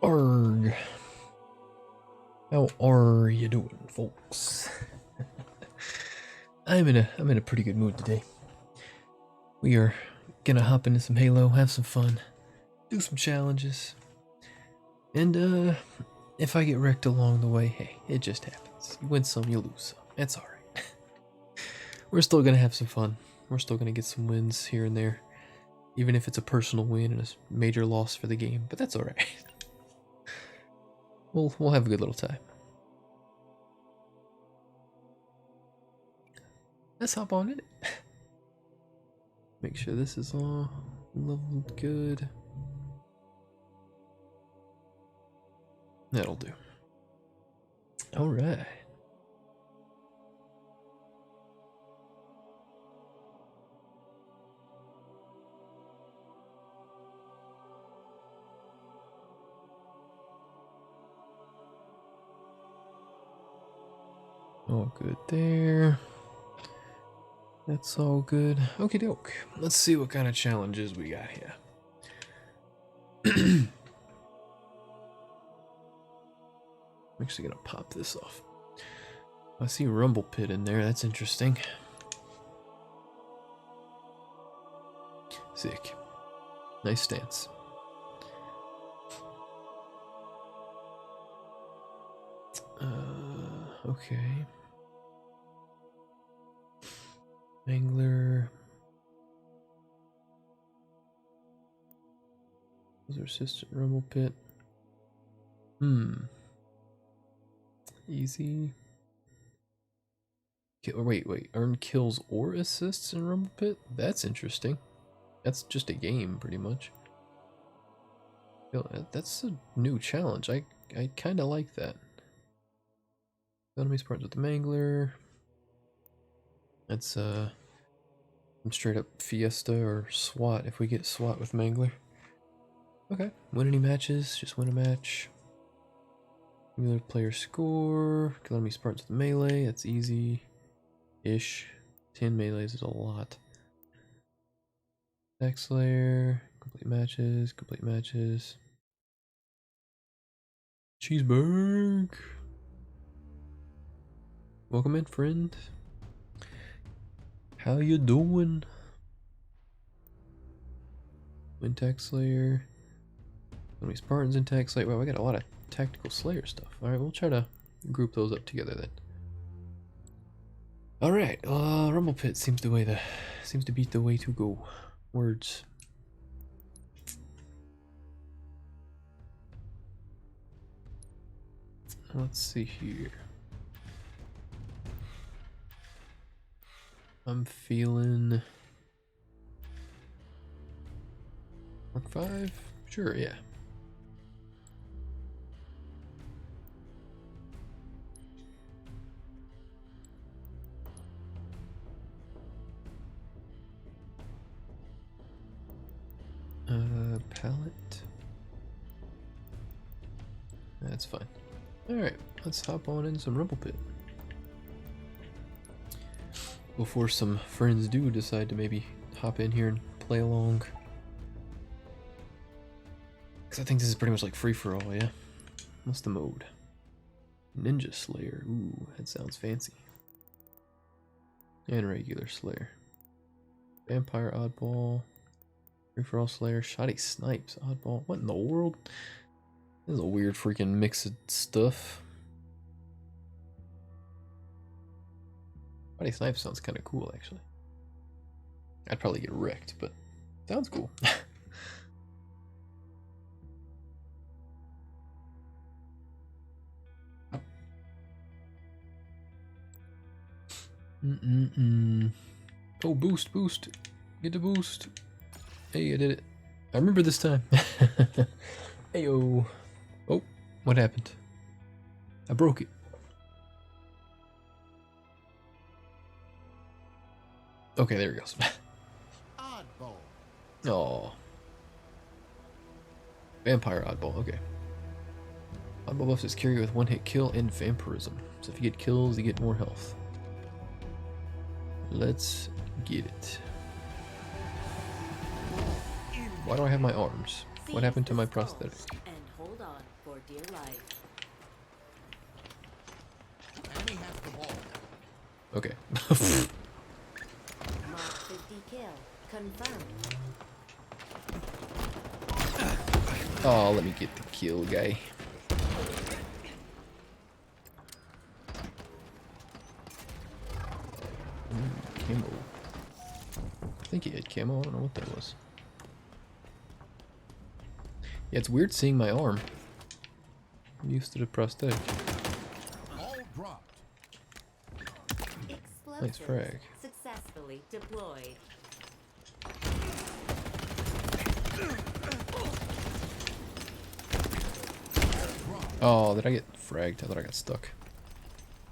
Arg. How are you doing, folks? I'm in a pretty good mood today. We are gonna hop into some Halo, have some fun, do some challenges, and if I get wrecked along the way, hey, it just happens. You win some, you lose some. That's alright. We're still gonna have some fun. We're still gonna get some wins here and there, even if it's a personal win and a major loss for the game, but that's alright. We'll have a good little time. Let's hop on in it. Make sure this is all leveled good. That'll do. Alright. All good there. That's all good. Okie doke. Let's see what kind of challenges we got here. I'm actually gonna pop this off. I see Rumble Pit in there. That's interesting. Sick. Nice stance. Okay. Angler. Was there assistant Rumble Pit? Easy. Wait. Earn kills or assists in Rumble Pit? That's interesting. That's just a game, pretty much. That's a new challenge. I kind of like that. Enemies partners with the Mangler. That's some straight up Fiesta or SWAT if we get SWAT with Mangler. Okay. Win any matches, just win a match. Cumulative player score. Kill enemies partners with melee. That's easy-ish. 10 melees is a lot. Attack Slayer. Complete matches. Cheeseburg. Welcome in, friend. How you doing? Win Tech Slayer. Enemy Spartans in Tech Slayer. Wow, we got a lot of tactical Slayer stuff. Alright, we'll try to group those up together then. Alright, Rumble Pit seems to beat the way to go. Words. Let's see here. I'm feeling Mark 5? Sure, yeah. Palette. That's fine. Alright, let's hop on in some Rumble Pit. Before some friends do decide to maybe hop in here and play along. Because I think this is pretty much like free-for-all, yeah? What's the mode? Ninja Slayer. Ooh, that sounds fancy. And regular Slayer. Vampire Oddball. Free-for-all Slayer. Shoddy Snipes. Oddball. What in the world? This is a weird freaking mix of stuff. Shoddy Snipes sounds kind of cool, actually. I'd probably get wrecked, but sounds cool. Oh, boost. Get the boost. Hey, I did it. I remember this time. Heyo. Oh, what happened? I broke it. Okay, there he goes. Oddball. Oh. Vampire Oddball, okay. Oddball buffs is carry with one hit kill and vampirism. So if you get kills, you get more health. Let's get it. Why do I have my arms? What happened to my prosthetic? And hold on. dear life. Enemy has the ball. Okay. Mark 50 kill. Confirmed. Oh, let me get the kill, guy. Camo. I think he had camo. I don't know what that was. Yeah, it's weird seeing my arm. I'm used to the prosthetic. Ball dropped. Explosives frag. successfully deployed. Oh, did I get fragged? I thought I got stuck.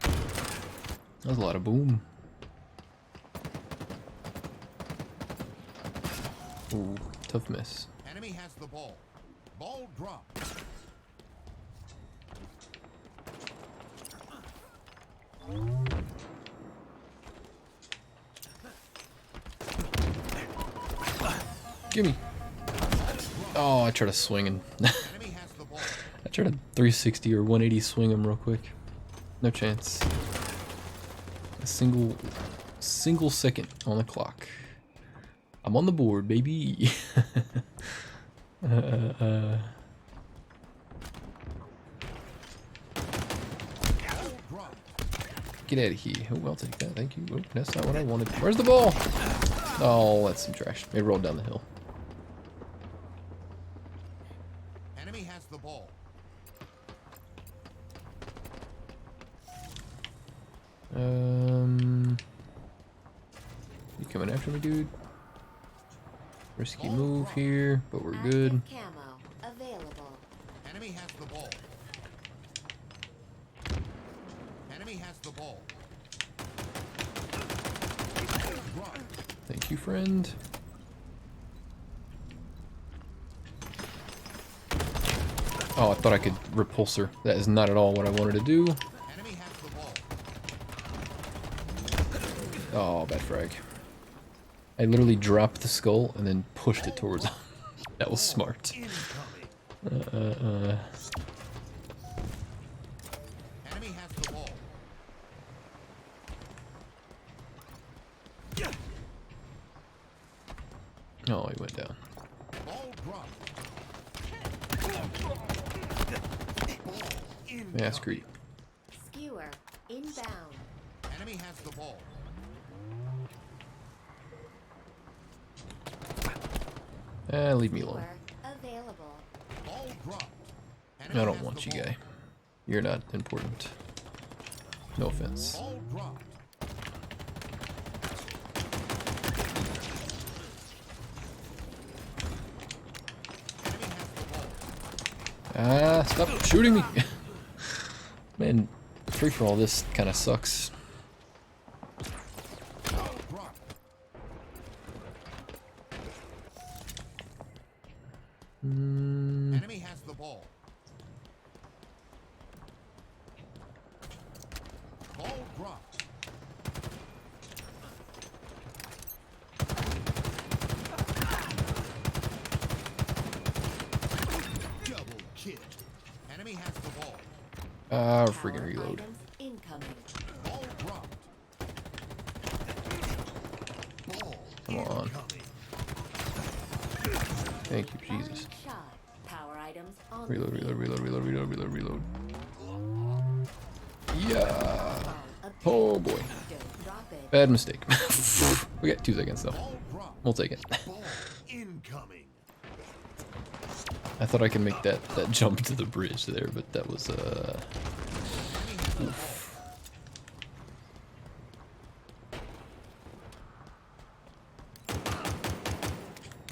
That was a lot of boom. Ooh, tough miss. Enemy has the ball. Ball dropped. Gimme. Oh, I tried to swing and Enemy has the ball. I tried to 360 or 180 swing him real quick. No chance. A single second on the clock. I'm on the board, baby. Ball dropped. Get out of here. Oh, I'll take that. Thank you. Oh, that's not what I wanted. Where's the ball? Oh, that's some trash. It rolled down the hill. Enemy has the ball. You coming after me, dude? Risky move here, but we're Active good. camo available. Enemy has the ball. Enemy has the ball. Dropped. Thank you, friend. Oh, I thought I could repulse her. That is not at all what I wanted to do. Enemy has the ball. Oh, bad frag. I literally dropped the skull and then pushed it towards him. That was smart. Enemy has the ball. Oh, he went down. Ball dropped. Ball Mass creep. Skewer inbound. Enemy has the ball. Leave me alone. Skewer available. Ball dropped. I Enemy don't has want the you, ball. guy. You're not important. No offense. Ball dropped. Enemy has the ball. Stop shooting me! Man, free for all this kind of sucks. Ball dropped. Enemy has the ball. Ball dropped. Double kill. Enemy has the ball. Freaking Power reload. items incoming. Ball dropped. Ball Come on. incoming. Thank you, Jesus. Final shot. Power items on Reload, the reload, field. reload, reload, reload, reload, reload. Yeah. Ball Oh obtained. boy. Don't drop it. Bad mistake. We got 2 seconds though. Ball dropped. We'll take it. Ball incoming. I thought I could make that jump to the bridge there, but that was oof.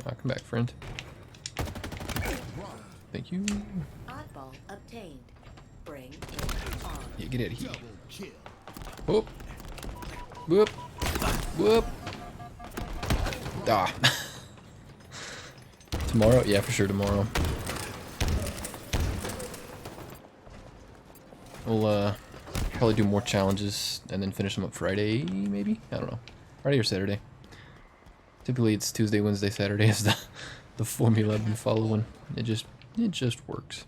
Come back, friend. Dropped. Thank you. Oddball obtained. Bring it on. Yeah, get out of here. Double kill. Whoop. Whoop. Whoop. Ah. Tomorrow? Yeah, for sure tomorrow. We'll probably do more challenges and then finish them up Friday, maybe? I don't know. Friday or Saturday. Typically it's Tuesday, Wednesday, Saturday is the formula I've been following. It just works.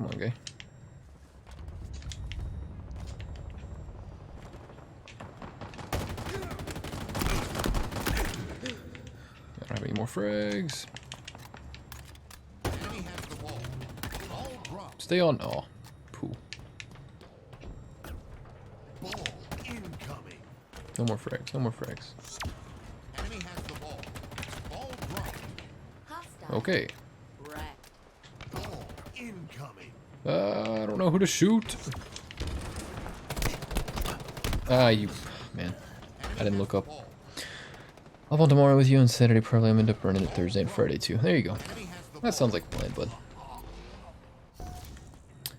Come on, guy. I don't have any more frags. Enemy has the ball. Ball dropped. Stay on. Oh, poo. Ball incoming. No more frags. No more frags. Enemy has the ball. Ball dropped. Hostile. Okay. Wrecked. Ball incoming. I don't know who to shoot. Ah, you man. I didn't look up. I'll on tomorrow with you on Saturday. Probably I'm end up running it Thursday and Friday too. There you go. That sounds like a plan, bud.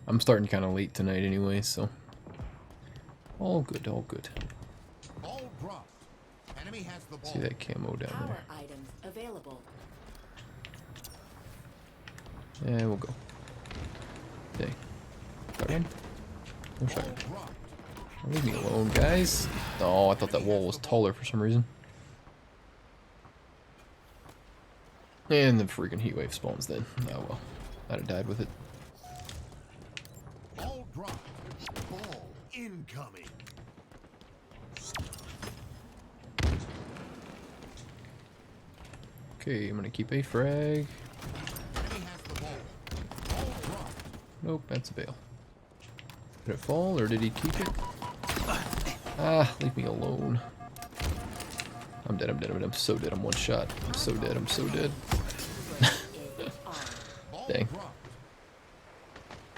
I'm starting kind of late tonight anyway, so all good, all good. Ball dropped. Enemy has the ball. See that camo down Power there? items available. Yeah, we'll go. Dang. Shotgun? No shotgun. Dropped. Leave me alone, guys. Oh, I thought that wall was taller for some reason. And the freaking heat wave spawns then. Oh well. I'd have died with it. Ball dropped. Ball incoming. Okay, I'm gonna keep a frag. Enemy has the ball. Ball dropped. Nope, that's a bail. Did it fall or did he keep it? Ah, leave me alone. I'm dead, I'm dead, I'm so dead, I'm one shot. I'm so dead, I'm so dead. Is on. Ball Dang. dropped.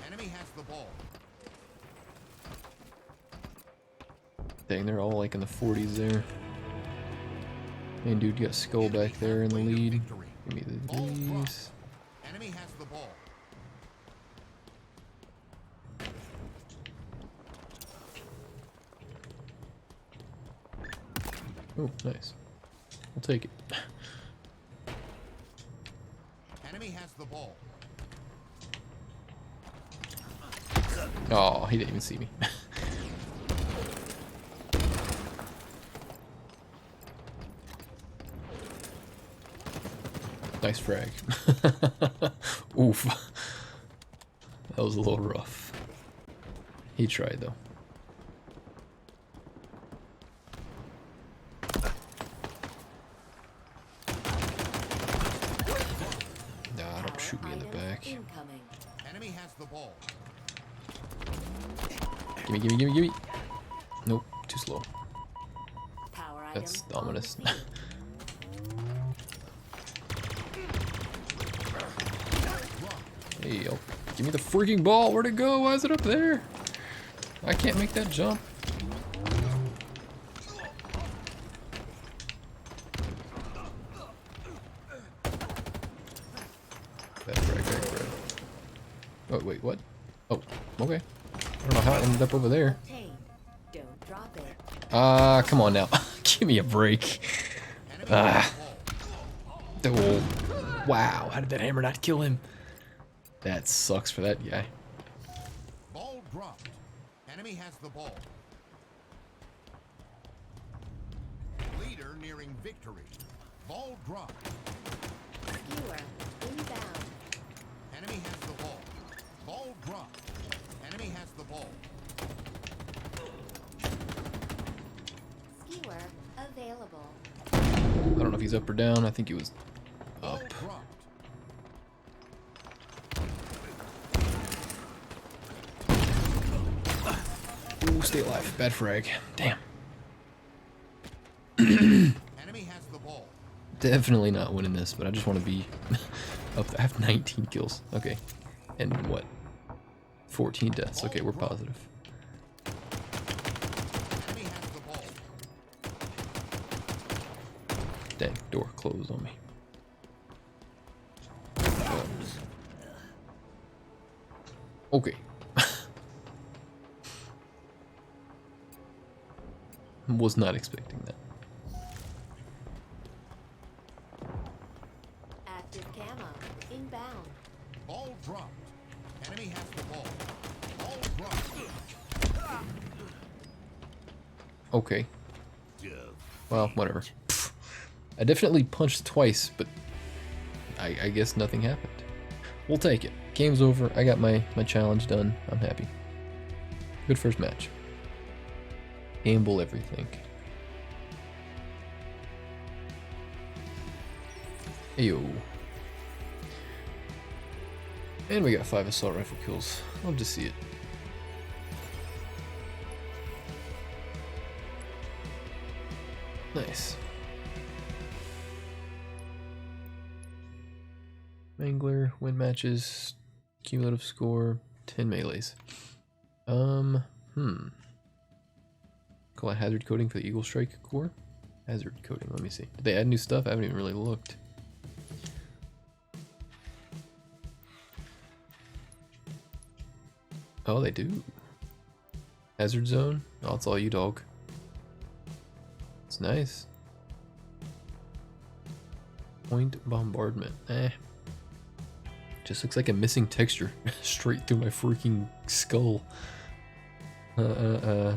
Enemy has the ball. Dang, they're all like in the 40s there. Man, dude, you got Skull back there in the lead. Give me these. Enemy has the ball. Oh, nice. I'll take it. Enemy has the ball. Oh, he didn't even see me. Nice frag. Oof. That was a little rough. He tried though. Nah, don't shoot me in the Items back. Incoming. Enemy has the ball. Gimme, gimme, gimme, gimme. Nope, too slow. Power That's items on the ominous. field. Hey, yo. Give me the freaking ball. Where'd it go? Why is it up there? I can't make that jump. Bad frag, bad frag. Oh, wait, what? Oh, okay. I don't know how it ended up over there. Obtained. Don't drop it. Ah, come on now. Give me a break. Ah. Oh. Wow, how did that hammer not kill him? That sucks for that guy. Ball dropped. Enemy has the ball. Leader nearing victory. Ball dropped. Skewer. Inbound. Enemy has the ball. Ball dropped. Enemy has the ball. Skewer available. I don't know if he's up or down. I think he was Ball up. dropped. Ooh, stay alive. Bad frag. Damn. Enemy has the ball. Definitely not winning this, but I just want to be up there. I have 19 kills. Okay. And what? 14 deaths. Okay, we're positive. Enemy has the ball. Dang, door closed on me. Okay. Was not expecting that. Active camo. Inbound. Ball dropped. Enemy has the ball. Ball dropped. Okay. Well, whatever. Pfft. I definitely punched twice, but I guess nothing happened. We'll take it. game's over. I got my challenge done. I'm happy. Good first match. Gamble everything. Ayo. And we got 5 assault rifle kills. Love to see it. Nice. Mangler, win matches, cumulative score, 10 melees. Call it hazard coding for the Eagle Strike core. Hazard coding, let me see. Did they add new stuff? I haven't even really looked. Oh, they do. Hazard zone? Oh, it's all you, dog. It's nice. Point bombardment. Just looks like a missing texture straight through my freaking skull. I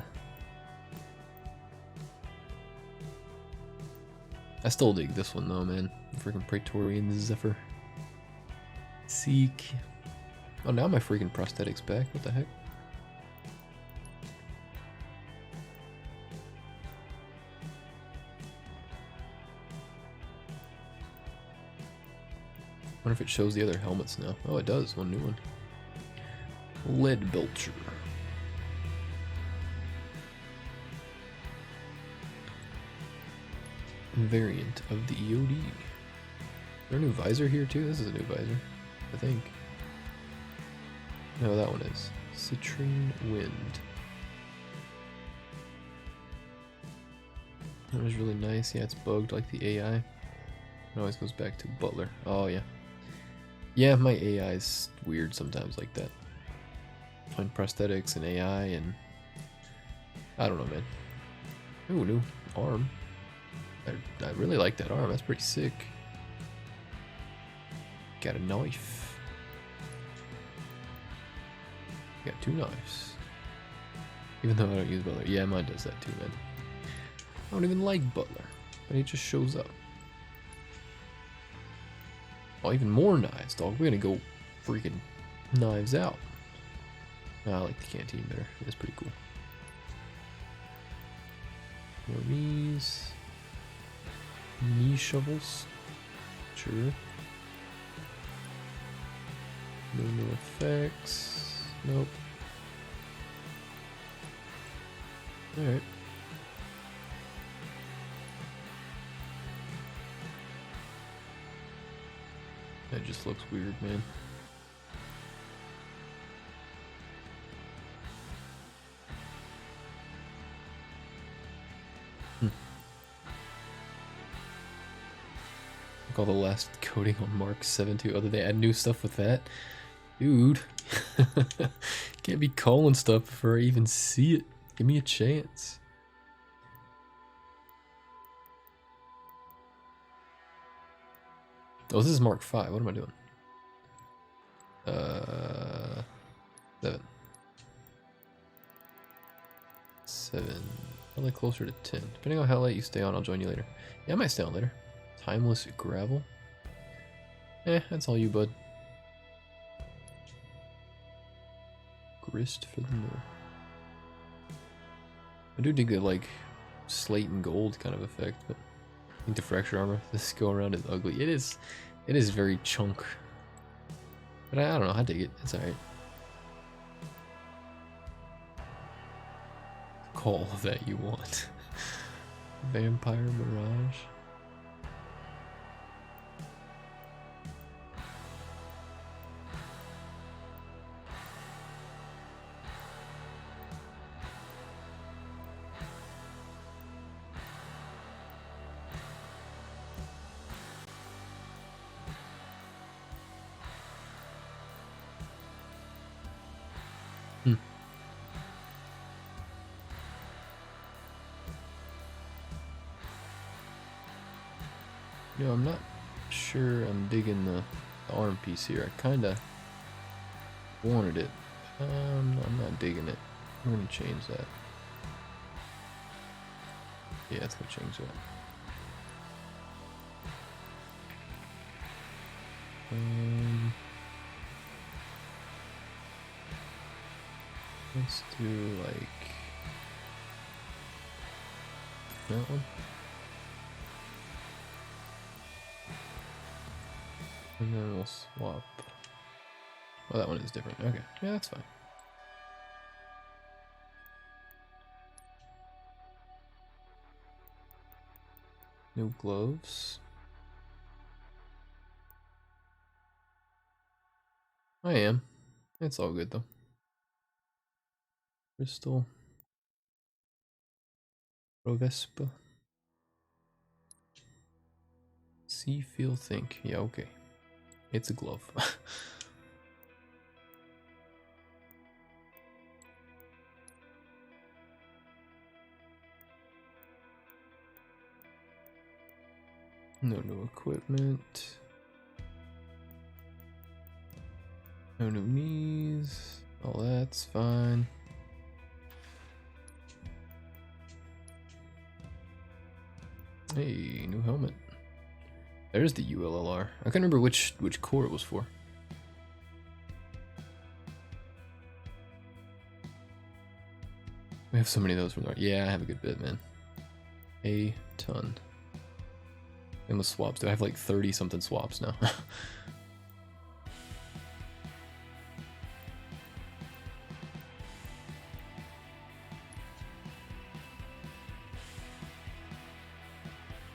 still dig this one though, man. Freaking Praetorian Zephyr. Seek. Oh, now my freaking prosthetic's back. What the heck? Wonder if it shows the other helmets now. Oh, it does. One new one. Lead Belcher. Variant of the EOD. Is there a new visor here too? This is a new visor, I think. No, that one is. Citrine Wind. That was really nice. Yeah, it's bugged like the AI. It always goes back to Butler. Oh, yeah. Yeah, my AI is weird sometimes like that. Find prosthetics and AI and... I don't know, man. Ooh, new arm. I really like that arm. That's pretty sick. Got a knife. Got 2 knives. Even though I don't use Butler. Yeah, mine does that too, man. I don't even like Butler, but he just shows up. Oh, even more knives, dog. We're gonna go freaking knives out. Oh, I like the canteen better. It's pretty cool. More knees. Knee shovels. Sure. No new effects. Nope. Alright. That just looks weird, man. All the last coding on Mark 7 too. Oh, did they add new stuff with that? Dude. Can't be calling stuff before I even see it. Give me a chance. Oh, this is Mark 5. What am I doing? 7. 7. Probably closer to 10. Depending on how late you stay on, I'll join you later. Yeah, I might stay on later. Timeless gravel? That's all you, bud. Grist for the mill. I do dig that, like, slate and gold kind of effect, but I think the fracture armor, this go around is ugly. It is very chunk. But I don't know, I dig it. It's alright. Call that you want. Vampire Mirage. You know, I'm not sure I'm digging the arm piece here. I kind of wanted it. I'm not digging it. I'm going to change that. Yeah, it's going to change that. Let's do like that one. And then we'll swap. Oh, that one is different. Okay, yeah, that's fine. New gloves. I am. It's all good though. Crystal. Provespa. See, feel, think. Yeah, okay. It's a glove. No new equipment. No new knees. All that's fine. Hey, new helmet. There's the ULLR. I can't remember which core it was for. We have so many of those from there. Yeah, I have a good bit, man. A ton. And with swaps, do I have like 30 something swaps now?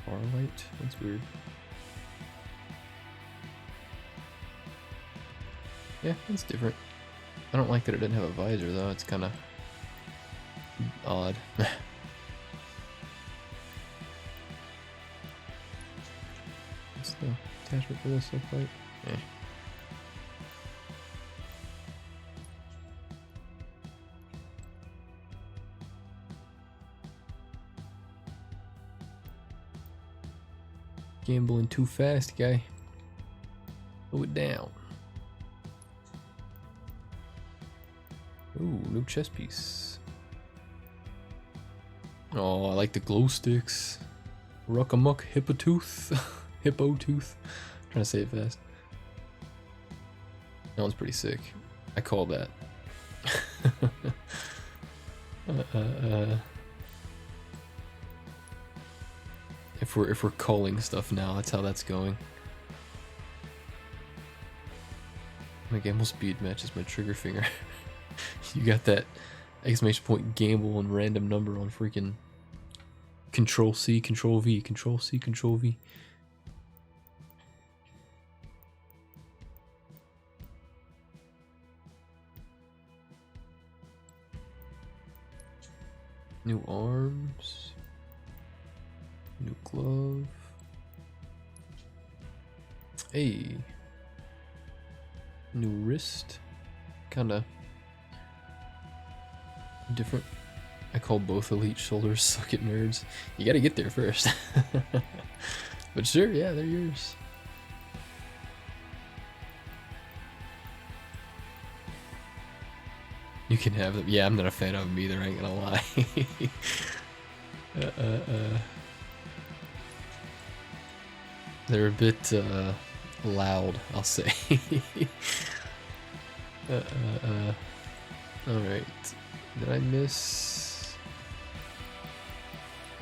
Farlight? That's weird. Yeah, it's different. I don't like that it didn't have a visor though, it's kinda odd. What's the attachment for this look like? Eh. Gambling too fast, guy. Slow it down. Ooh, new chest piece. Oh, I like the glow sticks. Ruckamuck hippo tooth. Hippo tooth. Trying to say it fast. That one's pretty sick. I call that. If we're calling stuff now, that's how that's going. My gamble speed matches my trigger finger. You got that exclamation point gamble and random number on freaking Control C, Control V, Control C, Control V. New arms. New glove. Hey. New wrist. Kinda different. I call both elite shoulders suck at nerds. You gotta get there first. But sure, yeah, they're yours. You can have them. Yeah, I'm not a fan of them either, I ain't gonna lie. They're a bit loud, I'll say. Alright. Did I miss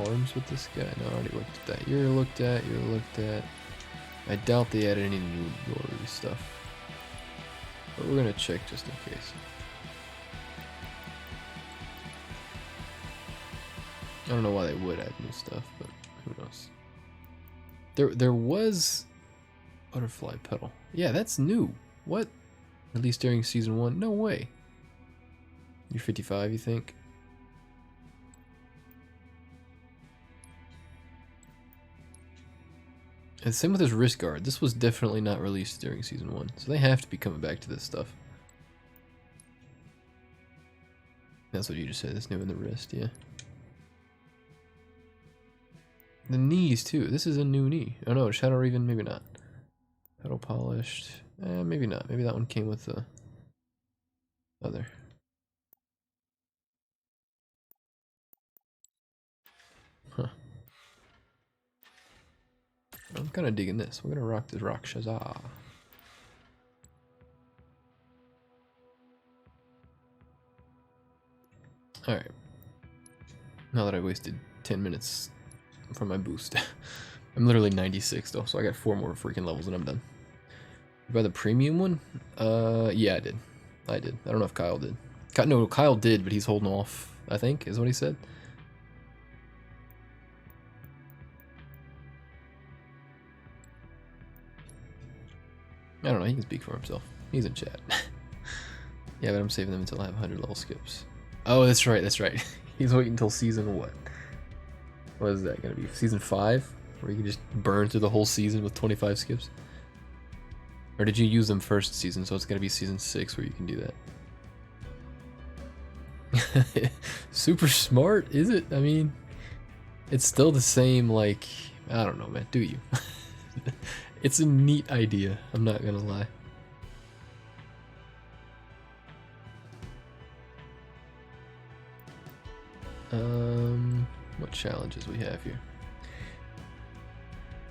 arms with this guy? No, I already looked at that. You're looked at, you're looked at. I doubt they added any new glory stuff. But we're gonna check just in case. I don't know why they would add new stuff, but who knows. There was butterfly petal. Yeah, that's new. What? At least during season 1? No way. You're 55, you think? And same with his wrist guard. This was definitely not released during season 1, so they have to be coming back to this stuff. That's what you just said. It's new in the wrist, yeah. The knees too. This is a new knee. Oh no, Shadow Raven, maybe not. Pedal polished. Maybe not. Maybe that one came with the other. Huh. I'm kind of digging this. We're gonna rock this Rakshasa. Alright. Now that I wasted 10 minutes from my boost. I'm literally 96 though, so I got 4 more freaking levels and I'm done. You buy the premium one? Yeah, I did. I don't know if Kyle did. No, Kyle did, but he's holding off, I think, is what he said. I don't know, he can speak for himself. He's in chat. Yeah, but I'm saving them until I have 100 level skips. Oh, that's right, that's right. He's waiting until season what? What is that gonna be? Season 5? Where you can just burn through the whole season with 25 skips? Or did you use them first season, so it's gonna be season 6 where you can do that? Super smart, is it? I mean, it's still the same, like, I don't know, man, do you? It's a neat idea, I'm not gonna lie. What challenges we have here?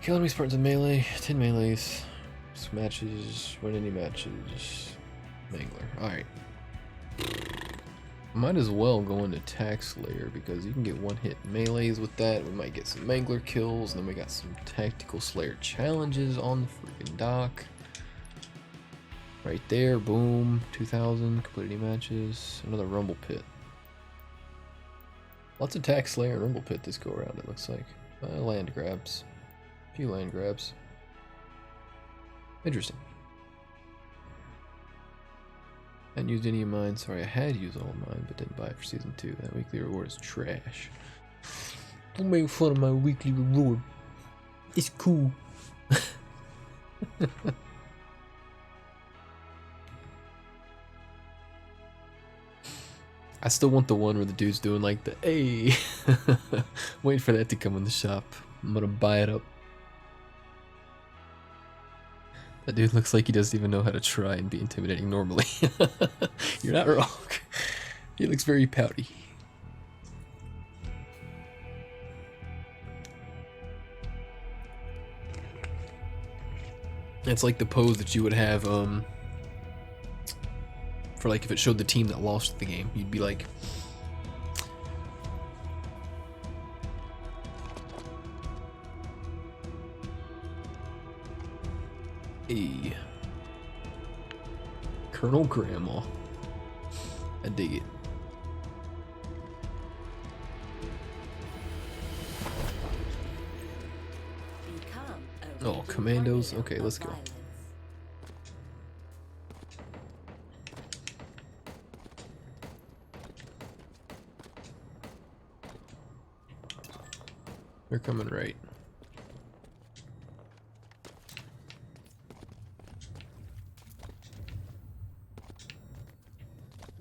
Kill enemy Spartans in melee, 10 melees, matches, win any matches, Mangler. Alright. Might as well go into Attack Slayer because you can get one hit melees with that. We might get some Mangler kills, and then we got some Tactical Slayer challenges on the freaking dock. Right there, boom, 2000, complete any matches, another Rumble Pit. Lots of Attack Slayer and Rumble Pit this go around, it looks like. Land grabs. A few land grabs. Interesting. Hadn't used any of mine. Sorry, I had used all of mine, but didn't buy it for Season 2. That weekly reward is trash. Don't make fun of my weekly reward. It's cool. I still want the one where the dude's doing like the hey. Waiting for that to come in the shop. I'm gonna buy it up. That dude looks like he doesn't even know how to try and be intimidating normally. You're not wrong. He looks very pouty. It's like the pose that you would have for like if it showed the team that lost the game, you'd be like, hey, Colonel Grandma. I dig it. Oh, commandos. Okay, let's go. They're coming right.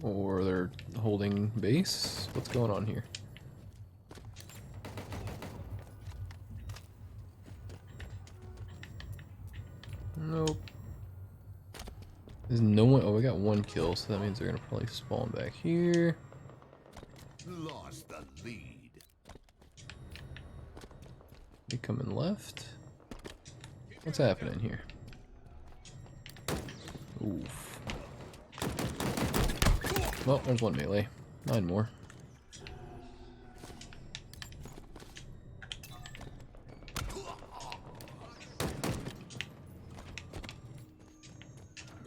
Or they're holding base? What's going on here? Nope. There's no one. Oh, we got one kill, so that means they're gonna probably spawn back here. Lost the lead. They coming left. What's happening here? Oof. Well, there's one melee. 9 more.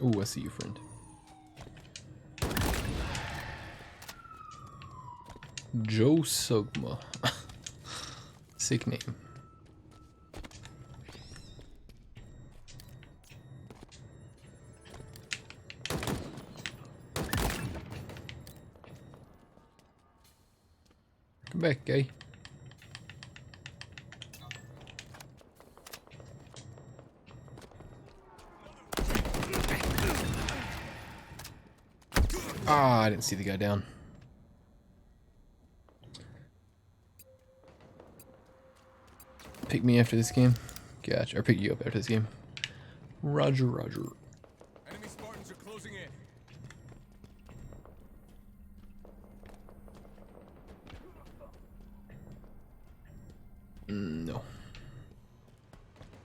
Ooh, I see you, friend. Joe Sugma. Sick name. Come back, guy. Ah, I didn't see the guy down. Pick me after this game. Gotcha. Or pick you up after this game. Roger, roger. Enemy Spartans are closing in. No.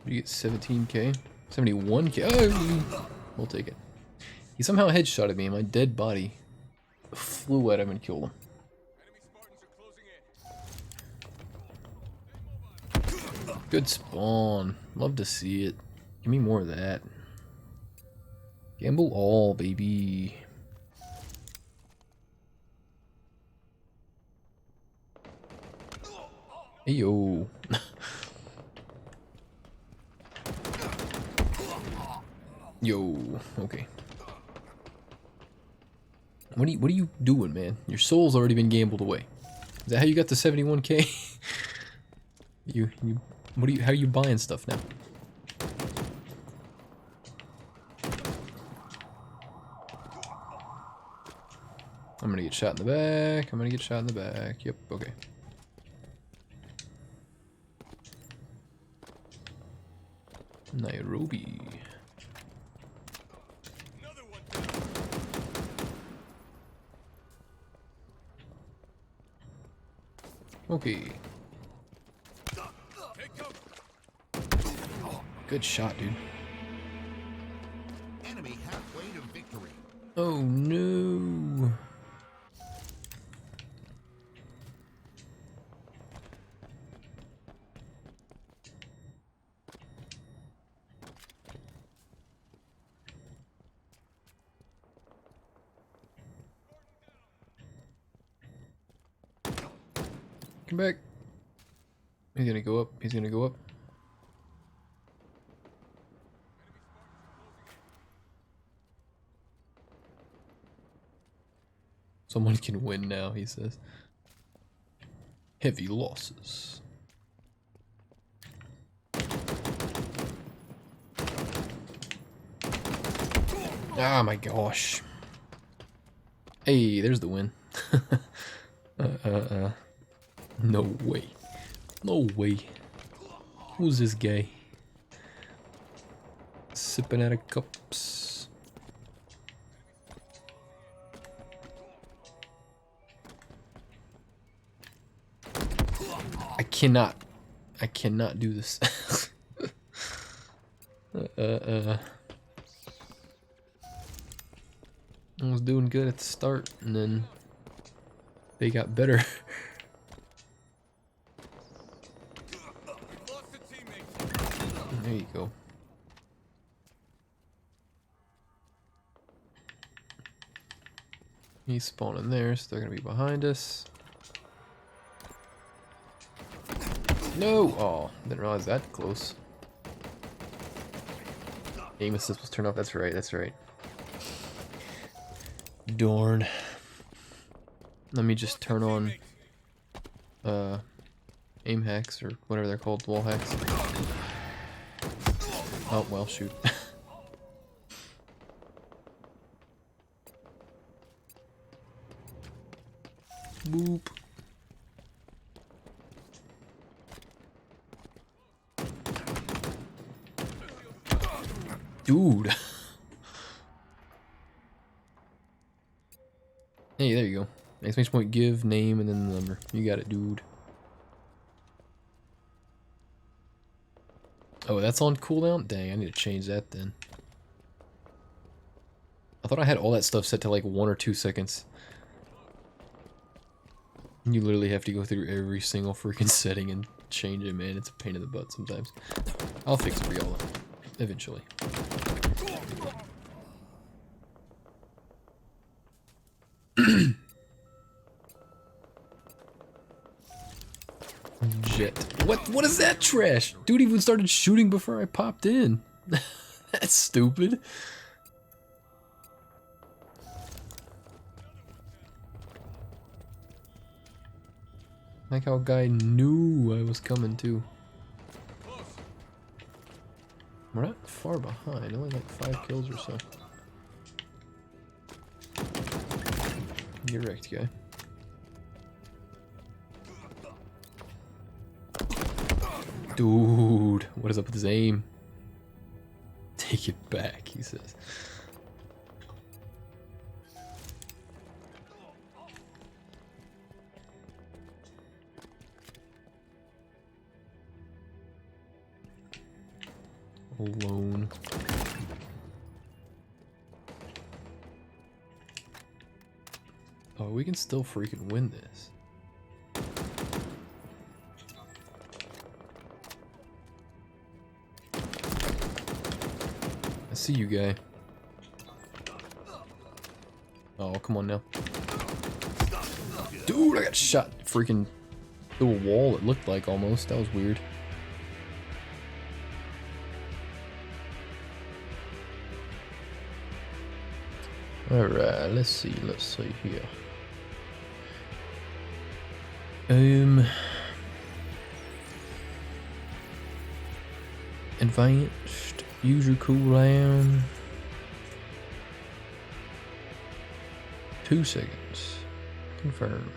You get 17k? 71k? Oh, we'll take it. He somehow headshotted me and my dead body flew at him and killed him. Good spawn. Love to see it. Give me more of that. Gamble all, baby. Hey yo. Yo. Okay. What are you doing, man? Your soul's already been gambled away. Is that how you got to 71k? How are you buying stuff now? I'm gonna get shot in the back. I'm gonna get shot in the back. Yep, okay. Nairobi. Okay. Good shot, dude. Enemy halfway to victory. Oh no. Come back. He's gonna go up. He's gonna go up. Someone can win now, he says. Heavy losses. Ah, my gosh. Hey, there's the win. No way. No way. Who's this guy? Sipping out of cups. I cannot do this. I was doing good at the start, and then they got better. There you go. He's spawning there, so they're gonna be behind us. No! Oh, didn't realize that close. Aim assist was turned off. That's right, that's right. Darn. Let me just turn on aim hacks or whatever they're called, wall hacks. Oh well, shoot. Boop. Dude. Hey, there you go. Exclamation point, give, name, and then the number. You got it, dude. Oh, that's on cooldown? Dang, I need to change that then. I thought I had all that stuff set to like 1 or 2 seconds. You literally have to go through every single freaking setting and change it, man. It's a pain in the butt sometimes. I'll fix it for y'all eventually. Jet. What is that trash? Dude even started shooting before I popped in. That's stupid. Like how a guy knew I was coming too. We're not far behind, only like 5 kills or so. Get wrecked, guy. Dude, what is up with his aim? Take it back, he says. Alone. Oh, we can still freaking win this. see you, guy. Oh, come on now. Dude, I got shot freaking through a wall, it looked like almost. That was weird. Alright, let's see here. Advanced, user cooldown. 2 seconds. Confirm.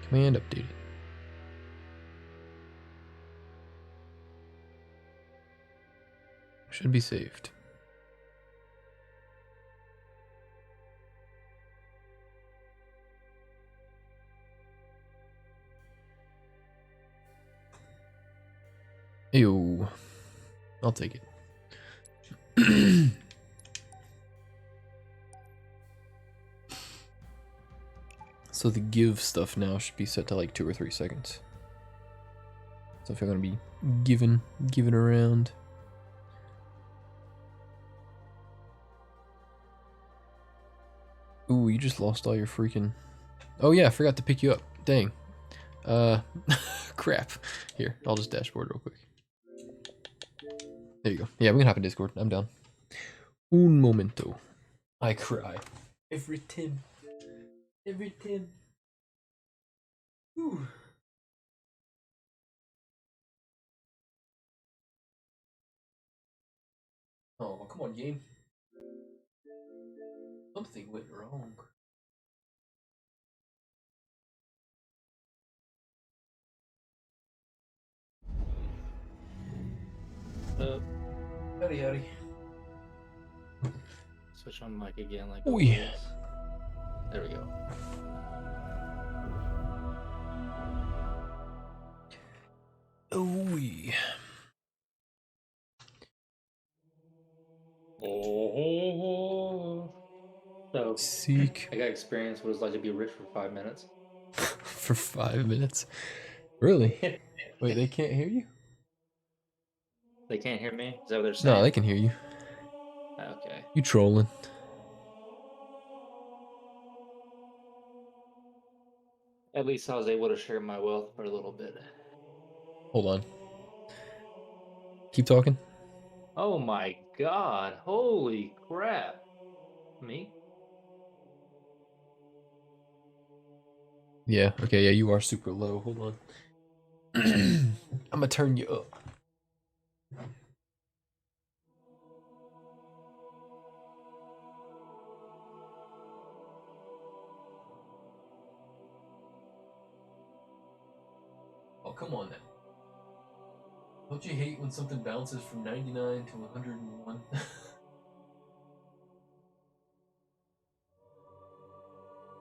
Command updated. Should be saved. Ew. I'll take it. So the give stuff now should be set to like 2 or 3 seconds. So if you're gonna be giving around. Ooh, you just lost all your freaking... Oh yeah, I forgot to pick you up. Dang. Crap. Here, I'll just dashboard real quick. There you go. Yeah, we can hop in Discord. I'm down. Un momento. I cry. Every Tim. Ooh. Oh, come on, game. Something went wrong. Howdy. Switch on mic again, like. Ooh. There we go. Ooh. Oh. So Seek. I got experience what it's like to be rich for 5 minutes. For 5 minutes? Really? Wait, they can't hear you? They can't hear me? Is that what they're saying? No, they can hear you. Okay. You trolling. At least I was able to share my wealth for a little bit. Hold on. Keep talking. Oh my god. Holy crap. Me? Yeah, okay, yeah, you are super low. Hold on. I'm gonna turn you up. Oh, come on now. Don't you hate when something bounces from 99 to 101? I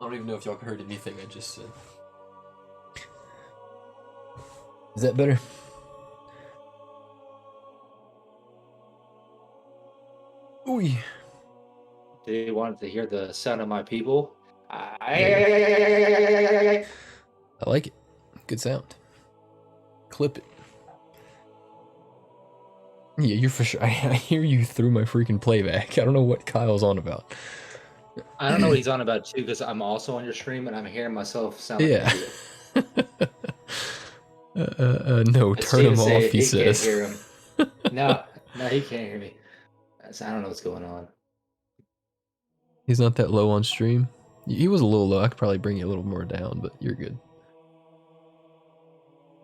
don't even know if y'all heard anything I just said. Is that better? Ooh. Do you want to hear the sound of my people? I like it. Good sound. Clip it. Yeah, you're for sure. I hear you through my freaking playback. I don't know what Kyle's on about. I don't know what he's on about too, because I'm also on your stream and I'm hearing myself sound like Yeah. an idiot. No, It's turn safe him to say off, he says. can't hear him. No, he can't hear me. So I don't know what's going on. He's not that low on stream. He was a little low. I could probably bring you a little more down, but you're good.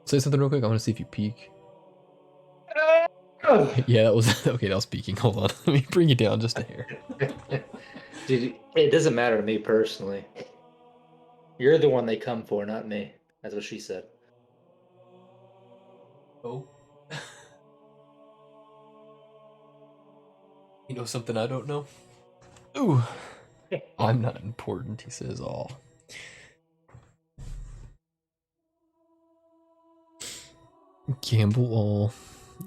Say something real quick. I want to see if you peak. Yeah, that was okay. That was peaking. Hold on. Let me bring you down just a hair. Dude, it doesn't matter to me personally. You're the one they come for, not me. That's what she said. Oh. You know something I don't know? Ooh. I'm not important, he says all. Gamble all.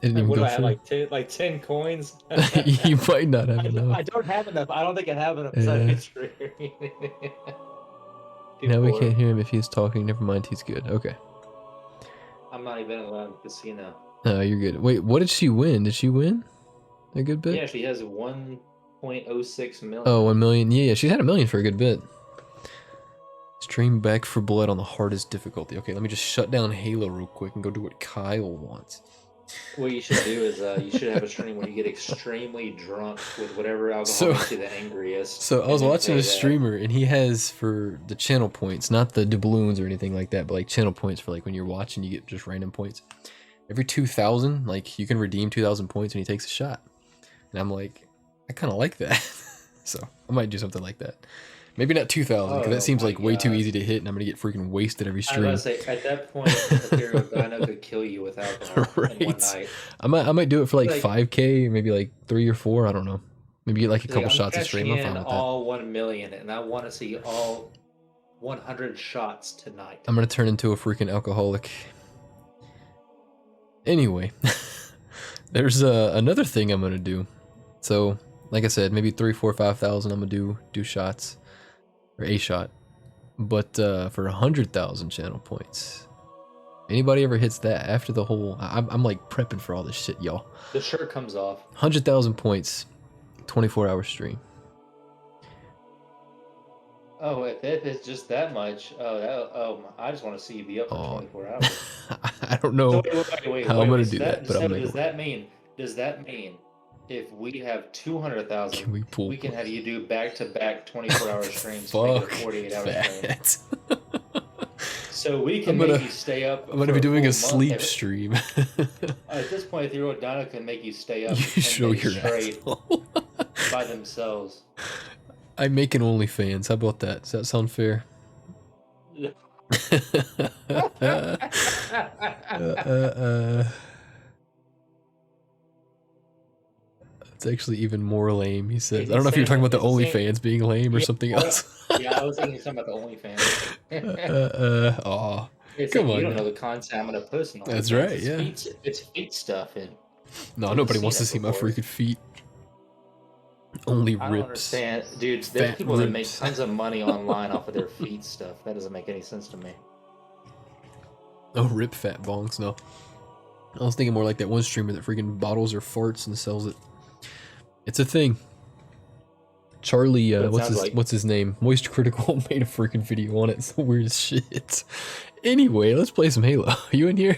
It didn't even What do go I have? through. Like 10 coins? You might not have enough. I don't have enough. I don't think I have enough. Yeah. Now we can't hear him if he's talking. Never mind, he's good. Okay. I'm not even allowed in the casino. No, you're good. Wait, what did she win? Did she win? a good bit? Yeah, she has 1.06 million. Oh, 1 million. Yeah, she's had 1 million for a good bit. Stream Back for Blood on the hardest difficulty. Okay, let me just shut down Halo real quick and go do what Kyle wants. What you should do is you should have a stream where you get extremely drunk with whatever alcohol So- makes you the angriest. So I and was then watching play a that. streamer, and he has for the channel points, not the doubloons or anything like that, but like channel points for like when you're watching, you get just random points. Every 2,000, like you can redeem 2,000 points when he takes a shot. And I'm like, I kind of like that. So I might do something like that. Maybe not 2,000, because Oh that seems my like way too God. easy to hit, and I'm gonna get freaking wasted every I was stream. about to say, at that point, Ethereal Dino could kill you with alcohol in one Right. night. I might do it for like Like- 5K, maybe like 3 or 4. I don't know. Maybe get like a couple I'm shots of stream. I'm cashing fine in with that. all 1 million, and I want to see all 100 shots tonight. I'm gonna turn into a freaking alcoholic. Anyway, there's another thing I'm gonna do. So, like I said, maybe 3, 4, 5,000. I'm gonna do shots or a shot, but for 100,000 channel points. Anybody ever hits that after the whole? I'm like prepping for all this shit, y'all. The shirt comes off. 100,000 points, 24-hour stream. Oh, if it's just that much, I just want to see you be up for Oh. 24 hours. I don't know. how I'm gonna do that, but I'm gonna does make it that mean if we have 200,000, Can we pull? we can have you do back-to-back 24-hour streams to make it Fuck a 48-hour stream. that. So we can I'm gonna- make you stay up. I'm gonna for be doing a full month. sleep stream. At this point, the Ethereal Dino can make you stay up You 10 show days your straight asshole. by themselves. I make an OnlyFans. How about that? Does that sound fair? It's actually even more lame, he says. I don't know if you're talking about the OnlyFans being lame or something else. Yeah, I was thinking something about the OnlyFans. Aw. It's Come like, you on don't now. know the content I'm gonna post. On That's OnlyFans. right, It's yeah. It's feet stuff, and No, I've nobody seen wants to it see my before. freaking feet. Only I don't rips. understand, dude. There's Fat people that make ribs. tons of money online off of their feet stuff. That doesn't make any sense to me. Oh, rip fat bongs, no. I was thinking more like that one streamer that freaking bottles her farts and sells it. It's a thing. Charlie, But it what's sounds his like- what's his name? Moist Critical made a freaking video on it. It's the weirdest shit. Anyway, let's play some Halo. You in here?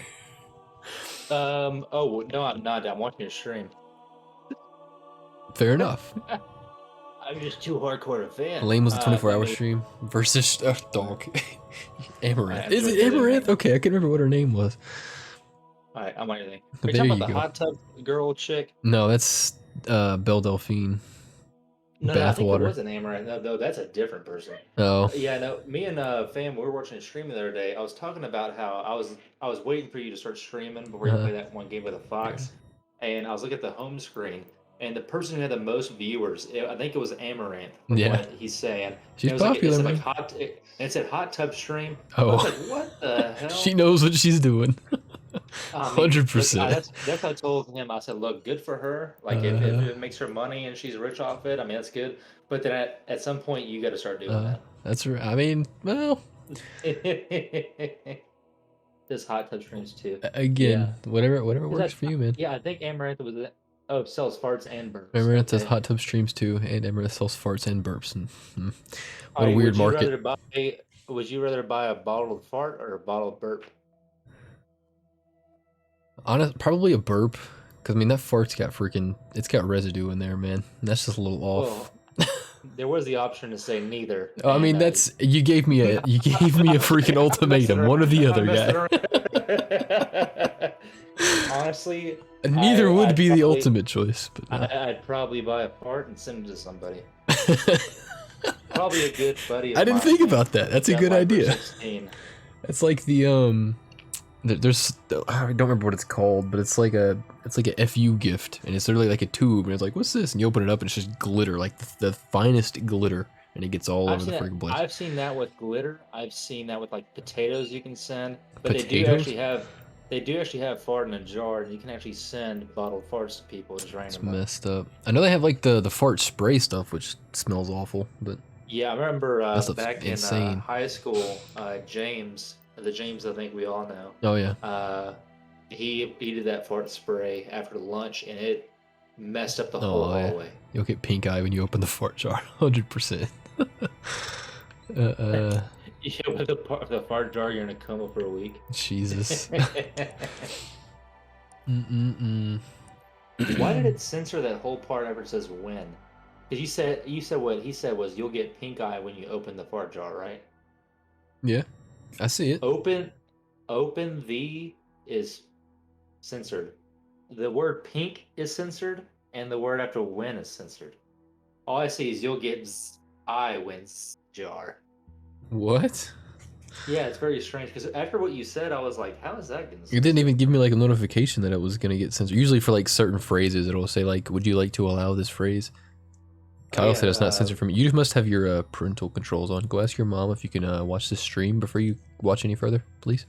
Oh no, I'm not. I'm watching your stream. Fair enough. I'm just too hardcore a fan. Lame was a 24-hour let me- stream versus dog. Amaranth. I Is it enjoyed that. Amaranth? Okay, I can remember what her name was. All right, I'm on anything. Are There you talking you about the go. hot tub girl chick? No, that's Belle Delphine. No, I think it Bathwater. was an Amaranth. No, that's a different person. Oh. Yeah, no. Me and fam, we were watching a stream the other day. I was talking about how I was waiting for you to start streaming before you Uh-huh. play that one game with a fox, and I was looking at the home screen, and the person who had the most viewers, I think it was Amaranth. From Yeah. what he's saying. She's And it was popular, like, man. it said hot tub stream. I Oh. was like, what the hell? She knows what she's doing. I mean, 100%. That's what I told him. I said, look, good for her. Like, if Uh-huh. it makes her money and she's rich off it, I mean, that's good. But then at some point, you got to start doing That's right. I mean, well, that. This hot tub streams too. again, whatever works for you, man. Yeah, I think Amaranth was it. Oh, sells farts and burps. Amaranth does Okay. hot tub streams too, and Amaranth sells farts and burps. And, what a Alright, weird would market. Would you rather buy a bottle of fart or a bottle of burp? Probably a burp, because I mean that fart's got it's got residue in there, man. That's just a little off. Well, there was the option to say neither. Oh, I mean, and, you gave me a freaking ultimatum, one or the other, guy. Honestly, Neither would I'd be the probably- ultimate choice, but no. I'd probably buy a fart and send it to somebody. Probably a good buddy. Of I didn't mine think about that. That's a got good mine for idea. 16. It's like there's I don't remember what it's called, but it's like a FU gift, and it's literally like a tube, and it's like, what's this? And you open it up, and it's just glitter, like the finest glitter, and it gets all over the freaking place. I've seen that with glitter. I've seen that with like potatoes you can send, but they Potatoes? do actually have fart in a jar, and you can actually send bottled farts to people just It's randomly. messed up. I know they have like the fart spray stuff, which smells awful, but Yeah, I remember That stuff's back insane. in high school, James, the James I think we all know. oh yeah, He did that fart spray after lunch, and messed up the whole Oh, yeah. hallway. You'll get pink eye when you open the fart jar. 100%. Yeah, with the fart jar, you're in a coma for a week. Jesus. Mm-mm-mm. Why did it censor that whole part ever says when? Because you said what he said was you'll get pink eye when you open the fart jar, right? Yeah, I see it. Open the is censored. The word pink is censored, and the word after when is censored. All I see is you'll get I when jar. What? Yeah, it's very strange because after what you said, I was like, how is that getting It censored? didn't even give me like a notification that it was gonna get censored. Usually for like certain phrases, it'll say like, "Would you like to allow this phrase?" Oh, Kyle yeah, said it's not censored from you. You must have your parental controls on. Go ask your mom if you can watch this stream before you watch any further, please.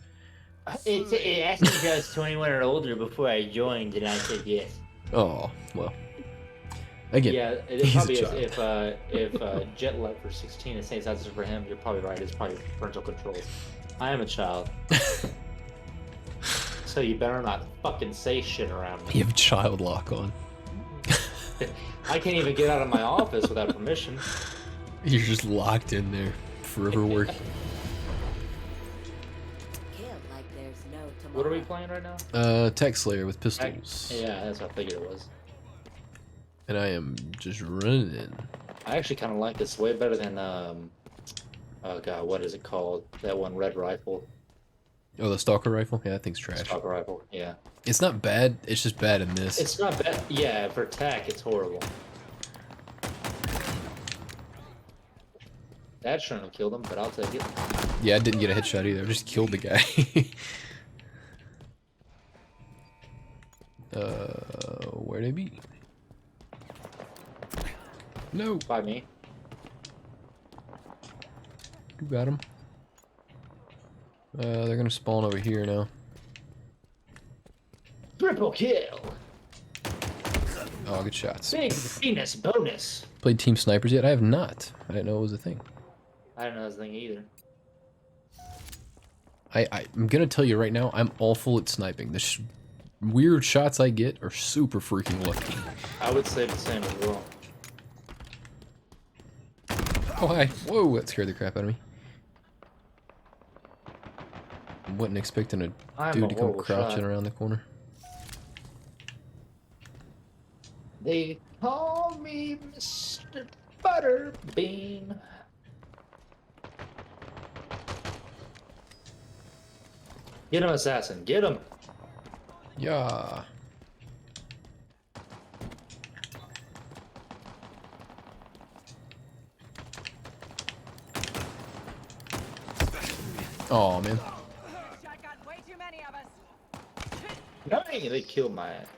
it asked me if I was 21 or older before I joined, and I said yes. Oh, well. Again, Yeah, it he's a probably is. child. If Jet Lag for 16 is saying that's for him, you're probably right. It's probably parental controls. I am a child, so you better not fucking say shit around me. You have child lock on. I can't even get out of my office without permission. You're just locked in there, forever working. Kill like there's no tomorrow. What are we playing right now? Tech Slayer with pistols. Yeah, that's what I figured it was. And I am just running. I actually kind of like this way better than oh god, what is it called? That one red rifle, Oh, the Stalker rifle? Yeah, that thing's trash. stalker rifle. Yeah, It's not bad, it's just bad in this. it's not bad. Yeah, for attack, it's horrible. That shouldn't have killed him, but I'll take it. Yeah, I didn't get a headshot either. I just killed the guy. Where'd they be? No, By me. you got him. They're gonna spawn over here now. Triple kill. Oh, good shots. Big penis bonus. Played Team Snipers yet? I have not. I didn't know it was a thing. I don't know this thing either. I'm gonna tell you right now, I'm awful at sniping. The weird shots I get are super freaking lucky. I would say the same as well. Oh, hi. Whoa, that scared the crap out of me. Wasn't expecting a I'm dude a to come horrible crouching shot. around the corner. They call me Mr. Butterbean. Get him, assassin. Get him. Yeah. Oh man. Shotgun, way too many of us. Dang, they killed my ass.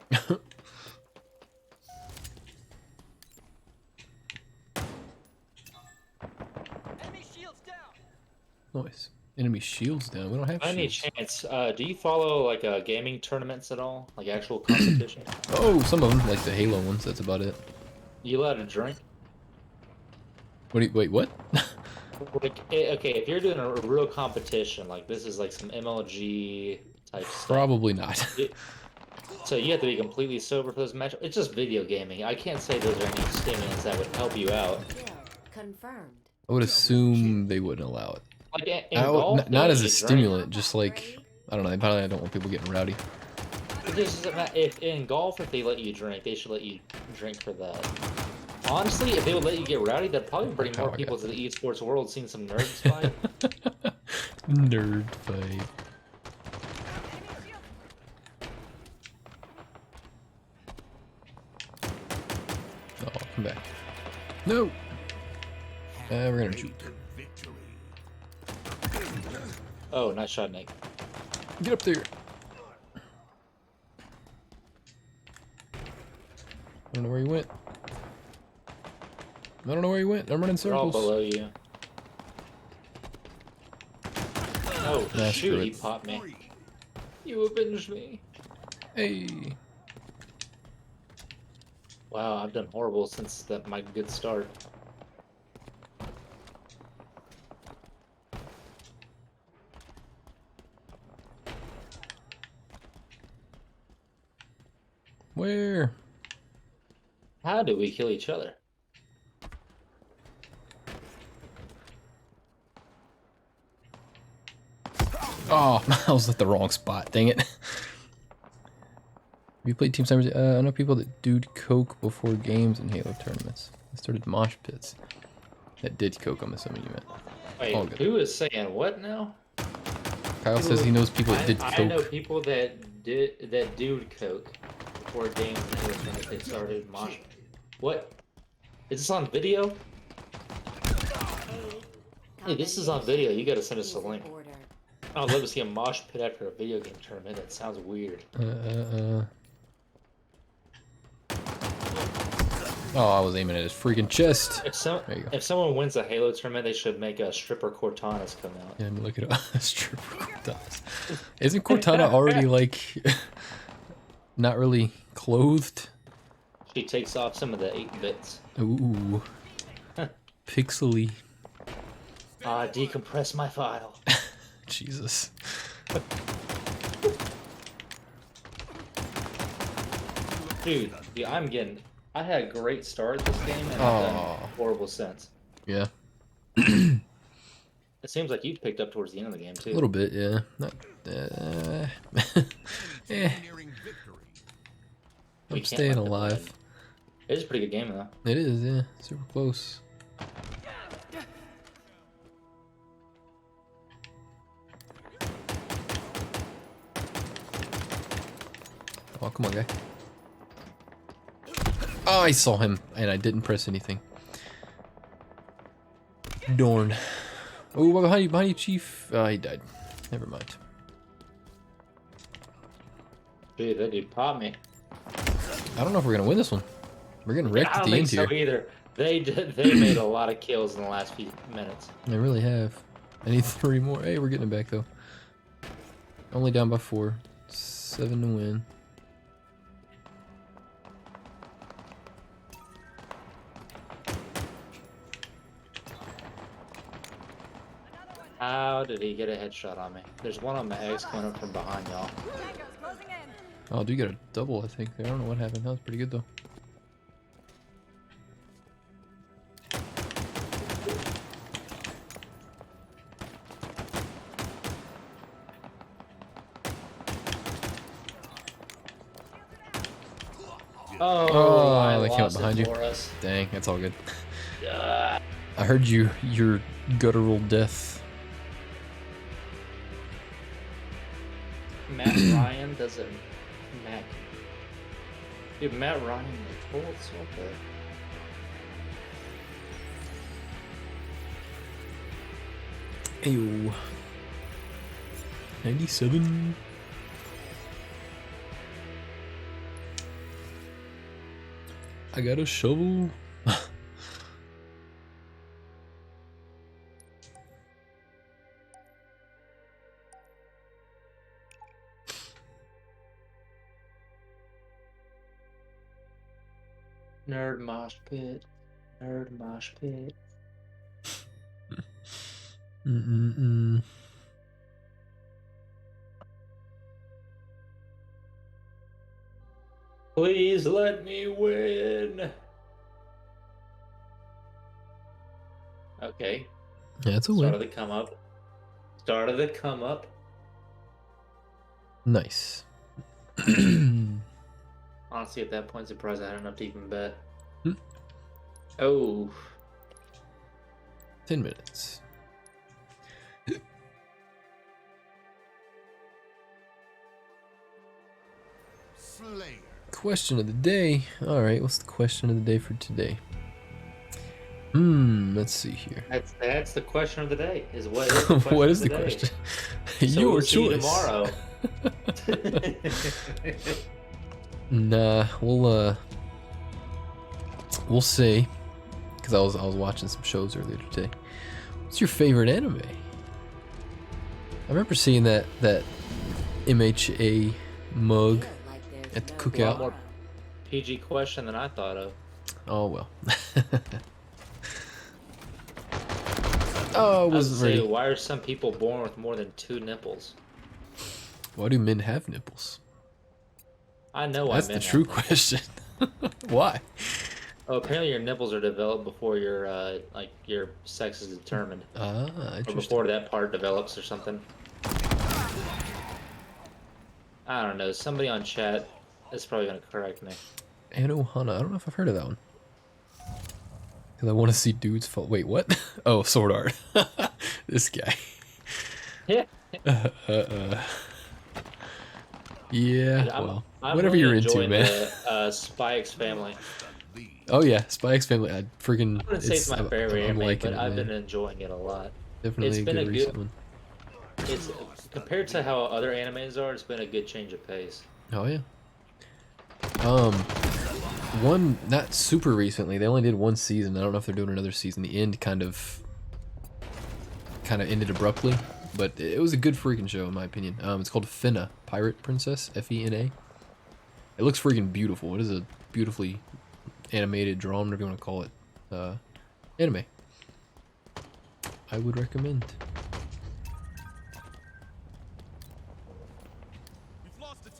Enemy shields down. Nice. Enemy shields down. We don't have I need a shields. chance. Do you follow like gaming tournaments at all? Like actual competition? Oh, some of them, like the Halo ones. That's about it. You allowed to drink? What do you, wait, what? Like, okay, if you're doing a real competition, like this is like some MLG type stuff. Probably not. So you have to be completely sober for those matches. It's just video gaming. I can't say those are any stimulants that would help you out. Kill confirmed. I would assume they wouldn't allow it. Like in I would- golf, not they as a let you stimulant, just like, I don't know, I don't want people getting rowdy. drink. It just doesn't matter. If in golf, if they let you drink, they should let you drink for that. Honestly, if they would let you get rowdy, that'd probably bring more I people got to the esports world seeing some nerds fight. Nerd fight. Oh, come back. No! We're gonna shoot. Oh, nice shot, Nick. Get up there! I don't know where he went. I don't know where he went. I'm running They're all circles. below you. Oh, Nah, shoot, screw he it. popped me. You avenged me. Hey! Wow, I've done horrible since my good start. Where? How do we kill each other? Oh, I was at the wrong spot. Dang it. Have you played Team Simers? I know people that do coke before games and Halo tournaments. I started mosh pits. That did coke, I'm assuming you meant. All Wait, good. who is saying what now? Kyle says he knows people that did I know coke. people that do coke before games and everything that they started mosh. What? Is this on video? Hey, this is on video. You gotta send us a link. Order. I'd love to see a mosh pit after a video game tournament. That sounds weird. Oh, I was aiming at his freaking chest. There you go. If someone wins a Halo tournament, they should make a stripper Cortanas come out. Yeah, look at stripper Cortana. Isn't Cortana already like not really clothed? She takes off some of the 8 bits. Ooh, pixely. Decompress my file. Jesus. Dude, I had a great start this game and I've done horrible since. Yeah, It seems like you've picked up towards the end of the game too. a little bit. Yeah. Not. Nearing victory. We I'm can't staying let them alive. win. It is a pretty good game though. It is. Yeah. Super close. Oh, come on, guy. Oh, I saw him, and I didn't press anything. Darn. Oh, behind you, Chief. He died. Never mind. Dude, that dude popped me. I don't know if we're gonna win this one. We're getting wrecked I at don't the think end so here. either. They made a lot of kills in the last few minutes. They really have. I need 3 more. Hey, we're getting it back though. Only down by 4. 7 to win. How did he get a headshot on me? There's one on my X coming up from behind y'all. Tango's closing in. Oh, do you get a double? I think there. I don't know what happened. That was pretty good though. Oh, they came up lost behind it you. for us. Dang, that's all good. Ah. I heard your guttural death. Matt Ryan doesn't. Matt. Dude, Matt Ryan the Colts. What the? Ayo. 97. I got a shovel. Nerd mosh pit. Nerd mosh pit. Mm-mm-mm. Please let me win. Okay. Yeah, it's a Start win. of the come up. Start of the come up. Nice. Honestly, at that point, surprised I had enough to even bet. Hmm. Oh. 10 minutes. Slayer. Question of the day. Alright, what's the question of the day for today? Let's see here. That's the question of the day. Is what is the question What of is the day? question? So Your we'll see you choice. tomorrow. Nah, we'll see. Because I was watching some shows earlier today. What's your favorite anime? I remember seeing that MHA mug Feel like there's at the no cookout. tomorrow. PG question than I thought of. Oh well. Oh, I I was wasn't say, ready. why are some people born with more than 2 nipples? Why do men have nipples? I know why That's men the true have nipples. question. Why? Oh, apparently your nipples are developed before your like your sex is determined, Ah, or interesting. before that part develops or something. I don't know. Somebody on chat is probably gonna correct me. Anohana. I don't know if I've heard of that one. Because I want to see dudes fall. Wait, what? Oh, sword art. This guy. Yeah. Yeah, I'm well, I'm whatever really you're into, enjoying man. the Spy X Family. Oh yeah, Spy X Family. I freaking. I wouldn't say it's my favorite I'm anime, liking but it, I've been man. enjoying it a lot. It's Definitely a been good a good. recent one. It's compared to how other animes are. It's been a good change of pace. Oh yeah. Um, one not super recently. They only did one season. I don't know if they're doing another season. The end kind of ended abruptly, but it was a good freaking show in my opinion. It's called Finna, Pirate Princess, Fena. It looks freaking beautiful. It is a beautifully animated, drawn, whatever you want to call it, anime. I would recommend.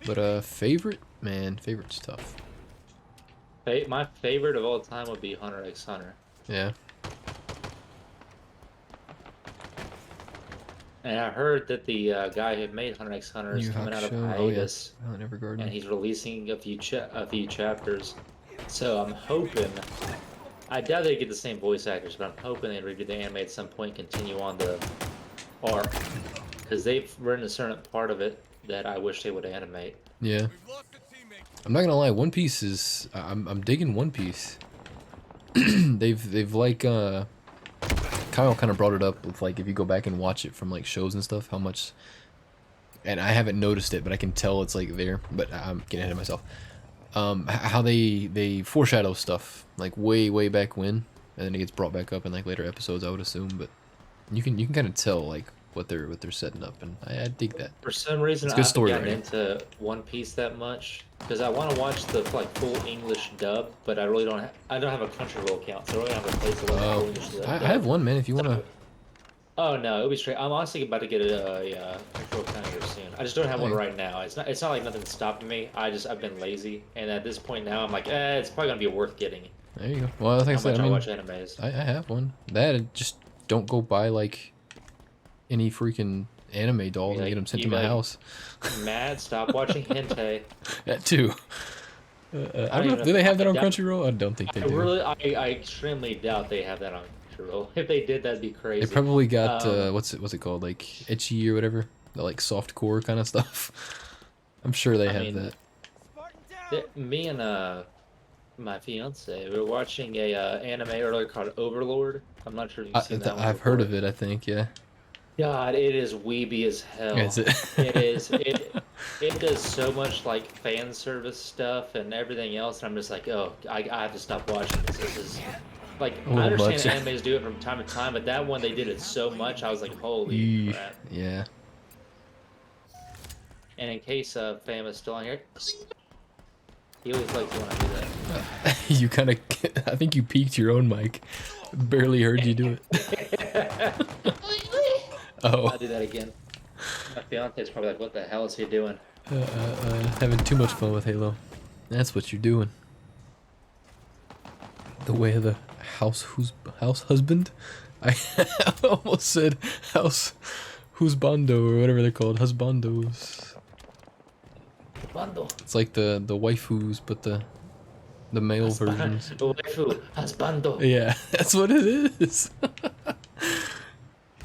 But favorite, man, favorite's tough. My favorite of all time would be Hunter x Hunter. Yeah. And I heard that the guy who made Hunter x Hunter is Yu coming out of Hakusho. Oh yeah. hiatus, Violet and Evergarden. he's releasing a few chapters. So I'm hoping. I doubt they get the same voice actors, but I'm hoping they redo the anime at some point, continue on the arc, because they've written a certain part of it that I wish they would animate. Yeah. I'm not gonna lie. One Piece is. I'm digging One Piece. they've like Kyle kind of brought it up with like if you go back and watch it from like shows and stuff, how much. And I haven't noticed it, but I can tell it's like there. But I'm getting ahead of myself. How they foreshadow stuff like way back when, and then it gets brought back up in like later episodes, I would assume. But you can kind of tell like what they're setting up, and I dig that. For some reason, It's I good haven't story gotten writing. into One Piece that much because I want to watch the like full English dub, but I really don't. I don't have a Crunchyroll account, so I really don't have a place to watch the full English I dub. have one, man. If you wanna, Oh no, it'll be straight. I'm honestly about to get a Crunchyroll account here soon. I just don't have one Hey. right now. It's not like nothing's stopping me. I've been lazy, and at this point now, I'm like, it's probably gonna be worth getting. there you go. Well, like I How said, much I I mean, watch animes. I have one. That just don't go buy like any freaking anime dolls and get them sent to my house. Matt, stop watching hentai. That too. I don't know. even Do they have that on doubt- Crunchyroll? I don't think they do. I extremely doubt they have that on Crunchyroll. If they did, that'd be crazy. They probably got Um, what's it called, like etchy or whatever, the like soft core kind of stuff. I'm sure they I have mean, that. Me and my fiance we were watching a anime earlier called Overlord. I'm not sure if you've seen that one. I've heard before. of it. I think, yeah. God, it is weeby as hell. Is it? It is. It does so much like fan service stuff and everything else, and I'm just like, oh, I have to stop watching this. This is like A I little understand much. animes do it from time to time, but that one they did it so much, I was like, holy Eesh. crap. Yeah. And in case Fam is still on here, he always likes when I do that. You kind of. I think you peaked your own mic. Barely heard you do it. Oh. I'll do that again. My fiance's probably like, what the hell is he doing? Having too much fun with Halo. That's what you're doing. The way of the house husband. I almost said house husbando or whatever they're called. Husbandos. Bundle. It's like the waifus, but the male versions. Waifu, husbando. Yeah, that's what it is.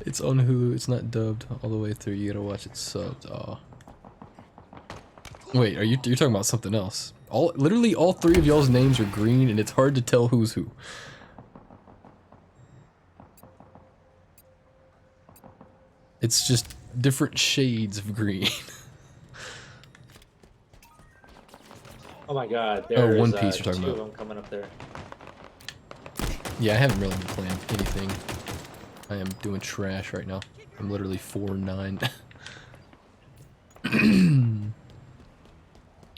It's on Hulu. It's not dubbed all the way through. You gotta watch it subbed. Aw. Wait, you're talking about something else? Literally all three of y'all's names are green, and it's hard to tell who's who. It's just different shades of green. Oh my god, there's One Piece you're talking two about. of them coming up there. Yeah, I haven't really been playing anything. I am doing trash right now. I'm literally 4-9.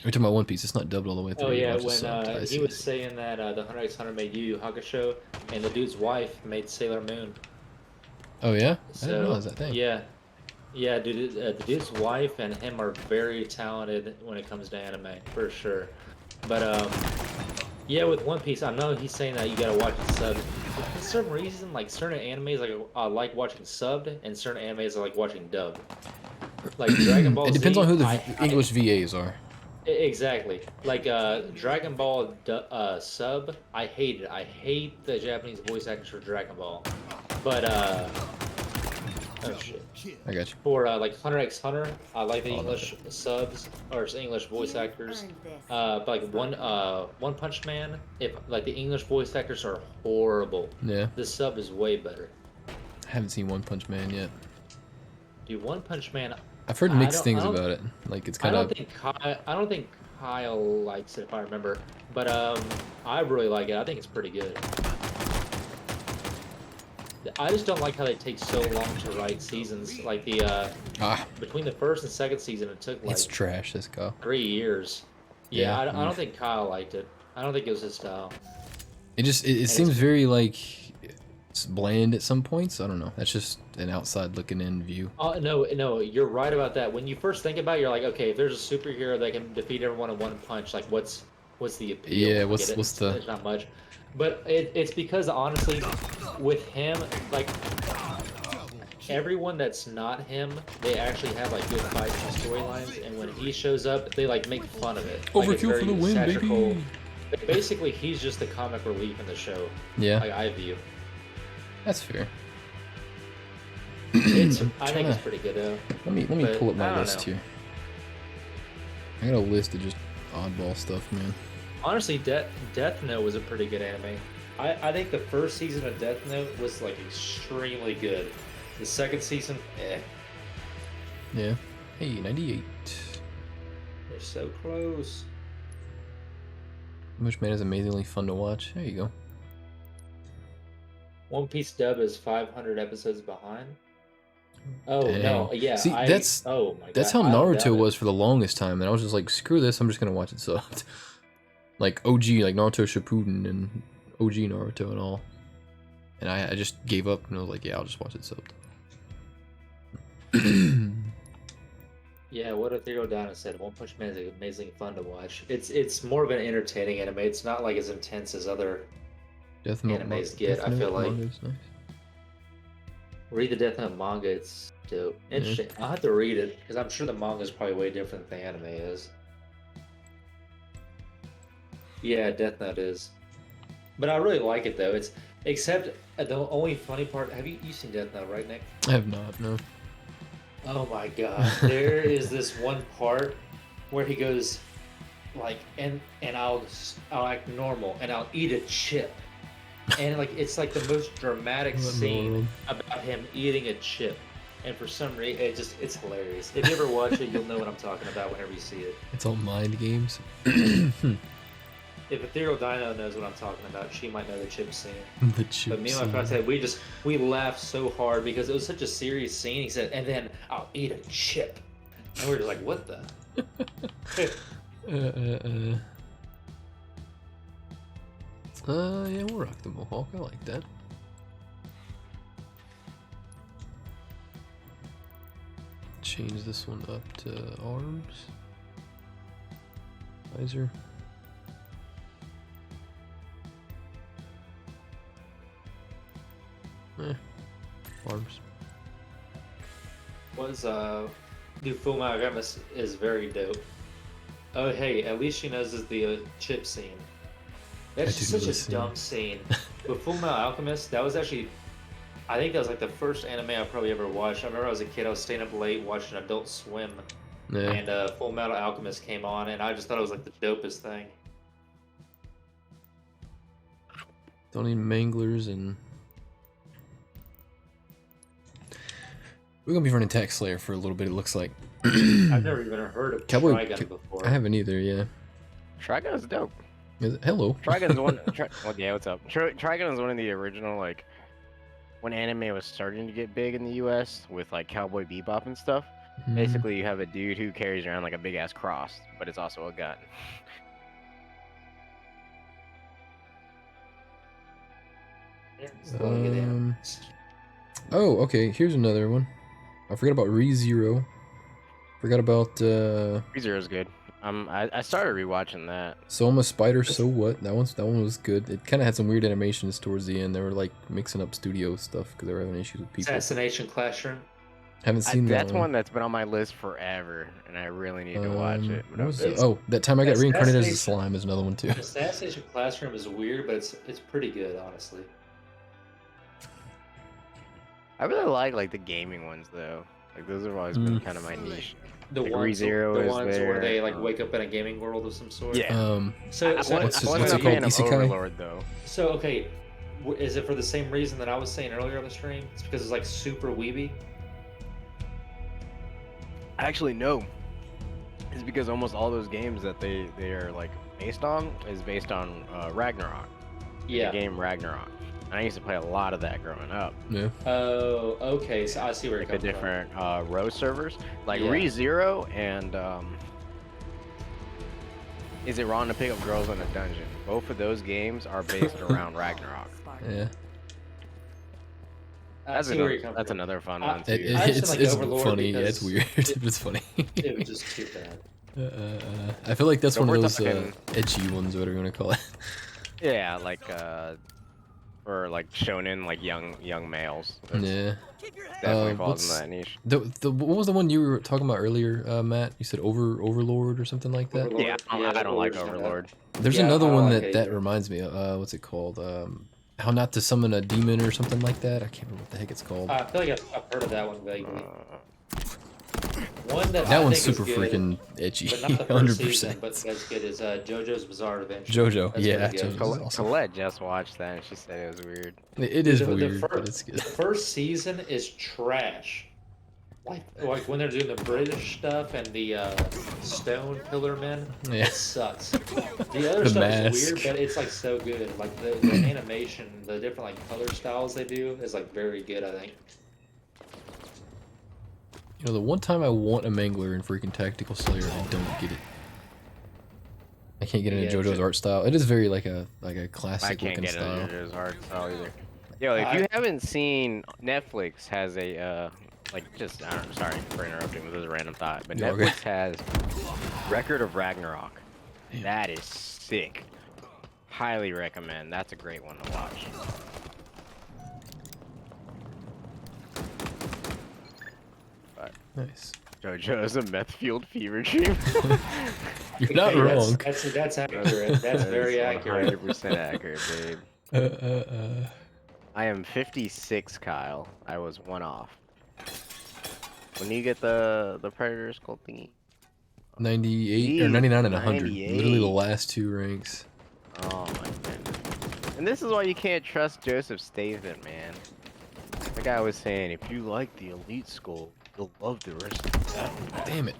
We're talking about One Piece. It's not dubbed all the way through. Oh You yeah, watch it when subbed. I he see. was saying that the Hunter x Hunter made Yu Yu Hakusho, and the dude's wife made Sailor Moon. Oh yeah? I So didn't realize that thing. yeah, dude, the dude's wife and him are very talented when it comes to anime, for sure. But Yeah, with One Piece, I know he's saying that you gotta watch it subbed. But for some reason, like certain animes, like I like watching subbed, and certain animes I like watching dubbed. Like Dragon Ball It Z, depends on who the I English VAs are. exactly. Like Dragon Ball sub, I hate it. I hate the Japanese voice actors for Dragon Ball. But oh shit. I got you. For like Hunter x Hunter, I like the Oh, no. English subs or English voice You actors. earned this. But like One Punch Man, if like the English voice actors are horrible, Yeah. the sub is way better. I haven't seen One Punch Man yet. Dude, One Punch Man, I've heard I mixed don't, things about it. Like it's I kind don't of. think I don't think Kyle likes it if I remember, but I really like it. I think it's pretty good. I just don't like how they take so long to write seasons. Like the between the first and second season, it took like It's trash. This guy. 3 years. Yeah, Yeah, I don't oof. think Kyle liked it. I don't think it was his style. It seems very like it's bland at some points. I don't know. That's just an outside looking in view. Oh no, you're right about that. When you first think about it, you're like, okay, if there's a superhero that can defeat everyone in one punch, like what's the appeal? Yeah, I what's get it. the There's not much. But it's because honestly, with him, like everyone that's not him, they actually have like good fights and storylines, and when he shows up, they like make fun of it. Like, it's Overkill very for the win, satirical. baby? Basically, he's just the comic relief in the show. Yeah, Like I view. that's fair. I think Tryna- it's pretty good though. Let me But pull up I my don't list know. here. I got a list of just oddball stuff, man. Honestly, Death Note was a pretty good anime. I think the first season of Death Note was like extremely good. The second season, Yeah. Hey, 98. they're so close. Which man is amazingly fun to watch. There you go. One Piece dub is 500 episodes behind. Oh Dang. no, yeah. See, oh my that's God, how I Naruto doubt it. was for the longest time, and I was just like, screw this, I'm just gonna watch it subbed. Like OG, like Naruto Shippuden and OG Naruto and all. And I just gave up and I was like, yeah, I'll just watch it subbed. Yeah, what if Theo Donna said? One Punch Man is amazingly fun to watch. It's more of an entertaining anime. It's not like as intense as other Death Note animes get. I feel like manga's nice. read the Death Note manga. It's dope. Interesting. I'll have to read it because I'm sure the manga is probably way different than the anime is. Yeah, Death Note is. But I really like it though. It's except the only funny part. Have you seen Death Note, right, Nick? I have not, no. Oh my God! There is this one part where he goes like, and I'll act normal and I'll eat a chip, and like it's like the most dramatic What in the scene world? about him eating a chip. And for some reason, it's hilarious. If you ever watch it, you'll know what I'm talking about whenever you see it. It's all mind games. If Ethereal Dino knows what I'm talking about, she might know the chip scene. The chip But me and my friend said we laughed so hard because it was such a serious scene. He said, and then I'll eat a chip. And we were just like, what the? Yeah, we'll rock the Mohawk. I like that. Change this one up to arms. Visor. Arms. Dude, Full Metal Alchemist is very dope. Oh, hey, at least she knows is the chip scene. That's I just do such know a the dumb scene. With Full Metal Alchemist, that was actually, I think that was like the first anime I probably ever watched. I remember I was a kid, I was staying up late watching Adult Swim, Yeah. and Full Metal Alchemist came on, and I just thought it was like the dopest thing. Don't need manglers and. We're gonna be running Tax Slayer for a little bit. It looks like. I've never even heard of Cowboy. Trigun before. I haven't either. Yeah. Trigun is dope. Hello. Trigun's one. Well, yeah, what's up? Trigun is one of the original, like, when anime was starting to get big in the U.S. with like Cowboy Bebop and stuff. Mhm. Basically, you have a dude who carries around like a big ass cross, but it's also a gun. Yeah, just wanna get in. Oh, okay. Here's another one. I forgot about ReZero. Forgot about ReZero is good. I started rewatching that. So I'm a Spider, so what? That one was good. It kind of had some weird animations towards the end. They were like mixing up studio stuff because they were having issues with people. Assassination Classroom. Haven't seen that That's one that's been on my list forever, and I really need to watch it. But What was it? I'm- Oh, that time I got reincarnated as a Assassination- slime is another one too. Assassination Classroom is weird, but it's pretty good, honestly. I really like the gaming ones though. Like those have always been kind of my niche. The Like ones, ReZero the is ones there, where they like wake up in a gaming world of some sort. Yeah. So, What's I it wasn't a called? fan of Isekai? Overlord though. so okay, is it for the same reason that I was saying earlier on the stream? It's because it's like super weeby. Actually, no. It's because almost all those games that they are like based on is based on Ragnarok. Yeah. The game Ragnarok. And I used to play a lot of that growing up. Yeah. Oh, okay. So I see where Like you're the coming different row servers, like Yeah. ReZero and Is It Wrong to Pick Up Girls in a Dungeon? Both of those games are based around Ragnarok. Yeah. from. I see where you're coming That's from. another fun I- one too. I just It's like it's Overlord funny. Yeah, because it's weird, but it's funny. It was just too bad. I feel like that's So one of we're those talking- edgy ones, whatever you want to call it. Yeah, like for like shonen, like young males. That's Yeah. definitely falls what's- in that niche. What was the one you were talking about earlier, Matt? You said Overlord or something like that. Overlord. Yeah, Yeah, I that's don't what like we were talking about. Overlord. There's Yeah, another I one like that it that either. reminds me. What's it called? How not to summon a demon or something like that. I can't remember what the heck it's called. I feel like I've heard of that one vaguely. One that That I one's think super is good, freaking edgy. but not the first 100%. season, but that's good, is JoJo's Bizarre Adventure. JoJo, That's yeah, really good. JoJo. This is awesome. Colette just watched that and she said it was weird. It is The weird, fir- but it's good. The first season is trash. Like when they're doing the British stuff and the Stone Pillar Men, Yeah. it sucks. The other The stuff mask. is weird, but it's like so good. Like the animation, the different like color styles they do is like very good. I think. You know, the one time I want a Mangler in freaking Tactical Slayer, I don't get it. I can't get into Yeah, JoJo's Jo- art style. It is very like a I classic can't looking get style. into his art style either. Yo, if you haven't seen, Netflix has a like just I'm sorry for interrupting with a random thought, but Yeah, okay. Netflix has Record of Ragnarok. Damn. That is sick. Highly recommend. That's a great one to watch. Nice. JoJo's a meth fueled fever dream. You're not Okay, wrong. That's accurate. That's very accurate. 100% accurate, babe. I am 56, Kyle. I was one off. When you get the Predator skull thingy? 98 or 99 and 100. 98. Literally the last two ranks. Oh my goodness. And this is why you can't trust Joseph Statham, man. The guy was saying, if you like the elite skull, you'll love the rest of the set. Damn it.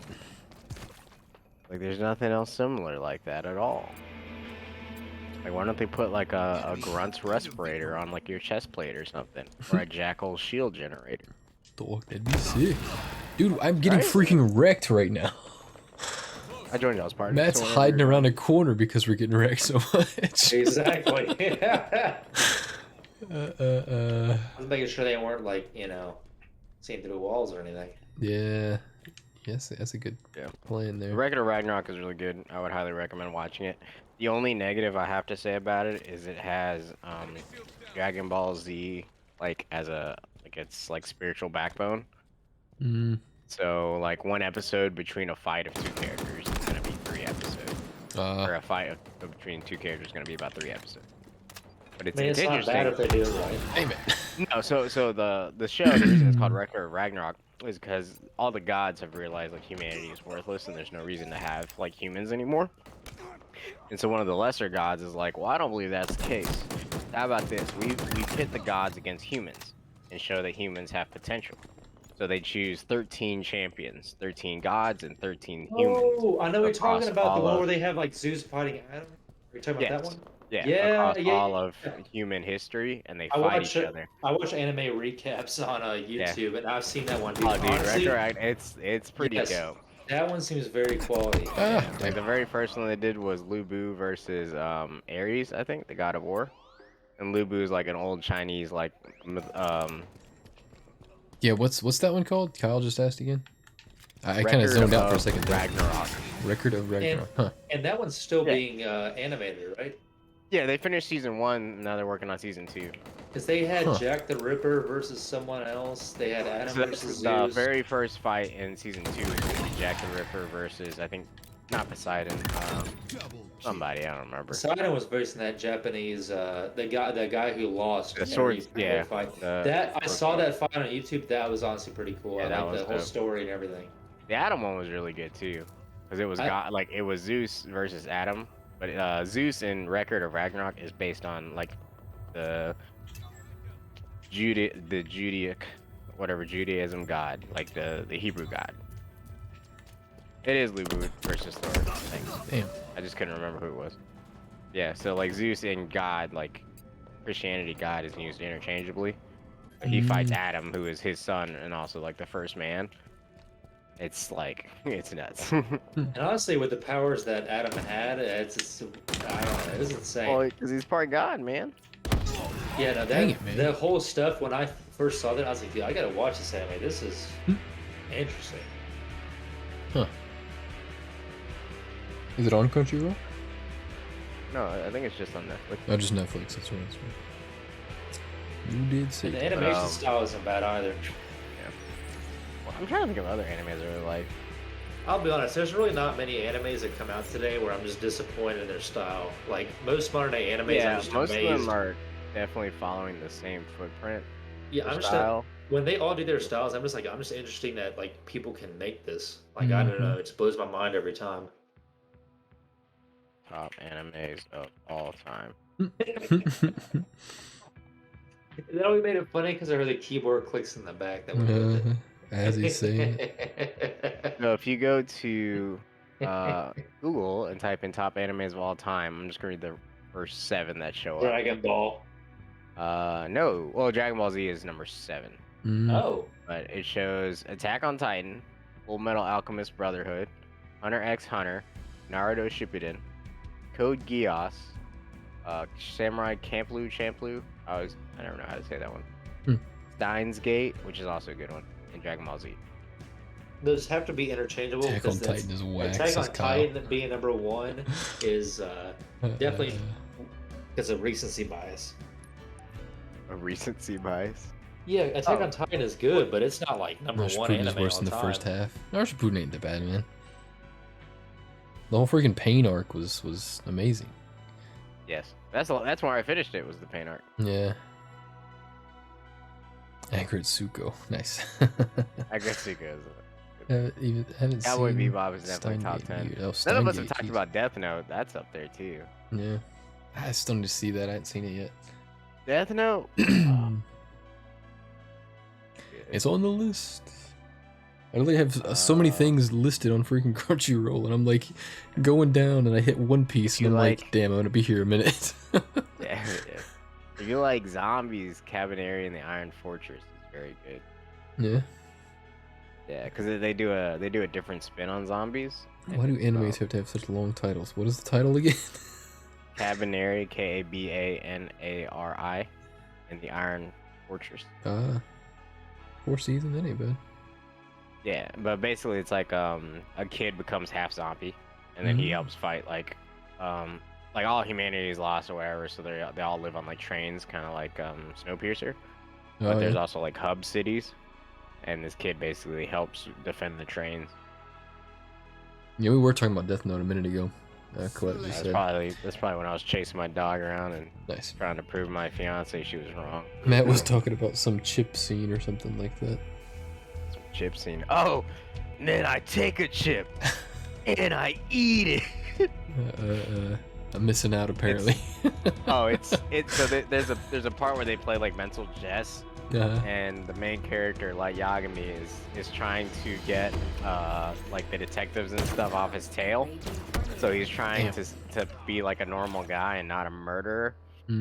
Like, there's nothing else similar like that at all. Like, why don't they put like a Grunt's respirator on like your chest plate or something, or a Jackal's shield generator? Dog, that'd be sick. Dude, I'm getting Right? freaking wrecked right now. I joined y'all's party. Matt's so hiding whatever. around a corner because we're getting wrecked so much. Exactly. uh, I was making sure they weren't like seeing through walls or anything. yeah. Yes, that's a good plan The there. Record of Ragnarok is really good. I would highly recommend watching it. The only negative I have to say about it is it has Dragon Ball Z like as a it's like spiritual backbone. Mm. So like one episode between a fight of two characters is gonna be 3 episodes, or a fight between two characters is gonna be about 3 episodes. But I mean, it's not interesting. bad if they do it right. Damn it. No, so the show, the reason it's called Record of Ragnarok is because all the gods have realized like humanity is worthless and there's no reason to have like humans anymore. And so one of the lesser gods is like, well, I don't believe that's the case. How about this? We pit the gods against humans and show that humans have potential. So they choose 13 champions, 13 gods and 13 humans. Oh, I know you're talking across about the all one of- where they have like Zeus fighting Adam. Are you talking about that Yes. one? Yeah, Yeah, across yeah, all yeah. of human history, and they I fight watch each it. other. I watch anime recaps on YouTube, and I've seen that one. Dude, Oh, dude, honestly, it's pretty yes. dope. that one seems very quality. Ah, Like the very first one they did was Lu Bu versus Ares, I think, the god of war. And Lu Bu is like an old Chinese like yeah, what's that one called? Kyle just asked again. I kind of Record zoned out for a of second there. Ragnarok. Record of Ragnarok. Huh. And that one's still Yeah. being animated, right? Yeah, they finished season 1. Now they're working on season 2. Because they had Huh. Jack the Ripper versus someone else. They had Adam So that's versus the Zeus. very first fight in season 2 is gonna be Jack the Ripper versus, I think, not Poseidon, Double kill. somebody, I don't remember. Poseidon was versing that Japanese, the guy who lost. The in swords, every yeah. Fight. the I sword saw fight. that fight on YouTube. That was honestly pretty cool. Yeah, I that like was the whole dope. story and everything. The Adam one was really good too, because it was it was Zeus versus Adam, but Zeus in Record of Ragnarok is based on like the Judaism god, like the Hebrew god. It is Lubu versus Thor. Thanks. Damn. I just couldn't remember who it was. Yeah, so like Zeus in God, like Christianity, God is used interchangeably. But he fights Adam, who is his son and also like the first man. It's like it's nuts. And honestly, with the powers that Adam had, it's I don't know, it's insane. Well, because he's part God, man. Yeah, no, Dang it, man. that whole stuff. When I first saw that, I was like, dude, I gotta watch this anime. This is interesting. Huh. Is it on Crunchyroll? No, I think it's just on Netflix. Oh, just Netflix. That's right. You did say And the that. animation style isn't bad either. Well, I'm trying to think of other animes I really like. I'll be honest, there's really not many animes that come out today where I'm just disappointed in their style. Like most modern day animes, Yeah, I'm just most amazed. of them are definitely following the same footprint. Yeah, or I'm just style. when they all do their styles, I'm just interesting that like people can make this. Like I don't know, it just blows my mind every time. Top animes of all time. That only made it funny because I heard the keyboard clicks in the back. That went with it. As he's saying it. No, if you go to Google and type in top animes of all time, I'm just gonna read the first 7 that show up. Dragon Ball. No, well, Dragon Ball Z is number 7, Oh, but it shows Attack on Titan, Full Metal Alchemist Brotherhood, Hunter x Hunter, Naruto Shippuden, Code Geass, Samurai Champloo. I never know how to say that one. Steins Gate, which is also a good one, and Dragon Ball Z. those have to be interchangeable. Attack on because that's- Titan is whack. Attack on says Kyle. Titan being number 1 is definitely because of recency bias. A recency bias. Yeah, Attack on Titan is good, but it's not like number 1 Shippuden anime is worse all than the time. first half. No, Shippuden ain't that bad, man. The whole freaking Pain arc was amazing. Yes, that's where I finished it, was the pain arc. Yeah. Anchored Tsuko. Nice. I guess it goes. haven't Cowboy seen Bebop is definitely top Steingate 10. either. Oh, None of us Steingate, have talked geez. about Death Note. That's up there too. Yeah. I still need to see that. I haven't seen it yet. Death Note. It's on the list. I really have so many things listed on freaking Crunchyroll, and I'm like going down, and I hit One Piece, and You I'm like, like- damn, I'm gonna be here a minute. Yeah. If you like zombies, Cabaneri and the Iron Fortress is very good. Yeah. Yeah, because they do a different spin on zombies. Why do animes have to have such long titles? What is the title again? Cabaneri, Kabanari, and the Iron Fortress. 4 seasons, that ain't bad. Yeah, but basically it's like a kid becomes half zombie, and then he helps fight like all humanity is lost or whatever, so they all live on like trains, kind of like Snowpiercer. But Oh, there's yeah. also like hub cities, and this kid basically helps defend the trains. Yeah, we were talking about Death Note a minute ago. Colette just That's said. probably when I was chasing my dog around and Nice. trying to prove my fiance she was wrong. Matt was talking about some chip scene or something like that. Some chip scene. Oh, and then I take a chip and I eat it. I'm missing out apparently. Oh, it's so there's a part where they play like mental chess, Uh-huh. and the main character, Light Yagami, is trying to get like the detectives and stuff off his tail. So he's trying to be like a normal guy and not a murderer.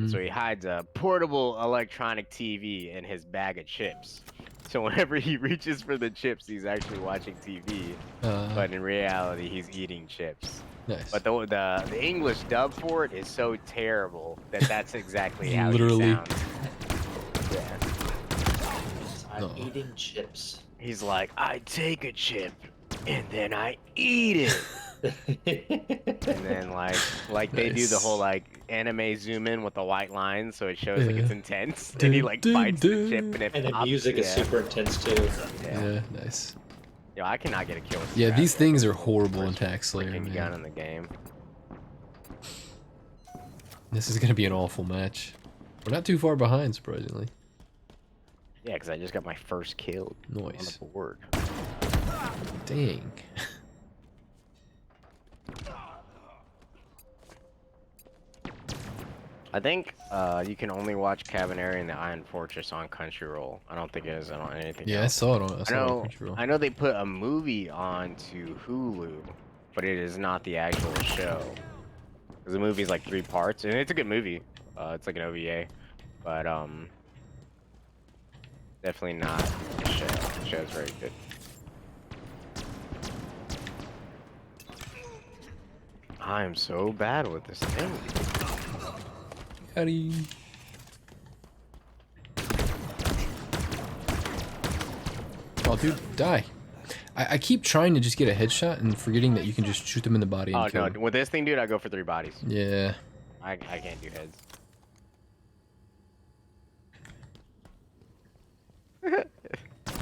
So he hides a portable electronic TV in his bag of chips. So whenever he reaches for the chips, he's actually watching TV, but in reality, he's eating chips. Nice. But the English dub for it is so terrible that that's exactly how Literally. he sounds. Yeah. I'm eating chips. He's like, I take a chip and then I eat it. And then like they do the whole Nice. like anime zoom in with the white lines, so it shows like it's Yeah. intense, and he like bites the chip and it And the pops. music is Yeah. super intense too. Yeah. Yeah, nice. Yo, I cannot get a kill with Yeah, Scrap these yet. things are That's the horrible in worst Tax Slayer, freaking gun man. in the game. This is gonna be an awful match. We're not too far behind, surprisingly. Yeah, because I just got my first kill on Nice. the board. Dang. I think you can only watch Cabaneri and the Iron Fortress on Crunchyroll. I don't think it is on anything Yeah, I else. saw it on. I I saw it on know. Crunchyroll. I know they put a movie onto Hulu, but it is not the actual show. Because the movie's like 3 parts, and it's a good movie. It's like an OVA, but definitely not the show. The show's very good. I am so bad with this thing. Got him. Oh, dude, die. I keep trying to just get a headshot and forgetting that you can just shoot them in the body and Oh kill no, them. with this thing, dude, I go for 3 bodies. Yeah. I can't do heads.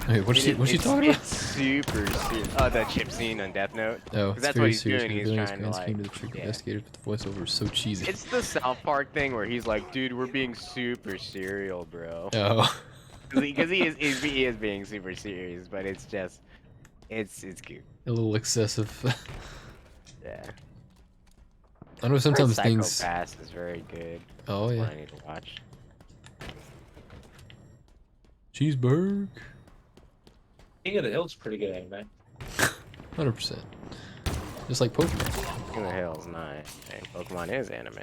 Wait, what's she talking about? It's super serious. Oh, that chip scene on Death Note. Oh, 'Cause it's that's very what he's serious. doing. The He's villain's trying to plans like. came to the trick Yeah. investigators, but the voiceover is so cheesy. It's the South Park thing where he's like, dude, we're being super serial, bro. Oh. Because he is being super serious, but it's just, it's cute. A little excessive. Yeah. I know sometimes Psycho things. Pass is very good. Oh That's yeah. what I need to watch. Cheeseburger. King of the Hill's pretty good anime. 100%. Just like Pokemon. King of the Hill is nice. Hey, Pokemon is anime.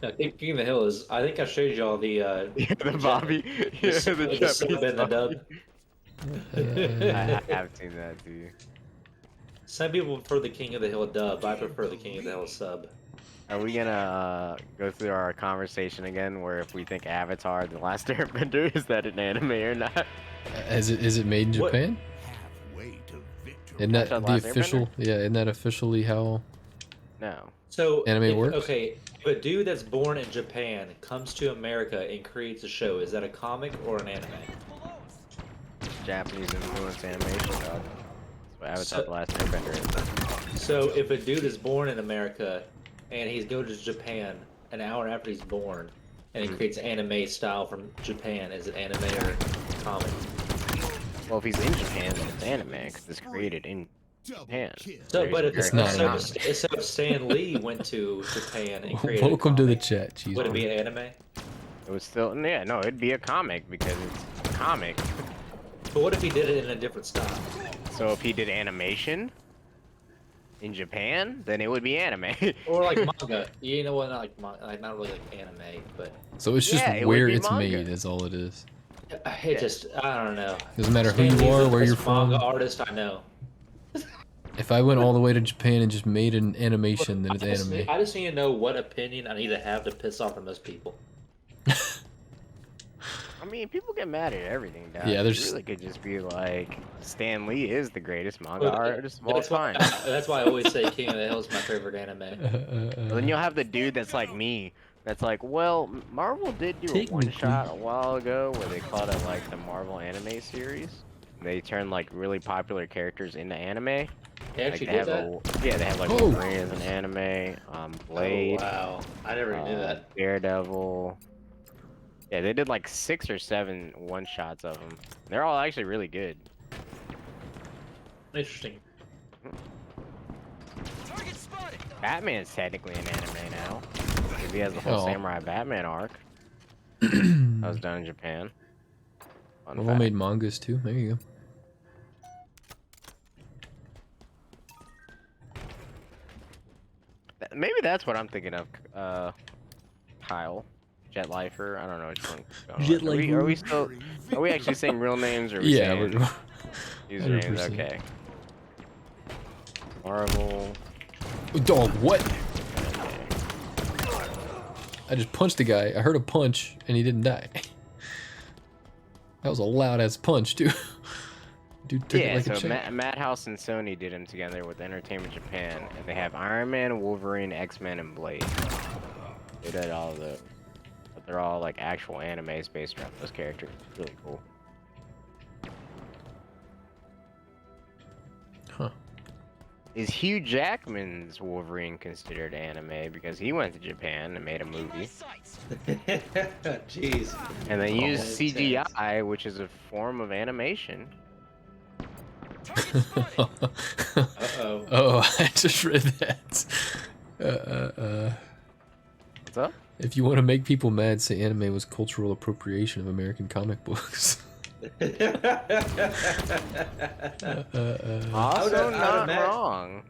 No, King of the Hill is. I think I showed y'all the Yeah, the Bobby. Yeah, the sub Japanese and the dub. I have seen that too. Some people prefer the King of the Hill dub. I prefer the King of the Hill sub. Are we gonna go through our conversation again, where if we think Avatar: The Last Airbender is that an anime or not? Is it made in What? Japan? Halfway to victory. Isn't that Avatar: the The Last official? Yeah, isn't that officially how? No. So Anime works? Okay, if a dude that's born in Japan comes to America and creates a show, is that a comic or an anime? Japanese influence animation, dog. That's what Avatar: So- The Last Airbender is. So if a dude is born in America and he's go to Japan an hour after he's born and he creates anime style from Japan, is it anime or comic? Well, if he's in Japan, then it's anime because it's created in Japan. So, but if It's so, not so, anime. so if Stan Lee went to Japan and created a Welcome to the comic, chat, cheese. would it be an anime? It would still, yeah, no, it'd be a comic because it's a comic. But what if he did it in a different style? So if he did animation in Japan, then it would be anime. Or like manga? You know what? Not like like not really like anime, but So it's just Yeah, it would where be it's manga. made is all it is. it just I don't know. Doesn't matter who Stan you Lee's are, the where best you're from. manga artist I know. If I went all the way to Japan and just made an animation, then it's anime. I just need to know what opinion I need to have to piss off the most people. I mean, people get mad at everything, dog. Yeah, It there's- really could just be like, Stan Lee is the greatest manga Well, artist of all That's time. why, that's why I always say King of the Hill is my favorite anime. And then you'll have the dude that's like me, that's like, well, Marvel did do a Technically. one-shot a while ago where they called it like the Marvel anime series. They turned like really popular characters into anime. They Like actually they did have that? yeah, they have like Oh. Wolverine as an anime, Blade, Oh, wow. I never knew that. Daredevil. Yeah, they did like 6 or 7 one-shots of them. They're all actually really good. Interesting. Batman's technically an anime now. 'Cause he has the whole Oh. Samurai Batman arc. I've That was done in Japan. Fun all fact. made mangas too. There you go. Maybe that's what I'm thinking of. Kyle, Jet Lifer. I don't know which one. Jet Are we Lifer. still? Are we actually saying real names or are we Yeah, saying we're usernames? 100%. Okay. Marvel. Dog, what? Okay. I just punched a guy. I heard a punch and he didn't die. That was a loud ass punch too. Dude took it Yeah, like a so champ. Madhouse and Sony did them together with Entertainment Japan, and they have Iron Man, Wolverine, X-Men, and Blade. They did all of those, but they're all like actual animes based around those characters. It's really cool. Huh. Is Hugh Jackman's Wolverine considered anime because he went to Japan and made a movie, Jeez. and they used Intense. CGI, which is a form of animation. Uh-oh. Oh, I just read that. What's up? If you want to make people mad, say anime was cultural appropriation of American comic books. Also I'd not imagine- wrong.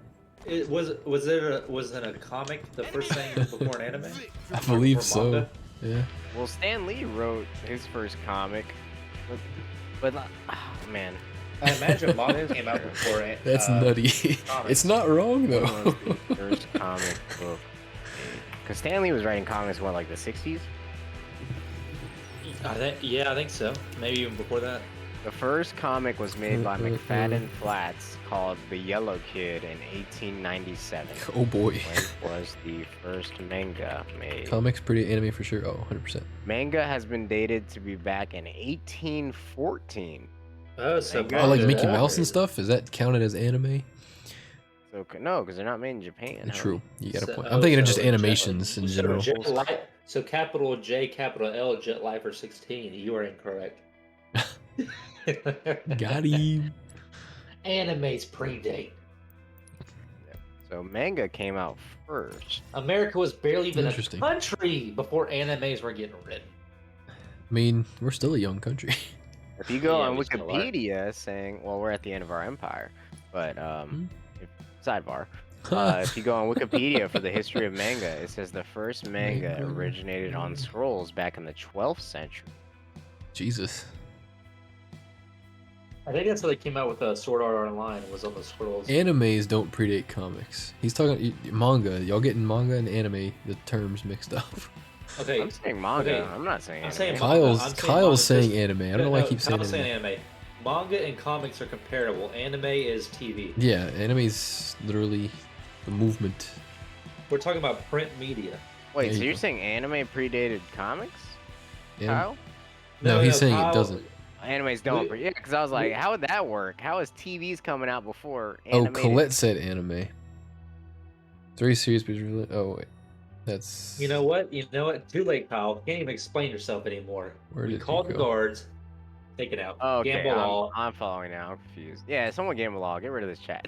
Was it a comic the first thing before an anime? I believe Or so. manga? Yeah. Well, Stan Lee wrote his first comic, but man, I imagine manga came out before it. That's nutty. comics. It's not wrong what though. was the first comic book? Because Stan Lee was writing comics, what, like the 60s? I think so. Maybe even before that. The first comic was made by McFadden Flats called The Yellow Kid in 1897. Oh boy. When was the first manga made? Comics pretty anime for sure. Oh, 100%. Manga has been dated to be back in 1814. Oh, so Manga Oh, like Yeah. Mickey Mouse and stuff? Is that counted as anime? So no, because they're not made in Japan. True. You got a So- point. I'm thinking of just so animations in general. So capital J, capital L, Jet Lifer 16. You are incorrect. Got him. Animes predate. So manga came out first. America was barely even a Interesting. country before animes were getting written. I mean, we're still a young country. If you go Yeah, on we still are. Wikipedia saying, well, we're at the end of our empire, but sidebar. If you go on Wikipedia for the history of manga, it says the first manga Manga. originated on scrolls back in the 12th century. Jesus. I think that's how they came out with Sword Art Online. It was on the scrolls. Animes don't predate comics. He's talking manga. Y'all getting manga and anime, the terms mixed up. Okay, I'm saying manga. okay. I'm not saying I'm anime. saying Kyle's I'm saying Kyle's manga saying just- anime. I don't know why I keep saying Kyle's anime. anime. Manga and comics are comparable. Anime is TV. Yeah, anime's literally the movement. We're talking about print media. Wait, There so you you're go. saying anime predated comics? Yeah. Kyle? No, he's saying Kyle- it doesn't. Animes don't. We- But yeah, because I was like, how would that work? How is TVs coming out before Oh, animated? Colette said anime. 3 series, but really. Oh wait, that's. You know what? Too late, Kyle. Can't even explain yourself anymore. Where You did he called the go? guards. Take it out. Oh, okay, Gamble all. I'm following now. I'm confused. Yeah, someone gamble all. Get rid of this chat.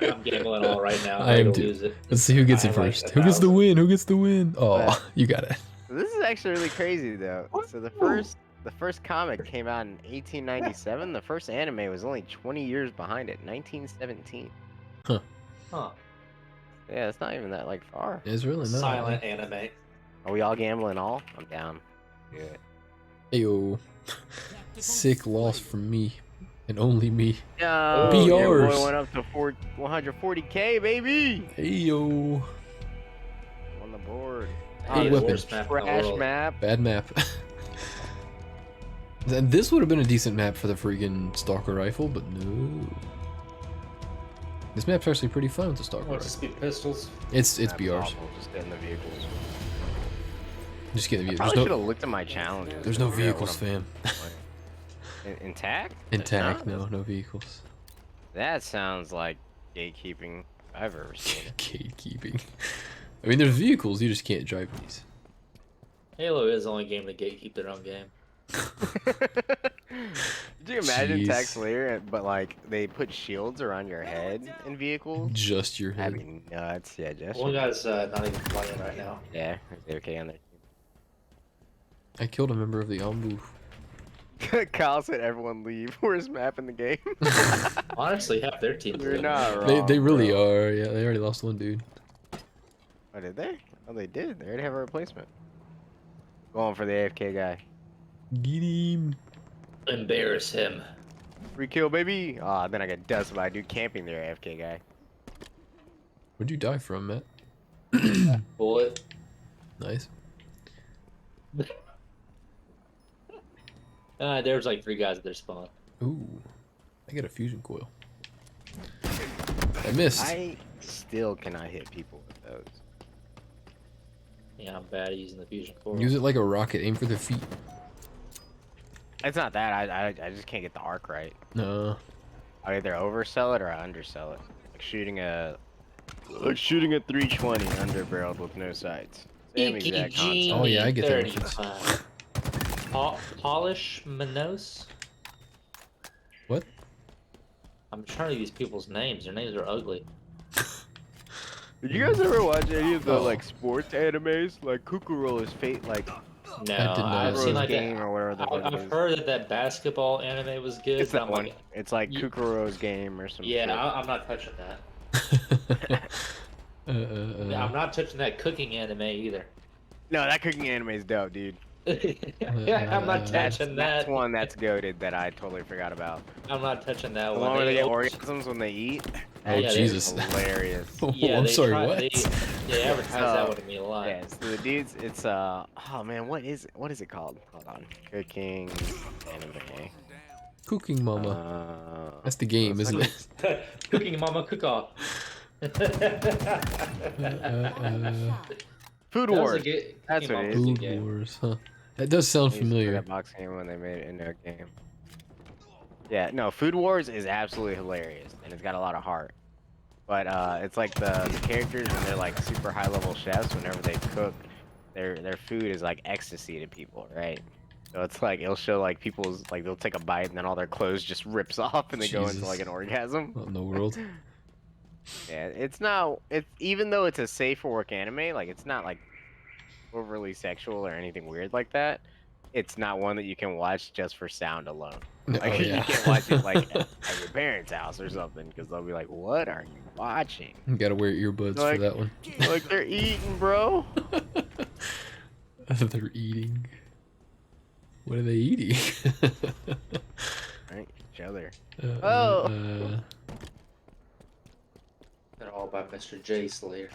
I'm gambling all right now. I am I'm too. lose it. Let's see who gets I it like first. the Who gets the 1,000. win? Who gets the win? Oh, But- you got it. This is actually really crazy though. So the first comic came out in 1897. The first anime was only 20 years behind it, 1917. Huh. Yeah, it's not even that like far. It's really not. Silent anime. Are we all gambling all? I'm down. Good. Ayo. Sick loss from me. And only me. No, Be your yours. boy went up to 140k, baby. Ayo. On the board. Hey, Oh, weapon. this trash map. Bad map. And this would have been a decent map for the freaking Stalker Rifle, but no. This map's actually pretty fun with the Stalker What's Rifle. speed pistols? It's That's BRs. awful, just getting the vehicles. Just get the I view. probably There's should no, have looked at my challenges. there's to no figure out vehicles, what I'm fam. doing. Intact? Intact, There's not? no vehicles. That sounds like gatekeeping if I've ever seen it. Gatekeeping. I mean, there's vehicles, you just can't drive these. Halo is the only game that gatekeep their own game. Could you imagine Jeez. Tax Slayer, but like they put shields around your head in vehicles? Just your head. That'd be nuts. Yeah, just One guy's not even playing right now. yeah, it's okay on I killed a member of the Ambu. there. Kyle said everyone leave. Worst map in the game. Honestly, half their teams. You're are. not wrong. They really bro. are, yeah, they already lost one dude. Oh, did they? Oh, they did. They already have a replacement. Going for the AFK guy. Get him. Embarrass him. Free kill, baby. Ah, then I got dusted by a dude camping there, AFK guy. Where'd you die from, Matt? Bullet. Nice. There was like 3 guys at their spawn. Ooh. I got a fusion coil. I missed. I still cannot hit people with those. Yeah, I'm bad at using the fusion core. Use it like a rocket. Aim for their feet. It's not that. I just can't get the arc right. No. I either oversell it or I undersell it. Like shooting a 320 underbarreled with no sights. Same exact concept. Oh, yeah, I get that reference. 35. Polish Manos? What? I'm trying to use people's names. Their names are ugly. Did you guys ever watch any of the Oh. like sports animes? Like Kukuro's fate, like No, did not I've seen Kukuro's like game that. or whatever the fuck it I've is. heard that basketball anime was good. It's but that I'm one. like, It's like Ye- Kukuro's game or some yeah, shit. I'm not touching that. Yeah, I'm not touching that cooking anime either. No, that cooking anime is dope, dude. I'm not touching That's that. one that's goated that I totally forgot about. I'm not touching that The one. one where they get open- orgasms when they eat. Oh, Yeah, they- Jesus. Hilarious. Oh, Yeah, I'm they sorry, try- what? They advertise that one to me a lot. Yeah, so the dudes, it's oh man, what is it called? Hold on. Cooking anime. Cooking Mama. That's the game, it's isn't like it? Cooking Mama Cook Off. Food That was a Wars. good- That's Cooking what it Mama is. was a Food game. Wars, huh? That does sound I used to play familiar. that boxing game when they made it into a game. Yeah, no, Food Wars is absolutely hilarious, and it's got a lot of heart. But it's like the characters when they're like super high level chefs. Whenever they cook, their food is like ecstasy to people, right? So it's like it'll show like people's like they'll take a bite and then all their clothes just rips off and they go into Jesus. like an orgasm. What in the world? Yeah, it's not. It's even though it's a safe for work anime, like it's not like overly sexual or anything weird like that. It's not one that you can watch just for sound alone. No, Like oh, you yeah. can't watch it like at your parents' house or something because they'll be like, "What are you watching?" You gotta wear earbuds for Like- that one. Like they're eating, bro. They're eating. What are they eating? Right, each other. Uh, They're all by Mr. J Slayer.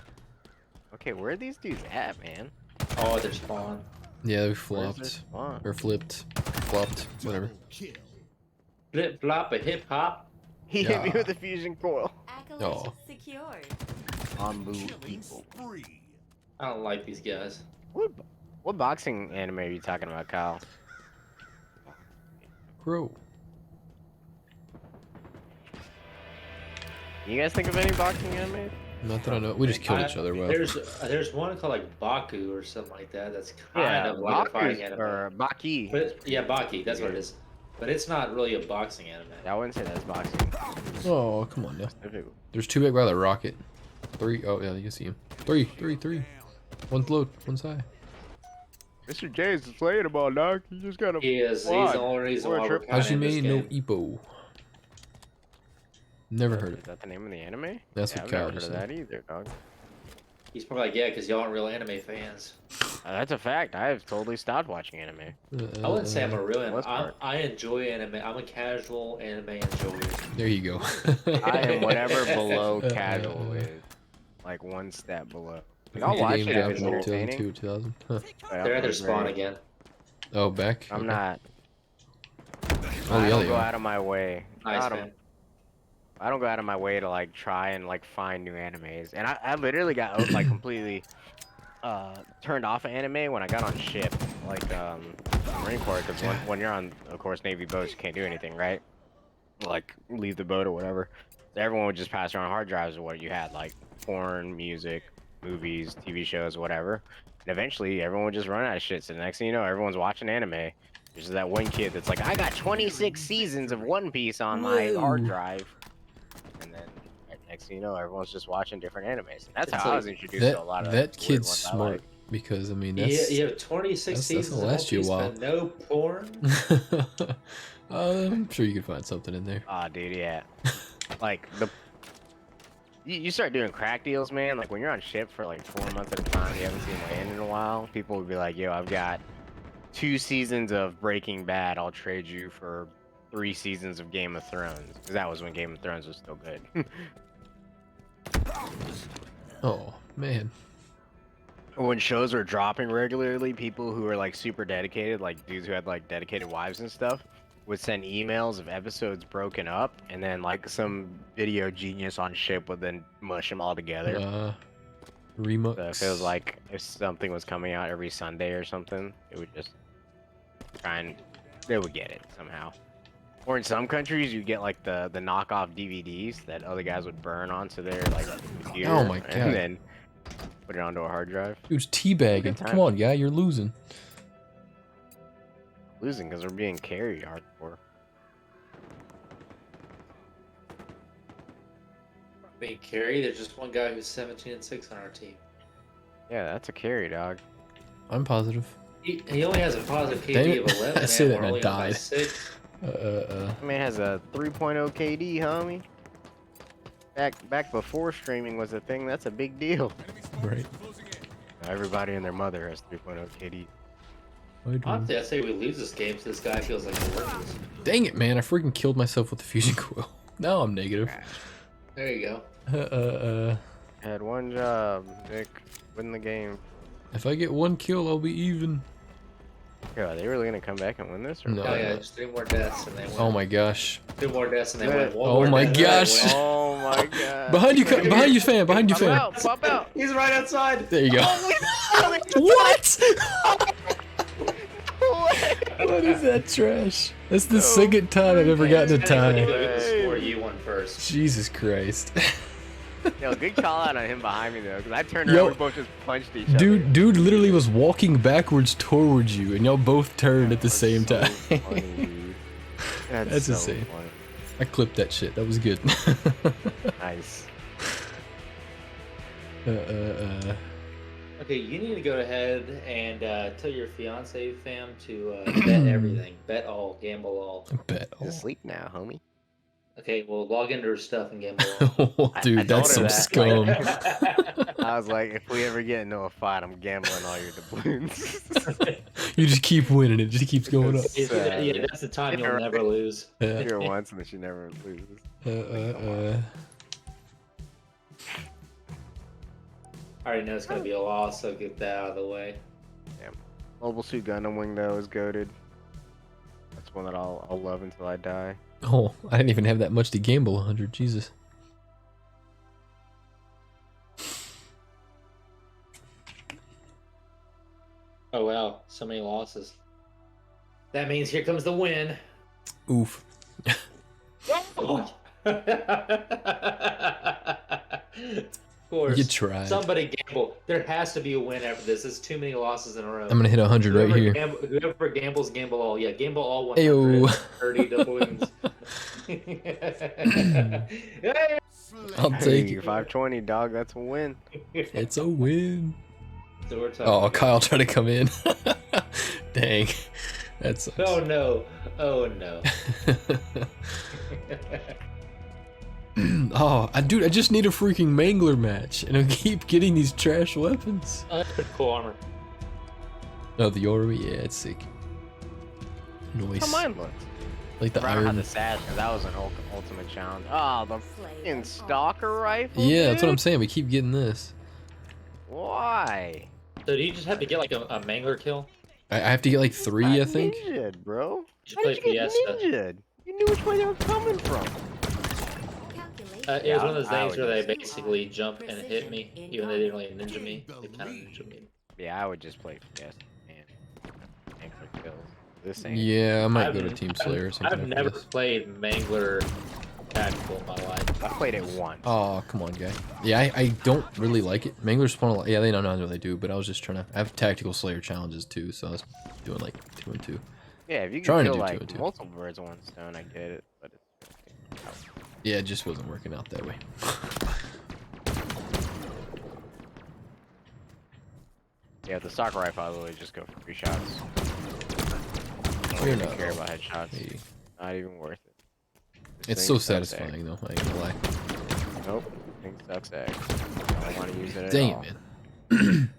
Okay, where are these dudes at, man? Oh, they're spawn. yeah, they Where's their flopped. spawn? Or flipped. Flopped. Whatever. Kill. Flip flop a hip hop. He hit me Yeah. with the fusion coil. Accolade Oh. secured. Ambu Killing people. spree. I don't like these guys. What boxing anime are you talking about, Kyle? Grow. You guys think of any boxing anime? Not that I know. We just killed each other. Well. There's one called like Baku or something like that. That's kind of like a fighting Baku's- anime. or Baki. Yeah, Baki. That's what it is. But it's not really a boxing anime. I wouldn't say that's boxing. Oh, come on now. Okay. There's two big by the rocket. Three. Oh, yeah, you can see him. Three. One's low, one's high. Mr. J is playing the ball, dog. You just gotta. He is. He's Why? the only reason Or why we're trip- kind of in this Hajime no game. Ippo. Never heard Is it. that the name of the anime? That's Yeah, what I've Kyle never heard just of said. that either, dog. He's probably like, yeah, because y'all aren't real anime fans. That's a fact. I have totally stopped watching anime. I wouldn't say I'm a real anime. What's part? I enjoy anime. I'm a casual anime enjoyer. There you go. I am whatever below Uh, casual is, like one step below. Like, I I'll think the watch game it if dropped it's in entertaining. 2002, 2000. Huh. but I'm They're at their not spawn very- again. Oh, back? I'm Okay. not. Oh, I yeah, don't they go are. out of my way. Nice, I don't, man. I don't go out of my way to like try and like find new animes. And I literally got like completely turned off of anime when I got on ship, like Marine Corps, because when you're on, of course, Navy boats, you can't do anything, right? Like leave the boat or whatever. So everyone would just pass around hard drives of what you had, like porn, music, movies, TV shows, whatever. And eventually, everyone would just run out of shit. So the next thing you know, everyone's watching anime. There's just that one kid that's like, I got 26 seasons of One Piece on my hard Whoa. drive. And then next thing you know, everyone's just watching different animes. And that's It's how I like- was introduced to a lot of That weird kid's ones I smart like. because I mean Yeah, that's you have 26 that's seasons gonna of last you a One while. Piece, but no porn. I'm sure you can find something in there. Ah, dude, yeah. Like you start doing crack deals, man. Like when you're on ship for like 4 months at a time, you haven't seen land in a while. People would be like, "Yo, I've got 2 seasons of Breaking Bad. I'll trade you for 3 seasons of Game of Thrones." Because that was when Game of Thrones was still good. Oh man, When shows were dropping regularly, people who were like super dedicated, like dudes who had like dedicated wives and stuff, would send emails of episodes broken up, and then like some video genius on ship would then mush them all together. Remux. So if it was like if something was coming out every Sunday or something, it would just try and they would get it somehow. Or in some countries, you get like the knockoff DVDs that other guys would burn onto their like computer. Oh my God. And then put it onto a hard drive. Dude's teabagging. Good time. Come on, guy, you're losing. Losing because we're being carried hardcore. Being carried, there's just one guy who's 17-6 on our team. Yeah, that's a carry, dog. I'm positive. He only has a positive Damn KD it. of 11. I said that We're and I only up by died. 6. That man has a 3.0 KD, homie. Back before streaming was a thing, that's a big deal. Right. Now everybody and their mother has 3.0 KD. Honestly, I say we lose this game so this guy feels like he's worthless. Dang it, man. I freaking killed myself with the fusion coil. Now I'm negative. There you go. Had one job, Nick. Win the game. If I get 1 kill, I'll be even. Yo, are they really gonna come back and win this? Or No. Oh yeah, just 3 more deaths and they win. Oh my gosh. 2 more deaths and they Yeah. win. One Oh more my death and they gosh. win. Oh my god. Behind you, behind you, fan. Behind you, Pop fan. out, pop out. He's right outside. There you go. What? What is that trash? That's the second time I've ever gotten a tie. Score, you won first. Jesus Christ. Yo, good call out on him behind me though, because I turned Yo. around, we both just punched each other. Dude literally was walking backwards towards you, and y'all both turned at the same So time. funny, dude. That's so insane. funny. I clipped that shit. That was good. Nice. Okay, you need to go ahead and tell your fiance fam to bet everything. Bet all, gamble all. Bet. He's asleep now, homie. Okay, well, log into her stuff and gamble all. Oh, dude, I that's some told her scum. I was like, if we ever get into a fight, I'm gambling all your doubloons. You just keep winning. It just keeps going up. Yeah, that's the time you'll never lose. Yeah. Hit her once and then she never loses. I already know it's gonna be a loss, so get that out of the way. Mobile Suit Gundam Wing though is goated. That's one that I'll love until I die. Oh, I didn't even have that much to gamble 100. Jesus. Oh wow, so many losses. That means here comes the win. Oof. Oh. Of course. You tried. Somebody gamble. There has to be a win after this. It's too many losses in a row. I'm gonna hit 100 right here. Whoever gambles, gamble all. Yeah, gamble all 100. Ayo. 30 double wins. Hey! I'll take it. 520, dog. That's a win. It's a win. So we're talking Oh, about- Kyle tried to come in. Dang. That sucks. Oh no. Oh no. Oh, dude, I just need a freaking Mangler match, and I keep getting these trash weapons. Cool armor. Oh, the Yoru, yeah, it's sick. That's how Nice. mine looks. Like the I had iron. the sash because that was an ultimate challenge. Oh, the fucking stalker rifle. Yeah, that's what I'm dude? saying. We keep getting this. Why? So do you just have to get like a mangler kill? I have to get like 3, I think. Ninja, bro. You should How play did you get Fiesta. ninja? You knew which way they were coming from. Calculate. It was one of those I things would where they just- basically jump and hit me, even though they didn't really ninja me. They kind of ninja me. Yeah, I would just play Fiesta and click kills. This ain't. Yeah, I might I've- go to Team Slayer or something. I've after never this. played mangler tactical in my life. I played it once. Oh, come on, guy. Yeah, I don't really like it. Manglers spawn a lot. Yeah, they don't know what they do, but I was just trying to. I have tactical Slayer challenges too, so I was doing like 2 and 2. Yeah, if you Trying can to kill do two like and two. multiple birds with one stone, I get it. But it's Yeah, it just wasn't working out that way. yeah, the stalker rifle, I literally just go for 3 shots. I You're don't not care wrong. about headshots. Hey, Not even worth it. This it's thing so sucks satisfying though. I ain't gonna lie. egg. Nope. Thing sucks egg. I don't want to use it at Dang all. it, man.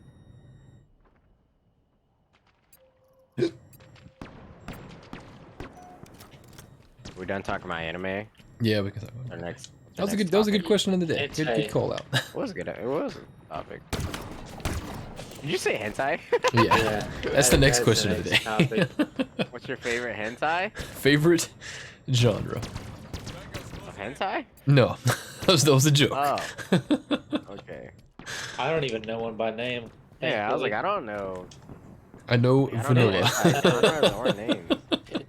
We're done talking about anime. Yeah, we can talk about Our it. next. That was a good question of the day. It's Good a- call out. It was good. It was a topic. Did you say hentai? Yeah, that's the next question of the day. topic. What's your favorite hentai? Favorite genre? Of hentai? No, that was a joke. Oh. Okay. I don't even know one by name. Yeah, I was like, thankfully. I don't know. I know I don't know vanilla. hentai. I don't know our names.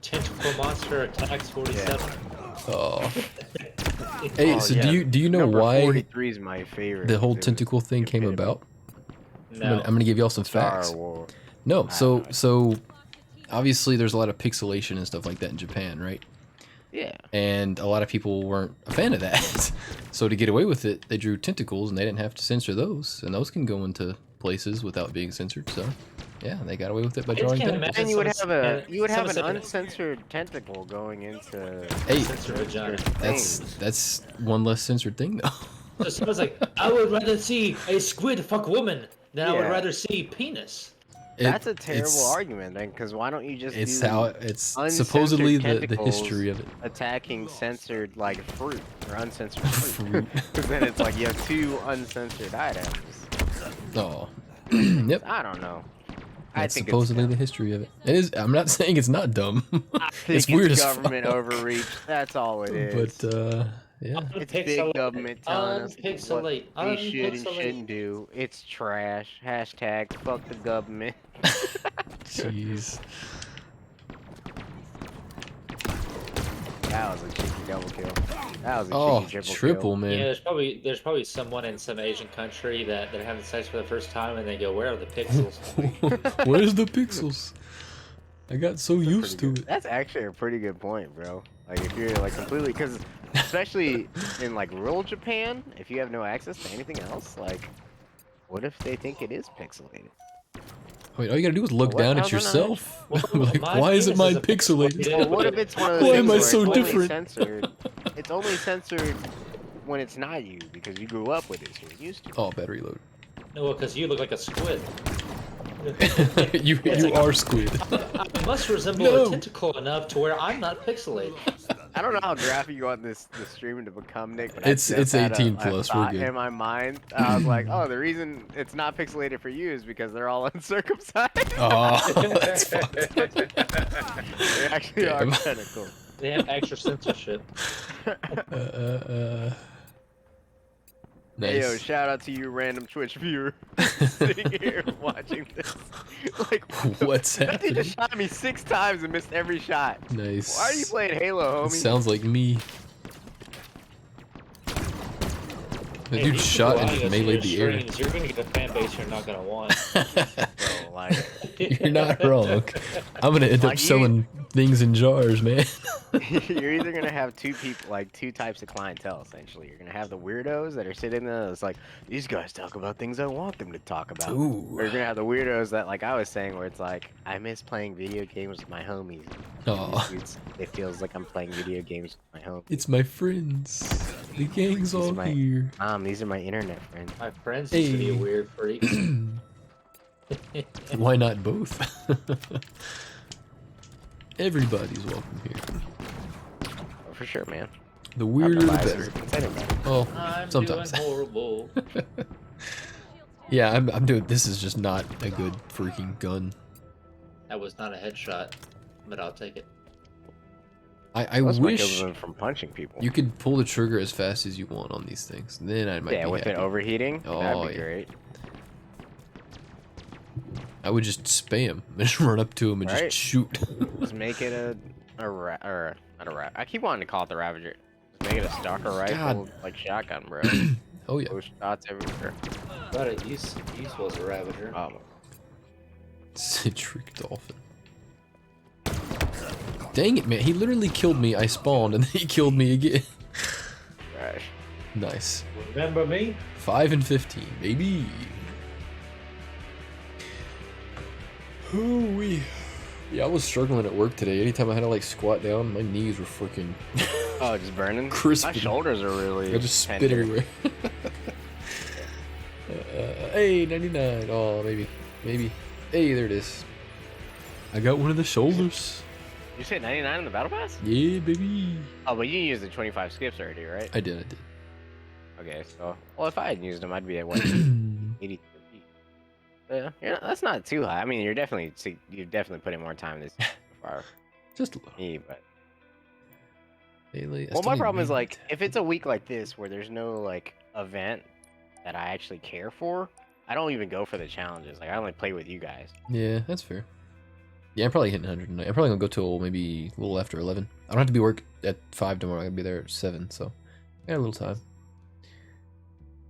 Tentacle Monster Attacks 47. Oh. Hey, Oh, so yeah. do you know Number why 43 is my favorite. the whole It was tentacle thing came Japan. about? No. I'm gonna give y'all some Star facts. Wars. No, I so don't know. so obviously there's a lot of pixelation and stuff like that in Japan, right? Yeah. And a lot of people weren't a fan of that. So to get away with it, they drew tentacles and they didn't have to censor those, and those can go into places without being censored. So yeah, they got away with it by I just drawing can't tentacles. And you would Someone have said- you would have an someone said- uncensored tentacle going into Hey, Censored vagina. that's one less censored thing though. So someone's like, I would rather see a squid fuck woman than I would Yeah. rather see penis. That's a terrible it's- argument then, because why don't you just It's do how it's uncensored supposedly the tentacles history of it. attacking censored like fruit or uncensored fruit? Fruit. Because then it's like you have two uncensored items. Oh, yep. I don't know. That's think supposedly it's the history of it. It is. I'm not saying it's not dumb. it's weird as government fuck. overreach. That's all it is. But yeah. It's big government telling us what Unpixelate. we should and Unpixelate. shouldn't do. It's trash. Hashtag fuck the government. Jeez. That was a cheeky double kill. That was a Oh, cheeky triple, Yeah, man. there's probably someone in some Asian country that they're having sex for the first time and they go, where are the pixels? Where's the pixels? I got so kill. used to it. That's actually a pretty good point, bro. Like if you're like completely, because especially in like rural Japan, if you have no access to anything else, like what if they think it is pixelated? Wait, all you gotta do is look What? down at How's that not yourself. Well, like, my why isn't penis mine is a pixel. pixelated? Well, what if it's one of those Why things am I where so it's only different? censored? It's only censored when it's not you because you grew up with it, so you're used to it. Oh, battery load. No, because you look like a squid. you It's like- are squid. I must resemble No. a tentacle enough to where I'm not pixelated. I don't know how graphic you want this streaming to become, Nick. But It's- I just it's had 18 a plus, we're thought good. in my mind. I was like, oh, the reason it's not pixelated for you is because they're all uncircumcised. Oh, that's fucked. They actually are Damn. tentacles. They have extra censorship. Hey, yo, Nice. shout out to you, random Twitch viewer, sitting here watching this. Like, What's that dude happening? just shot me 6 times and missed every shot. Nice. Why are you playing Halo, It homie? sounds like me. The Hey, dude these shot people and watching meleeed the your air. streams, you're gonna get a fan base you're not gonna want. Bro, like, You're not wrong. I'm gonna end up Like you- selling things in jars, man. you're either gonna have two people, like two types of clientele. Essentially, you're gonna have the weirdos that are sitting there. It's like these guys talk about things I want them to talk about. Or Ooh. you're gonna have the weirdos that, like I was saying, where it's like I miss playing video games with my homies. Aw. It feels like I'm playing video games with my homies. It's my friends. The gang's These all are my- here. These are my internet friends. My friends used to be Hey. weird freaks. Why not both? Everybody's welcome here. Oh, for sure, man. The weirder the Biases better. considered, man. Oh, I'm sometimes. doing horrible. Yeah, I'm doing. This is just not a good freaking gun. That was not a headshot, but I'll take it. I Most of my kills wish have been from punching people. you could pull the trigger as fast as you want on these things. Then I might yeah, be with happy. it overheating, Oh, that'd be yeah. great. I would just spam, just run up to him and Right. just shoot. Just make it or not a rat. I keep wanting to call it the Ravager. Just make it a stalker rifle, God. like shotgun, bro. Oh yeah, Those shots everywhere. But it used was a Ravager. Oh, Citric dolphin. Dang it, man! He literally killed me. I spawned and then he killed me again. gosh. Nice. Remember me? 5 and 15, baby. Ooh-wee. Yeah, I was struggling at work today. Anytime I had to like squat down, my knees were freaking. Oh, just burning. Crispy. My shoulders are really. I just spit tender. everywhere. Hey, 99. Oh, maybe. Hey, there it is. I got one of the shoulders. You said 99 in the battle pass? Yeah, baby. Oh, but you used the 25 skips already, right? I did. Okay, so well, if I had used them, I'd be at 183. Yeah, that's not too high. I mean, you've definitely put in more time this year so far. Just a little. Me, but Daily. I well, still my need problem is like midnight. if it's a week like this where there's no like event that I actually care for, I don't even go for the challenges. Like I only play with you guys. Yeah, that's fair. Yeah, I'm probably hitting 100 tonight. I'm probably gonna go till maybe a little after 11. I don't have to be work at 5 tomorrow. I'm gonna be there at 7, so I got a little time.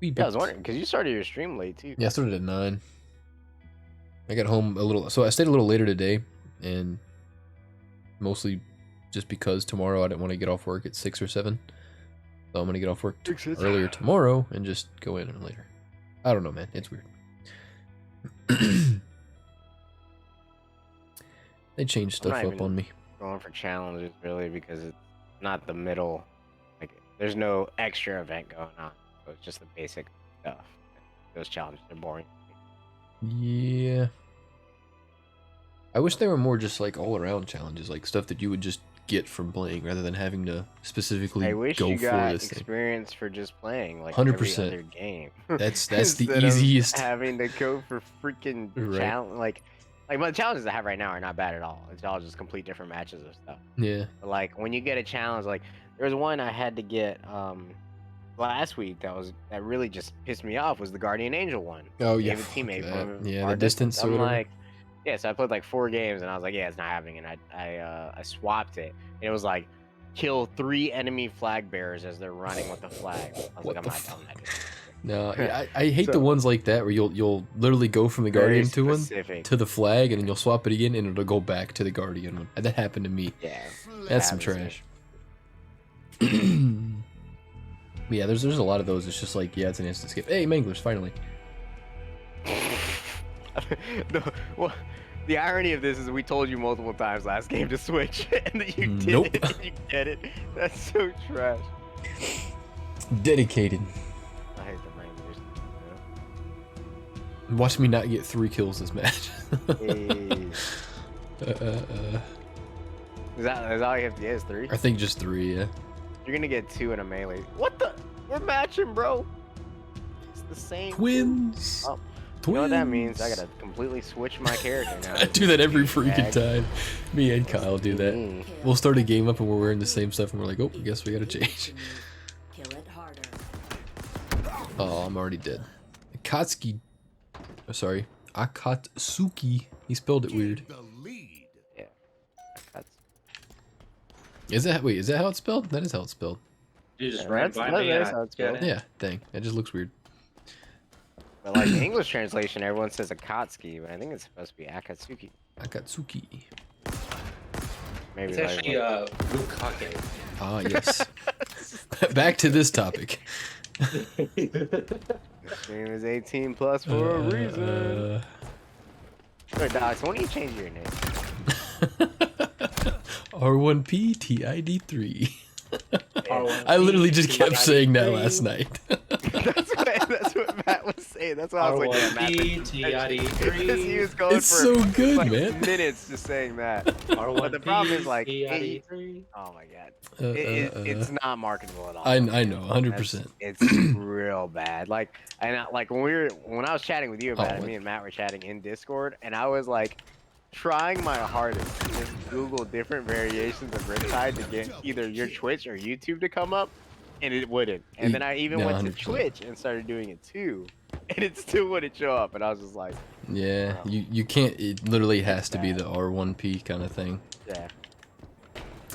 Yeah, I was wondering because you started your stream late too. Yeah, I started at 9. I got home a little, so I stayed a little later today, and mostly just because tomorrow I didn't want to get off work at 6 or 7. So I'm gonna get off work earlier tomorrow and just go in later. I don't know, man. It's weird. They changed stuff up on me. Going for challenges really because it's not the middle. Like there's no extra event going on. So it's just the basic stuff. Those challenges are boring. Yeah. I wish there were more just like all around challenges, like stuff that you would just get from playing rather than having to specifically I wish go you for got this thing. experience for just playing like 100%. every other game. That's the Instead of easiest. having to go for freaking Right. challenge like the challenges I have right now are not bad at all. It's all just complete different matches of stuff. Yeah. But like when you get a challenge, like there was one I had to get last week that really just pissed me off was the Guardian Angel one. Oh yeah. Gave a teammate That. from Yeah, our the distance or I'm whatever. like, yeah, so I played like 4 games and I was like, yeah, it's not happening, and I swapped it. And it was like kill 3 enemy flag bearers as they're running with the flag. I was What like, I'm the not telling that. No, I hate the ones like that where you'll literally go from the Very Guardian to one specific. to the flag and then you'll swap it again and it'll go back to the Guardian one. That happened to me. Yeah, That's some happens trash. But yeah, there's a lot of those. It's just like, yeah, it's an instant skip. Hey, Manglers, finally. Well, the irony of this is we told you multiple times last game to switch, and that you did Nope. it, and you get it. That's so trash. Dedicated. I hate the Manglers. Watch me not get 3 kills this match. Hey. Is that all you have to get is 3? I think just 3, yeah. You're gonna get 2 in a melee. What the? We're matching, bro. It's the same. Twins. Oh, Twins. you know what that means? I gotta completely switch my character now. I do that every freaking Douchebag. time. Me and Kyle do that. Mm. We'll start a game up and we're wearing the same stuff and we're like, oh, I guess we gotta change. Kill it harder. Oh, I'm already dead. Akatsuki. Oh, sorry. Akatsuki. He spelled it weird. The lead. Yeah. That's Is that how it's spelled? That is how it's spelled. You just Yeah, ran that's- by me. that's and how I it's got spelled. it. Yeah, dang. That just looks weird. but like the English translation, everyone says Akatsuki, but I think it's supposed to be Akatsuki. Akatsuki. Maybe It's like, actually Bukake. Ah, yes. Back to this topic. this game is 18 plus for a reason. Wait, Docs, when do you change your name? R1P TID3. I literally just kept saying that last night. that's what Matt was saying. That's why I was like, yeah, Matt. Because he was going It's for so good, like man. minutes just saying that. But the problem is like, oh my god, it's not marketable at all. I know, 100%. It's real bad. Like, and like when I was chatting with you about it, me and Matt were chatting in Discord, and I was like trying my hardest to just Google different variations of Riptide to get either your Twitch or YouTube to come up, and it wouldn't. And then I even No, went to 100%. Twitch and started doing it too, and it still wouldn't show up. And I was just like, Yeah, you can't. It literally has to be the R1P kind of thing. yeah.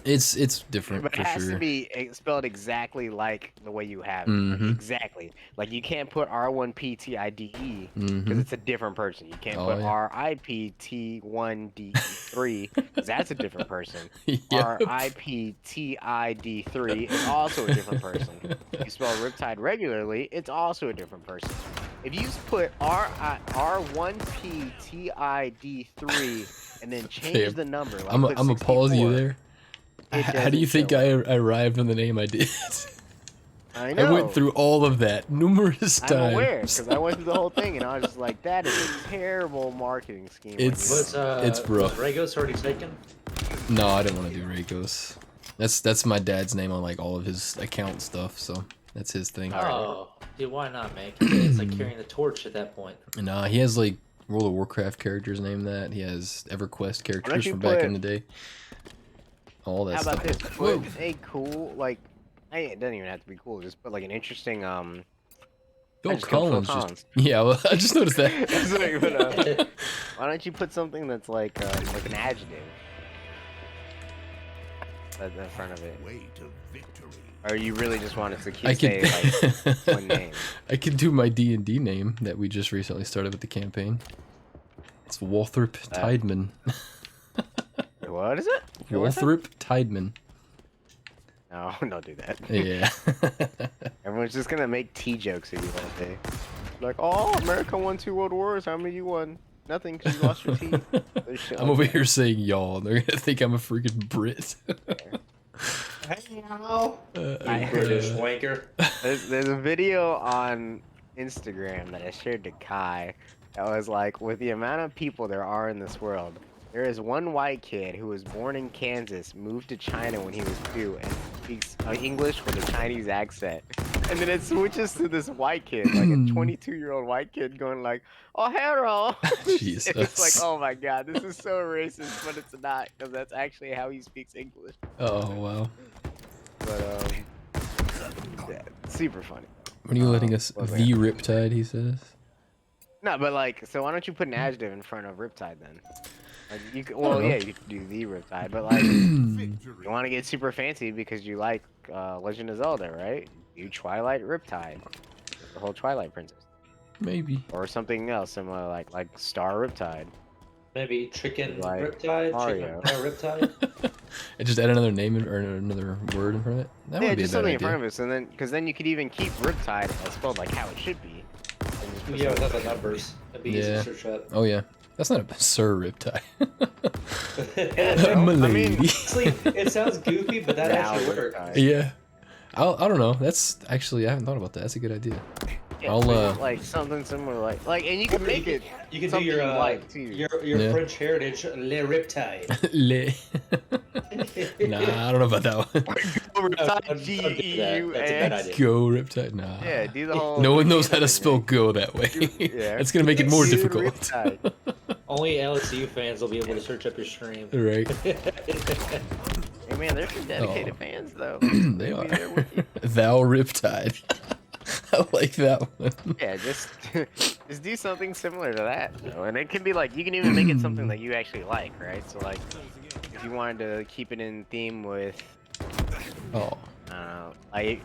It's different But for it has sure. to be spelled exactly like the way you have it. Mhm. Exactly. Like you can't put R1PTIDE because Mhm. it's a different person. You can't Oh, put yeah. RIPT1D3 because that's a different person. Yep. RIPTID3 is also a different person. If you spell Riptide regularly, it's also a different person. If you put R1PTID3 and then change Okay, the number, like I'm put gonna pause you 64, there. it How do you doesn't think show I arrived on the name I did? I know. I went through all of that numerous times. I'm aware because I went through the whole thing and I was just like, that is a terrible marketing scheme. when It's- you- Was It's rough. Regos already taken? No, I didn't want to do Reikos. That's my dad's name on like all of his account stuff, so that's his thing. Oh, dude, why not, man? It's like carrying the torch at that point. Nah, he has like World of Warcraft characters named that. He has EverQuest characters you from back put- in the day. All that How stuff. about this? Whoa. Put a cool, like, hey, it doesn't even have to be cool. Just put like an interesting, Phil just go Phil Collins. Collins. Yeah, well, I just noticed that. That's what you put, why don't you put something that's like an adjective at the front of it? Way to victory. Or you really just want it to I keep saying like one name? I could do my D&D name that we just recently started with the campaign. It's Walthrop Tideman. What is it? What was that? Walthrop Tideman. No, don't do that. Yeah. Everyone's just gonna make tea jokes at you all day. Like, oh, America won 2 world wars. How many you won? Nothing, because you lost your tea. I'm over here saying y'all, and they're gonna think I'm a freaking Brit. British wanker. There's a video on Instagram that I shared to Kai that was like, with the amount of people there are in this world, there is one white kid who was born in Kansas, moved to China when he was 2, and speaks English with a Chinese accent. And then it switches to this white kid, like a 22-year-old white kid going like, oh, hello. Jesus. It's like, oh my god, this is so racist, but it's not, because that's actually how he speaks English. Oh, wow. But, yeah, super funny. When are you letting us what was the Riptide, he says? No, but like, so why don't you put an adjective in front of Riptide then? Like, you could, don't well, know. yeah, you could do the Riptide, but like, you want to get super fancy because you like Legend of Zelda, right? Do Twilight Riptide, the whole Twilight Princess, Maybe. or something else similar, like Star Riptide. Maybe chicken Like riptide. Mario. Chicken riptide. I just add another name or another word in front of it. That Yeah, would be a just bad something in idea. front of us, and then because then you could even keep Riptide spelled like how it should be. And just put Yeah, some- without the numbers. That'd be easy Yeah. to search up. Oh yeah, that's not a Sir Riptide. I My mean, lady. Honestly, it sounds goofy, but that Now actually works. Riptide. Yeah. I don't know. That's actually I haven't thought about that. That's a good idea. Yeah, I'll, so like something similar, like, and you can make it. You can do something your you like, too. your Yeah. French heritage, le riptide. Le. Nah, I don't know about that one. Riptide, Don't do that. That's a bad G-E-U-X. idea. Go Riptide. Nah. Yeah, do the whole. No one knows how to thing, spell like, go that way. Yeah. That's gonna make it more Dude, difficult. Riptide. Only LSU fans will be able to search up your stream. Right. Hey man, there's some dedicated fans though. They They'll are. be there with you. Thou Riptide. I like that one. Yeah, just do something similar to that, though. And it can be like you can even make it something that you actually like, right? So like, if you wanted to keep it in theme with, Oh. like,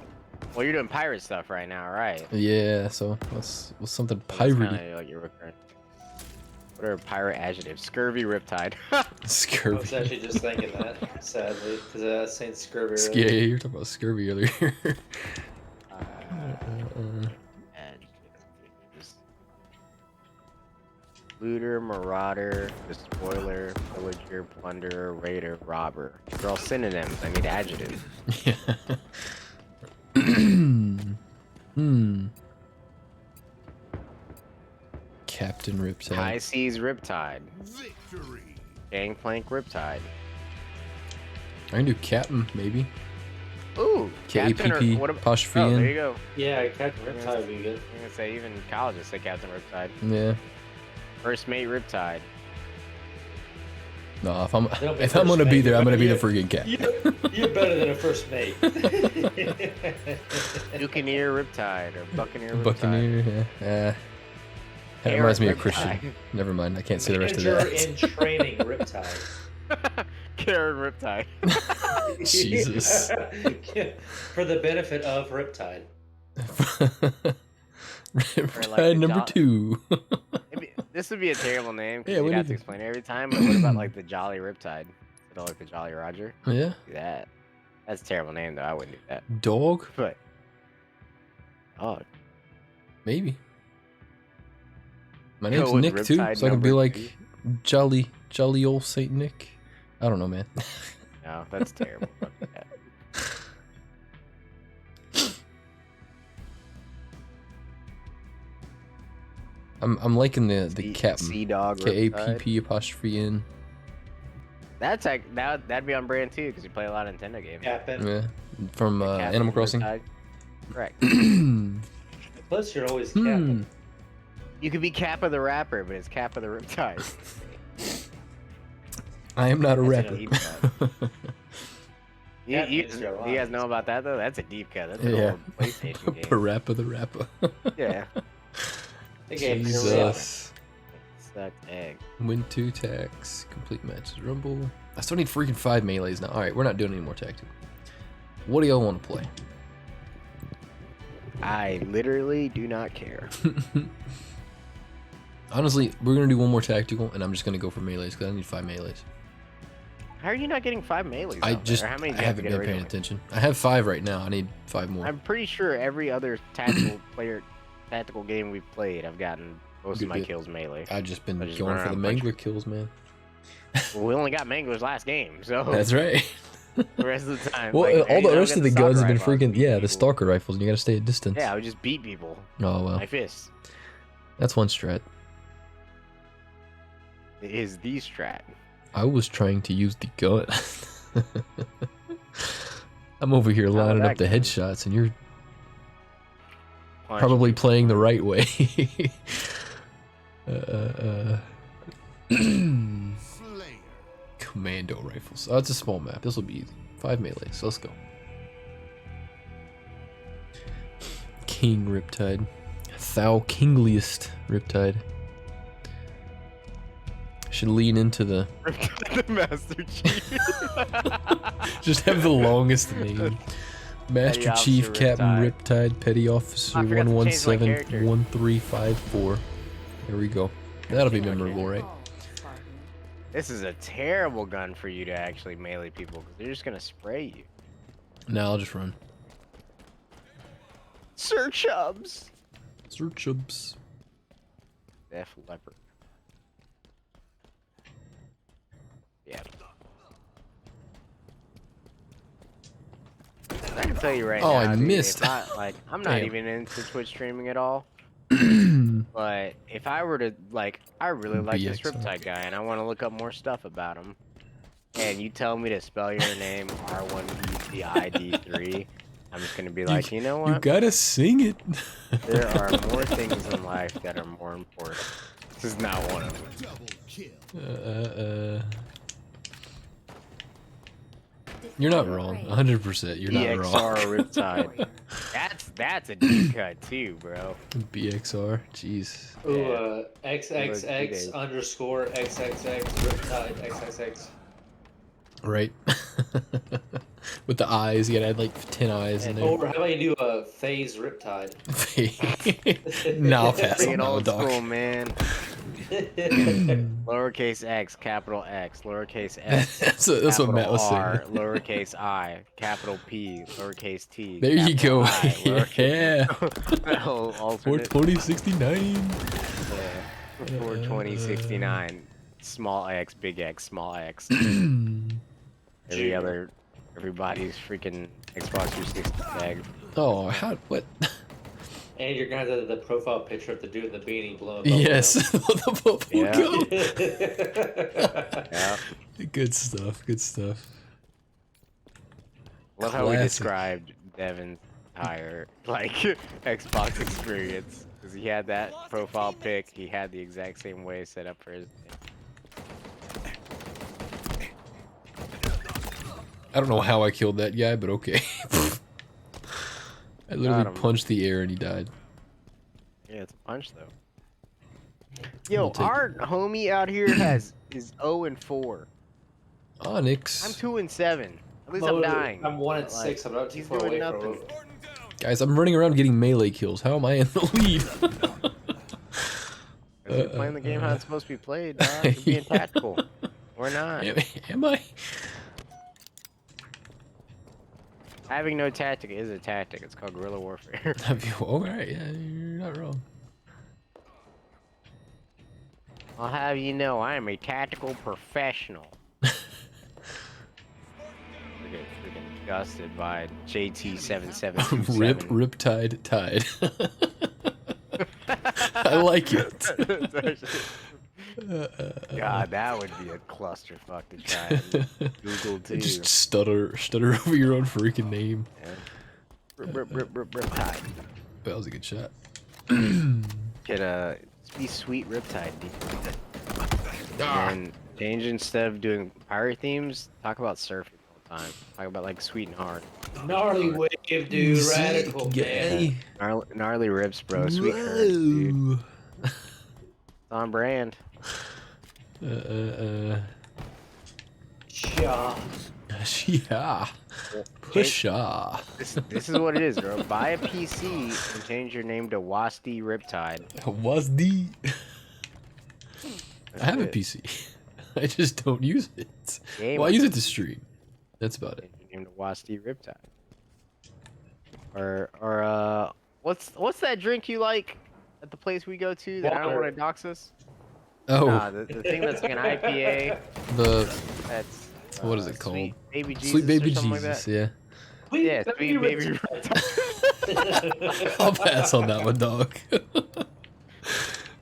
well, you're doing pirate stuff right now, right? Yeah, so what's something So that's piratey? kinda like your recurrent. What are pirate adjectives? Scurvy Riptide. I was Scurvy. actually just thinking that, sadly, because I was saying scurvy. Yeah, earlier. you were talking about scurvy earlier. Adjectives. Looter, marauder, despoiler, villager, plunderer, raider, robber. They're all synonyms. I need adjectives. Yeah. Kappn Riptide. High Seas Riptide. Victory. Gangplank Riptide. I can do Kappn, maybe. Ooh, Captain or K-A-P-P, what about? apostrophe Oh, N. there you go. Yeah, Captain Riptide would be good. I'm gonna say even colleges say Captain Riptide. Yeah. First mate Riptide. No, if I'm That'll be if I'm first gonna be mate. there, I'm gonna be the Yeah. freaking cat. You're better than a first mate. Buccaneer Riptide or Buccaneer Riptide. Buccaneer, yeah. That Eric reminds me of Riptide. Christian. Never mind, I can't say the rest of Manager that. in training, Riptide. Karen Riptide. Jesus. For the benefit of Riptide. Riptide number dog. 2. This would be a terrible name because Yeah, what you'd do have you to think? explain it every time. But what about like the Jolly Riptide? Instead of like the Jolly Roger? Yeah. Do that. That's a terrible name though. I wouldn't do that. Dog? But oh, Maybe. My Go name's with Nick too, Riptide so I can be number like 2. jolly old Saint Nick. I don't know, man. no, that's terrible. Fuck that. I'm liking the Kappn. Sea Dog K A P Riptide. P apostrophe N. That's like that'd be on brand too because you play a lot of Nintendo games. Captain. Yeah. From Captain Animal Crossing. Riptide. Correct. Plus, you're always Hmm. Captain. You could be Kappa the Rapper, but it's Kappa the Riptide. I am not a That's rapper. a deep cut. You, Kappa you, is your you guys line. know about that though? That's a deep cut. That's an Yeah. old PlayStation game. Parappa the rapper. Yeah. The game Jesus. Sucked egg. Win 2 tags. Complete matches. Rumble. I still need freaking 5 melees now. Alright, we're not doing any more tactical. What do y'all want to play? I literally do not care. Honestly, we're going to do one more tactical, and I'm just going to go for melees, because I need 5 melees. How are you not getting 5 melees? I out just there? Or how many I do you have haven't to get been paying originally? attention. I have 5 right now. I need 5 more. I'm pretty sure every other tactical game we've played, I've gotten most Good of my bit. kills melee. I've just been I just going run for the around punching. mangler kills, man. Well, we only got Mangler's last game, so That's right. the rest of the time. Well, like, all you the know, rest I of got the guns have been stalker rifle, I freaking, beat yeah, the people. stalker rifles, and you gotta stay at distance. Yeah, I would just beat people. Oh, well. My fists. That's one strat. It is the strat. I was trying to use the gun. I'm over here lining that up the gun? headshots, and you're Punch probably people. playing the right way. Slayer. Commando rifles. Oh, it's a small map. This will be easy. 5 melees. Let's go. King Riptide. Thou kingliest Riptide. Should lean into the. The Master Chief. Just have the longest name. Master Petty Chief Officer Kappn Riptide Petty Officer I forgot to change my character. 1171354. There we go. That'll be memorable, right? Oh, Spartan. This is a terrible gun for you to actually melee people because they're just gonna spray you. Now I'll just run. Sir Chubbs. Search ups. Def Leopard. Yeah. I can tell you right Oh, now. I dude, missed. if I'm not Damn. even into Twitch streaming at all. But if I were to I really like this BXR. Riptide guy, and I want to look up more stuff about him. And you tell me to spell your name R1BCID3, I'm just gonna be like, you know You what? gotta sing it. There are more things in life that are more important. This is not one of them. Double kill. You're not wrong. 100%. You're not BXR wrong. Riptide. That's a deep cut too, bro. BXR. Jeez. Ooh, Yeah. XXX underscore XXX Riptide XXX. Right. With the eyes, you gotta add like 10 eyes in there. Or how about you do a phase Riptide? Nah, I'll pass Bring on it that one, old dog. school, man. Lowercase x, capital X, lowercase s, that's what capital Matt was R, saying. lowercase I, capital P, lowercase t. There you capital go. I, lowercase- Yeah. That whole alternate. 42069. Yeah. 42069. Small x, big X, small x. Everybody's freaking Xbox 360 tag. Oh, how? What? And you're gonna have the profile picture of the dude in the beanie blowing. Yes. bubble The bubble Yeah. gum. Yeah. Good stuff. Good stuff. Love how we Classic. described Devin's entire Xbox experience. Because he had that profile pic, he had the exact same way set up for his. I don't know how I killed that guy, but okay. I Got literally him. punched the air and he died. Yeah, it's a punch though. Yo, I'll take our homie out here is 0-4. Onyx. I'm 2-7. At least I'm dying. I'm 1 and but, 6. I'm not too he's far doing away from nothing. him. Guys, I'm running around getting melee kills. How am I in the lead? 'Cause you're playing the game how it's supposed to be played, dog. You're being Yeah. tactical. We're not. Am I? Having no tactic is a tactic. It's called guerrilla warfare. Alright, yeah, you're not wrong. I'll have you know, I am a tactical professional. Freaking disgusted by JT7727. Riptide Tide. I like it. God, that would be a clusterfuck to try and Google too. Just stutter over your own freaking name. Yeah. Riptide. That was a good shot. Get Wasti Sweet Riptide, dude. Ah, And change instead of doing pirate themes, talk about surfing all the time. Talk about like sweet and hard. Gnarly wave, dude. Sick Radical, man. guy. Gnarly rips, bro. Sweet currents, dude. Whoa. It's on brand. Shaw. Yeah. Pusha. This is what it is, bro. Buy a PC and change your name to Wasti Riptide. Was the? I have a it. PC. I just don't use it. Game Well, I on use it. it to stream. That's about it. Change your name to Wasti Riptide. Or what's that drink you like at the place we go to that I don't Water. want to dox us? Oh, Nah, the thing that's like an IPA. the That's what is it called? Sweet Baby Jesus. Sweet Baby or something Jesus. Like that. Yeah, Yeah, Sweet Baby I'll pass on that one, dog.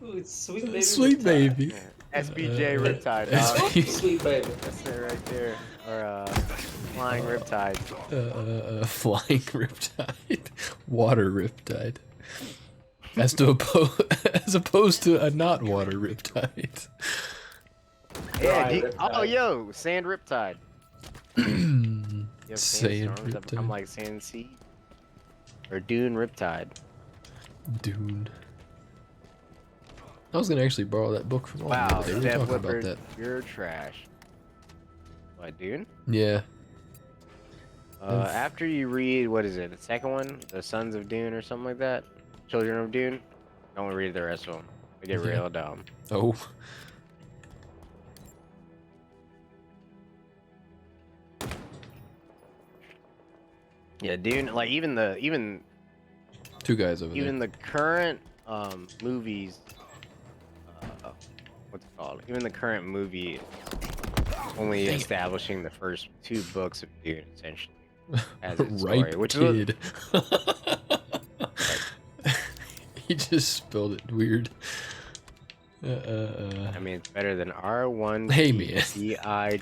Ooh, sweet baby. Sweet Riptide. baby. SBJ Riptide. SB Dog. Sweet baby. That's it right there. Or Flying Riptide. Flying Riptide, water Riptide, as opposed to a not water Riptide. Yeah. Dry Oh, Riptide. yo, Sand Riptide. You have Sand sandstorms that become Riptide. like Sand Sea. Or Dune Riptide. Dune. I was gonna actually borrow that book from Wow, They were Steph talking about Whippard, that. you're trash. What, Dune? Yeah. After you read, what is it, the second one? The Sons of Dune or something like that? Children of Dune? Don't read the rest of them. They get Yeah. real dumb. Oh. Yeah, Dune, like even Two guys over the current movies, what's it called? Even the current movie only Dang it. establishing the first 2 books of Dune essentially as there. its story, Ripe which is kid. He just spelled it weird. I mean, it's better than R1 Hey, man.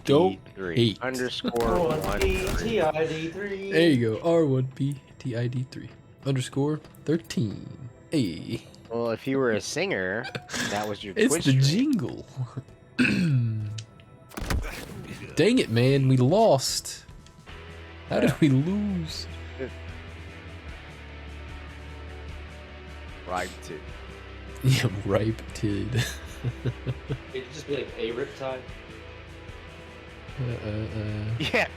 Don't TID3 hate. underscore 1 TID3. There you go. R1PTID3 underscore 13. Hey, Well, if you were a singer, that was your it's Twitch the stream. jingle. Dang it, man. We lost. How did we lose? Right to. Yeah, ripe tid. It'd just be like a Riptide. Yeah.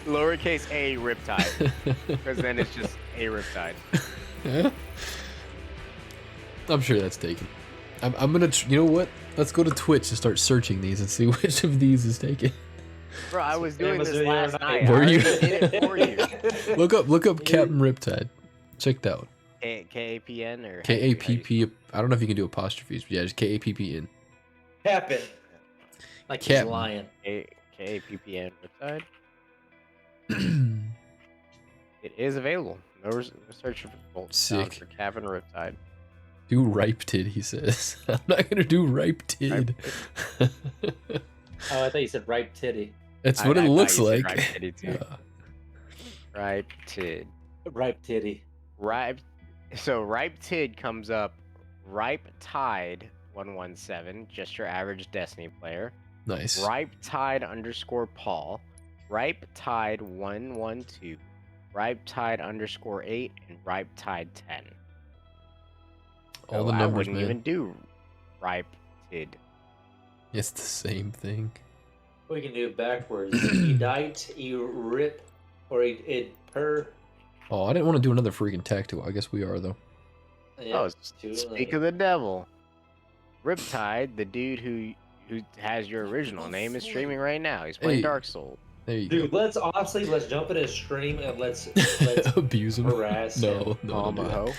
Lowercase a Riptide, because then it's just a Riptide. I'm sure that's taken. I'm gonna, you know what? Let's go to Twitch and start searching these and see which of these is taken. Bro, I was doing this Amazon last night. night. Were I you? already did it for you. Look up Kappn Riptide. Check that one. KAPN or KAPP. I don't know if you can do apostrophes, but yeah, just KAPPN. Happen. Like he's Captain. lying. KAPPN Riptide. It is available. No search for Sick. for Kappn Riptide. Do ripe tid, he says. I'm not gonna do ripe tid. Oh, I thought you said ripe titty. That's I what it thought looks you said like. ripe titty too. Uh, Ripe tid. Ripe titty. Ripe. So Ripe tid comes up. Ripe Tide 117, just your average Destiny player. nice. Ripe Tide underscore Paul. Ripe Tide 112. Ripe Tide underscore 8 and Ripe Tide 10. All the I numbers, wouldn't man. even do Ripe tid. It's the same thing. We can do it backwards. Edite, rip, or it per. Oh, I didn't want to do another freaking tactical. I guess we are though. Yeah, Oh, too speak late. of the devil. Riptide, the dude who has your original name, is streaming right now. He's playing Hey. Dark Souls. There you Dude, let's jump in his stream and let's Abuse him. harass him. No, Oh, don't do my that. hoe.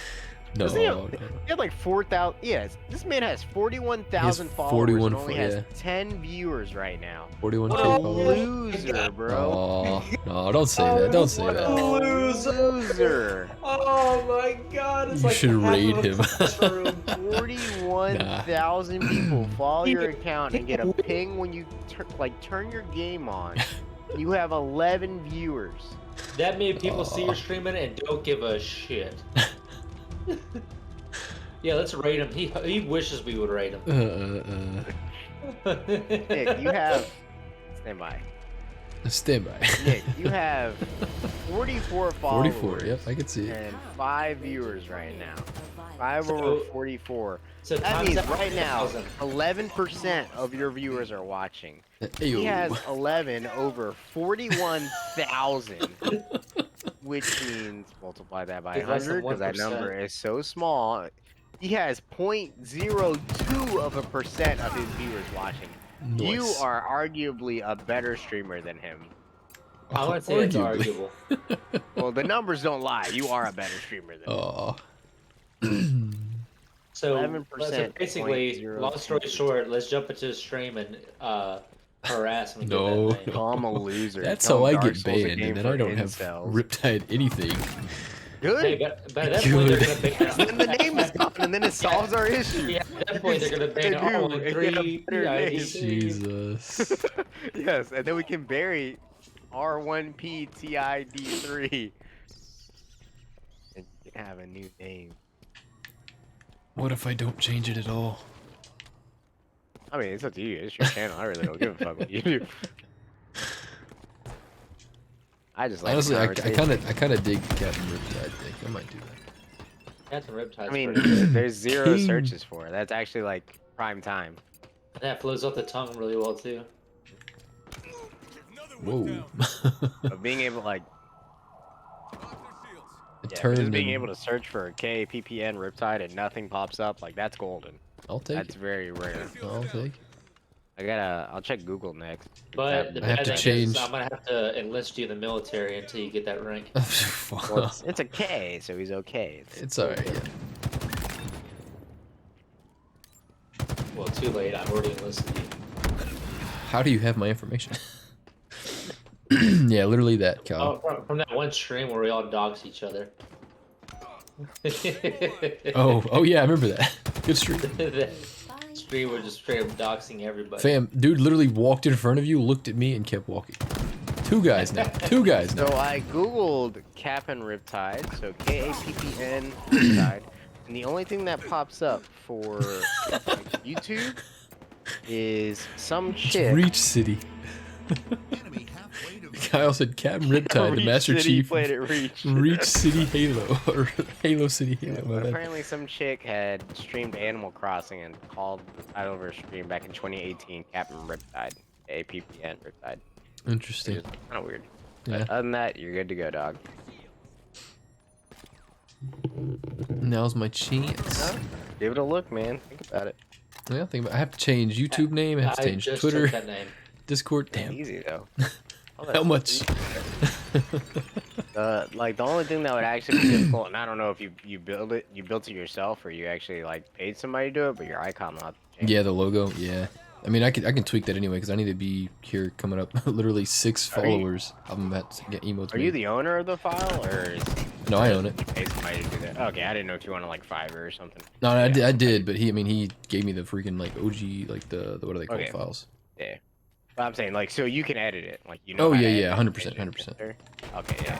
No, Doesn't he no. have- He had like 4,000. Yes, this man has 41,000 He has followers 41 and only has yeah. 10 viewers right now. 41 What a followers. loser, bro. Oh, no, don't say that. Don't say What a that. loser. Oh my god, it's You like should half raid of a him. classroom. 41,000 people follow your account and get a ping when you turn your game on. You have 11 viewers. That many people see your streaming and don't give a shit. Yeah, let's rate him. He wishes we would rate him. Nick, you have stand by. Stand by. Nick, you have 44 followers. 44. Yep, I can see it. And 5 viewers right now. 5 over 44. So That times means that right now, 1,000. 11% of your viewers are watching. He Ayo. has 11 over 41,000, which means multiply that by It's less than 100 because that 1%. number is so small. He has 0.02% of his viewers watching. You Nice. are arguably a better streamer than him. I want to say it's Arguably. arguable. Well, the numbers don't lie. You are a better streamer than him. Aw. So, 11%, basically, long story 0.02%. short, let's jump into the stream and harass him. and get No. that name. Call him a loser. That's Tell how him I Dark get Souls a banned, game and then for I don't have incels. Riptide anything. Good. Hey, by that point, they're gonna ban us. Then the name is gone, and then it solves our issue. Yeah, at that point, they're gonna ban They all do, like and 3 get a better name. PIDs. Jesus. Yes, and then we can bury R1PTID3 and you can have a new name. What if I don't change it at all? I mean, it's up to you. It's your channel. I really don't give a fuck what you do. I just like Honestly, I conversation. kind of dig the Kappn Riptide thing. I might do that. Kappn Riptide's I mean, pretty good. there's 0 King. searches for it. That's actually like prime time. And that flows off the tongue really well too. Whoa. But being able to like, It yeah, turned just being and- able to search for KPPN Riptide and nothing pops up, like that's golden. I'll take That's it. very rare. I'll take I'll check Google next. But the I have bad to thing change- is I'm gonna have to enlist you in the military until you get that rank. Well, it's a K, so he's okay. It's alright, yeah. Well, too late. I've already enlisted you. How do you have my information? Yeah, literally that, Cal. Oh, from that one stream where we all dox each other. Oh yeah, I remember that. Good stream. That stream were just straight up doxing everybody. Fam, dude literally walked in front of you, looked at me, and kept walking. 2 guys now. 2 guys So now. I googled Kappn Riptide, so Kappn Riptide, and the only thing that pops up for like, YouTube is some It's chick. Reach City. Enemy halfway to victory. Kyle said Kappn Riptide, the Reach Master City Chief. played at Reach. Reach City Halo. Or Halo City Halo. my But bad. apparently some chick had streamed Animal Crossing and called the title of her stream back in 2018 Kappn Riptide. Kappn Riptide. Which Interesting. is kind of weird. Yeah. But other than that, you're good to go, dog. Now's my chance. Give it a look, man. Think about it. Yeah, think about. I have to change YouTube name. I have to change just Twitter, took that name. Discord. Damn. Easy though. How much? Like the only thing that would actually be difficult, and I don't know if you built it yourself or you actually like paid somebody to do it, but your icon will have to change. Yeah, the logo. Yeah. I mean, I can tweak that anyway because I need to be here coming up. Literally 6 Are you- followers. I'm about to get emotes. Are you the owner of the file, or is No, I own it. you pay somebody to do that? Okay, I didn't know if you wanted like Fiverr or something. No, I Yeah. did. I did, but he gave me the freaking like OG like the what are they called Okay. files? Yeah. But I'm saying like so you can edit it, like you know. Oh how to yeah, edit yeah, it, 100%, change it, 100%. sure? Okay, yeah.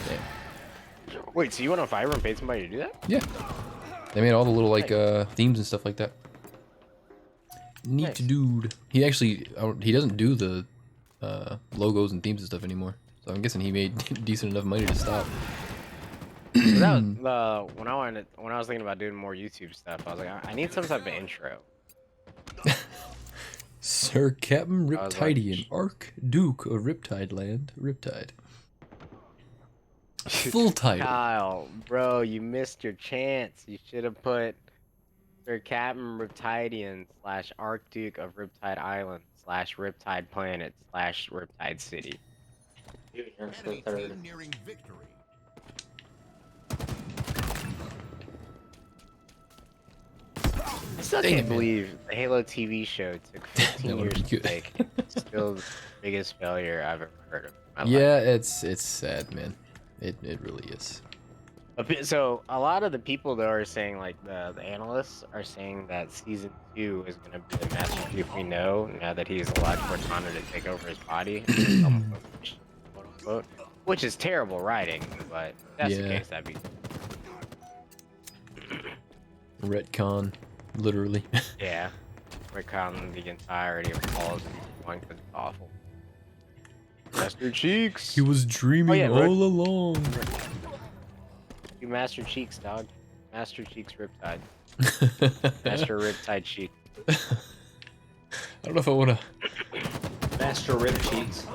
Yeah. Wait, so you went on Fiverr and paid somebody to do that? Yeah. They made all the little like themes and stuff like that. Neat Nice. dude. He actually he doesn't do the logos and themes and stuff anymore. So I'm guessing he made decent enough money to stop. So that was when I was thinking about doing more YouTube stuff. I was like, I need some type of intro. Sir Kappn I was like, Riptidian, Archduke of Riptide Land, Riptide. Full title. Kyle, bro, you missed your chance. You should have put Sir Kappn Riptidian / Archduke of Riptide Island / Riptide Planet / Riptide City. You're for Enemy third. team nearing victory. I still Dang can't it, man. believe the Halo TV show took 15 That would've years been to good. make. It's still the biggest failure I've ever heard of. in my life. Yeah, it's sad, man. It really is. So a lot of the people though are saying, like the analysts are saying that season 2 is going to be the Master Chief we know now that he's allowed Cortana to take over his body, quote unquote, which is terrible writing, but if that's the Yeah. case, that'd be. Retcon, literally. Yeah. Recount the entirety of Paul's one because it's awful. Master Cheeks! He was dreaming yeah, all along. You Master Cheeks, dog. Master Cheeks Riptide. Master Riptide Cheek. I don't know if I want Master Rip Cheeks.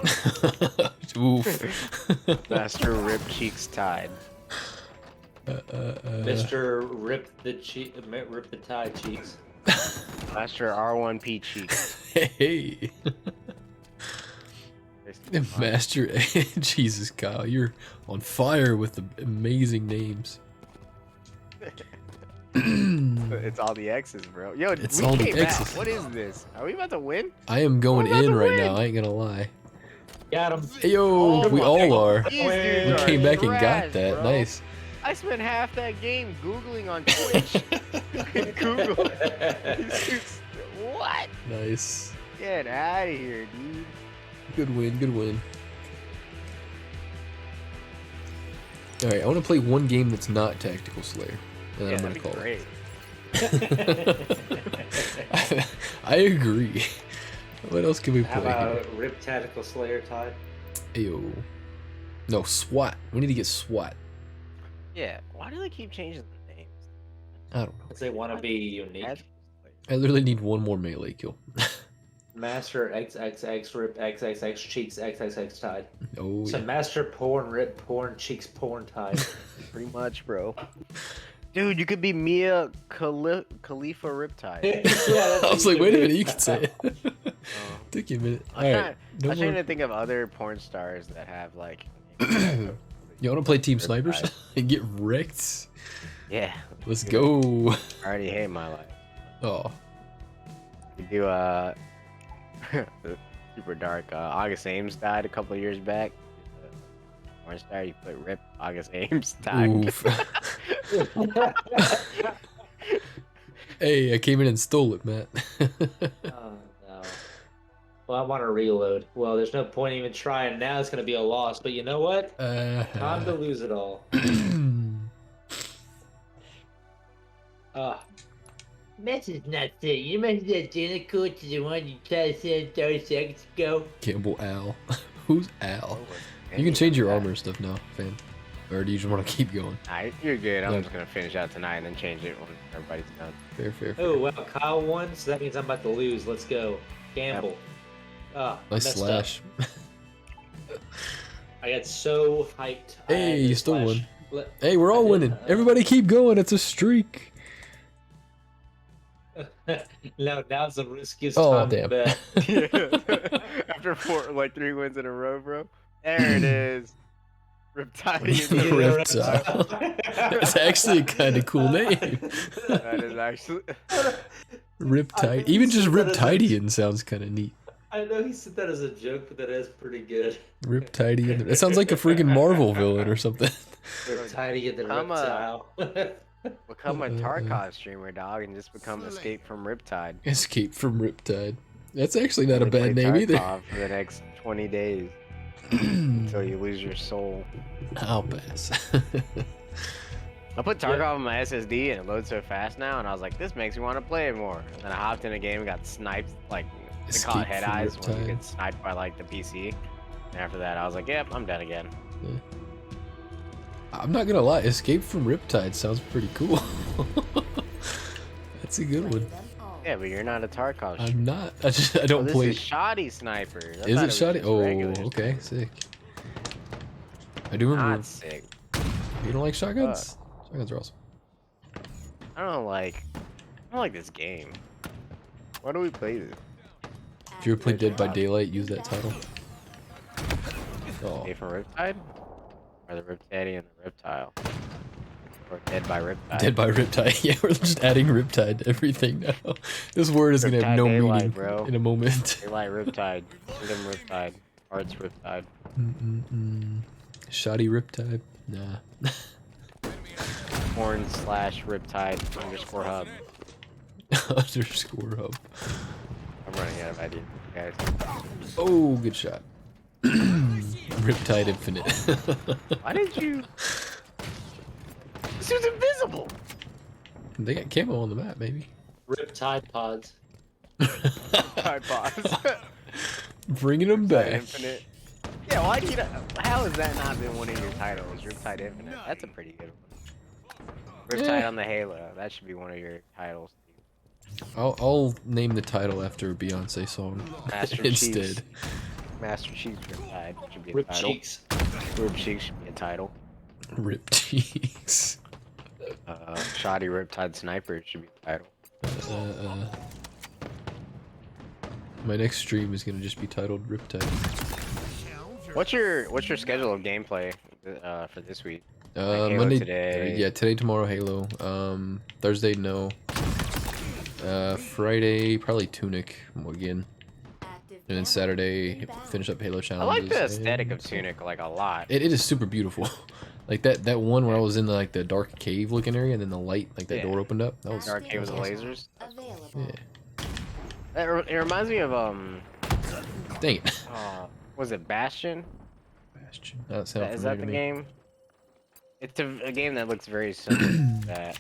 to. Oof. Master Rip Cheeks Tide. Mr. Rip the Tide Cheeks. Master R1P Cheeks. Hey. Master. Jesus, Kyle, you're on fire with the amazing names. It's all the X's, bro. Yo, It's we all the came out. X's. What is this? Are we about to win? I am going We're about in to right win. now. I ain't gonna lie. Got him. Hey, yo, Oh we my all God. are. These We dudes are came back and got trash, that. bro. Nice. I spent half that game Googling on Twitch. Google. These dudes- what? Nice. Get out of here, dude. Good win. Good win. All right, I want to play one game that's not Tactical Slayer, and then Yeah, I'm gonna that'd be call great. it. I agree. What else can we How play? about Rip Tactical Slayer Tide? Ayo. No, SWAT. We need to get SWAT. Yeah, why do they keep changing the names? I don't know. Because they want to be unique. I literally need one more melee kill. Master XXX Rip XXX Cheeks XXX Tide. Oh, So yeah. Master Porn Rip Porn Cheeks Porn Tide. Pretty much, bro. Dude, you could be Mia Khalifa Riptide. I was like, wait a minute, you can say it. Took you a minute. I'm Alright. trying to think of other porn stars that have like. You want to play Team Snipers Riptide. and get wrecked? Yeah. Let's go. I already hate my life. Oh, We do super dark. August Ames died a couple of years back. Porn star, you put Rip August Ames tag. oof. Hey, I came in and stole it, Matt. Oh no. Well, I want to reload. Well, there's no point even trying now. It's going to be a loss. But you know what? Time to lose it all. Message not sent. Your message is identical to the one you tried to send 30 seconds ago. Campbell Al. Who's Al? You can change your armor and stuff now, fam. Or do you just want to keep going? Alright, you're good. I'm Yeah. just gonna finish out tonight and then change it when everybody's done. Fair, fair, fair. Oh, wow. Kyle won, so that means I'm about to lose. Let's go. Gamble. Ah, I Nice messed slash. up. I got so hyped. I Hey, had you to stole slash. one. Hey, we're all I did, winning. Everybody keep going. It's a streak. No, now's the riskiest Oh, time damn. to bet. After 3 wins in a row, bro. There it is. Riptide. Riptide. It's actually a kind of cool name. That is actually. Riptide. Even just Riptidian sounds kind of neat. I know he said that as a joke, but that is pretty good. Riptidian. It sounds like a freaking Marvel villain or something. Riptide the I'm a- reptile. Become a Tarkov streamer, dog, and just become Escape from Riptide. Escape from Riptide. That's actually not a Only play bad name either. Tarkov for the next 20 days until you lose your soul. I'll pass. I put Tarkov on my SSD and it loads so fast now, and I was like, this makes me want to play it more. And then I hopped in a game and got sniped, like, they call it Escape head from eyes when you Riptide. get sniped by, like, the PC. And after that, I was like, yep, I'm done again. I'm not gonna lie, Escape from Riptide sounds pretty cool. That's a good one. Yeah, but you're not a Tarkov streamer. I'm not. I don't This play. is shoddy sniper. I Is thought it was shoddy? just Oh, regular okay, sniper. sick. I do remember. Not sick. You don't like shotguns? Shotguns are awesome. I don't like this game. Why do we play this? If you ever played Dead by Daylight, use that title. Oh, Escape from Riptide? Or the Riptide and the Reptile? Or Dead by Riptide? Dead by Riptide. Yeah, we're just adding Riptide to everything now. This word is gonna have Riptide no Daylight, meaning bro. in a moment. Daylight Riptide. Kingdom Riptide. Arts Riptide. Shoddy Riptide. Nah. Porn/Riptide_hub. Underscore hub. I'm running out of ideas, guys. Oh, good shot. Riptide Infinite. Why did you? This was invisible. They got camo on the map, maybe. Riptide pods. Tide Boss. Bringing them Riptide back. Infinite. Yeah, why do you? How has that not been one of your titles? Riptide Infinite. That's a pretty good one. Riptide Yeah. on the Halo. That should be one of your titles. I'll name the title after a Beyonce song Master instead. Chiefs. Master Chiefs Riptide should be a Rip title. cheeks. Rip Cheeks should be a title. Rip cheeks. Shoddy Riptide Sniper should be a title. My next stream is gonna just be titled Riptide. What's your schedule of gameplay for this week? Halo Monday, today. yeah, today, tomorrow, Halo. Thursday, no. Friday, probably Tunic again, and then Saturday, finish up Halo I challenges. like the aesthetic and of Tunic like a lot. It is super beautiful. Like that one where I was in like the dark cave looking area, and then the light, like that Yeah. door opened up. That was Dark Cave with the lasers. yeah. It reminds me of Dang it. was it Bastion? Bastion. That sounds Is that familiar the to me. game? It's a game that looks very similar to that.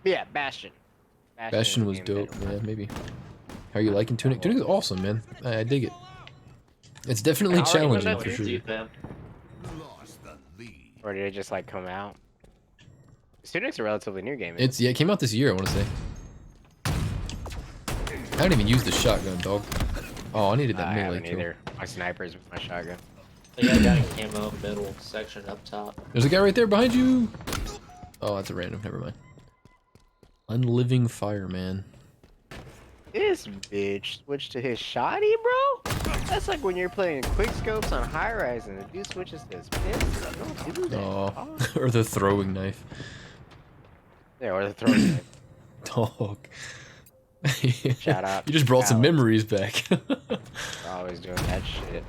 Yeah, Bastion. Bastion is a was game dope. that- Yeah, maybe. How are you liking Tunic? Tunic is awesome, man. I dig it. It's definitely I already went challenging up for sure. Deep, man. Lost the lead. Or did it just like come out? Tunic's a relatively new game. It's yeah, it came out this year. I want to say. I haven't even used the shotgun, dog. Oh, I needed that I melee haven't kill. either. My snipers with my shotgun. They got a guy in camo middle section up top. There's a guy right there behind you. Oh, that's a random. Never mind. Unliving fireman. This bitch switched to his shoddy, bro? That's like when you're playing quick scopes on high rise and the dude switches to his pistol. Don't do that. Oh, or the throwing knife. Yeah, or the throwing knife. Dog. Shout out. You just brought some Alex. memories back. We're always doing that shit.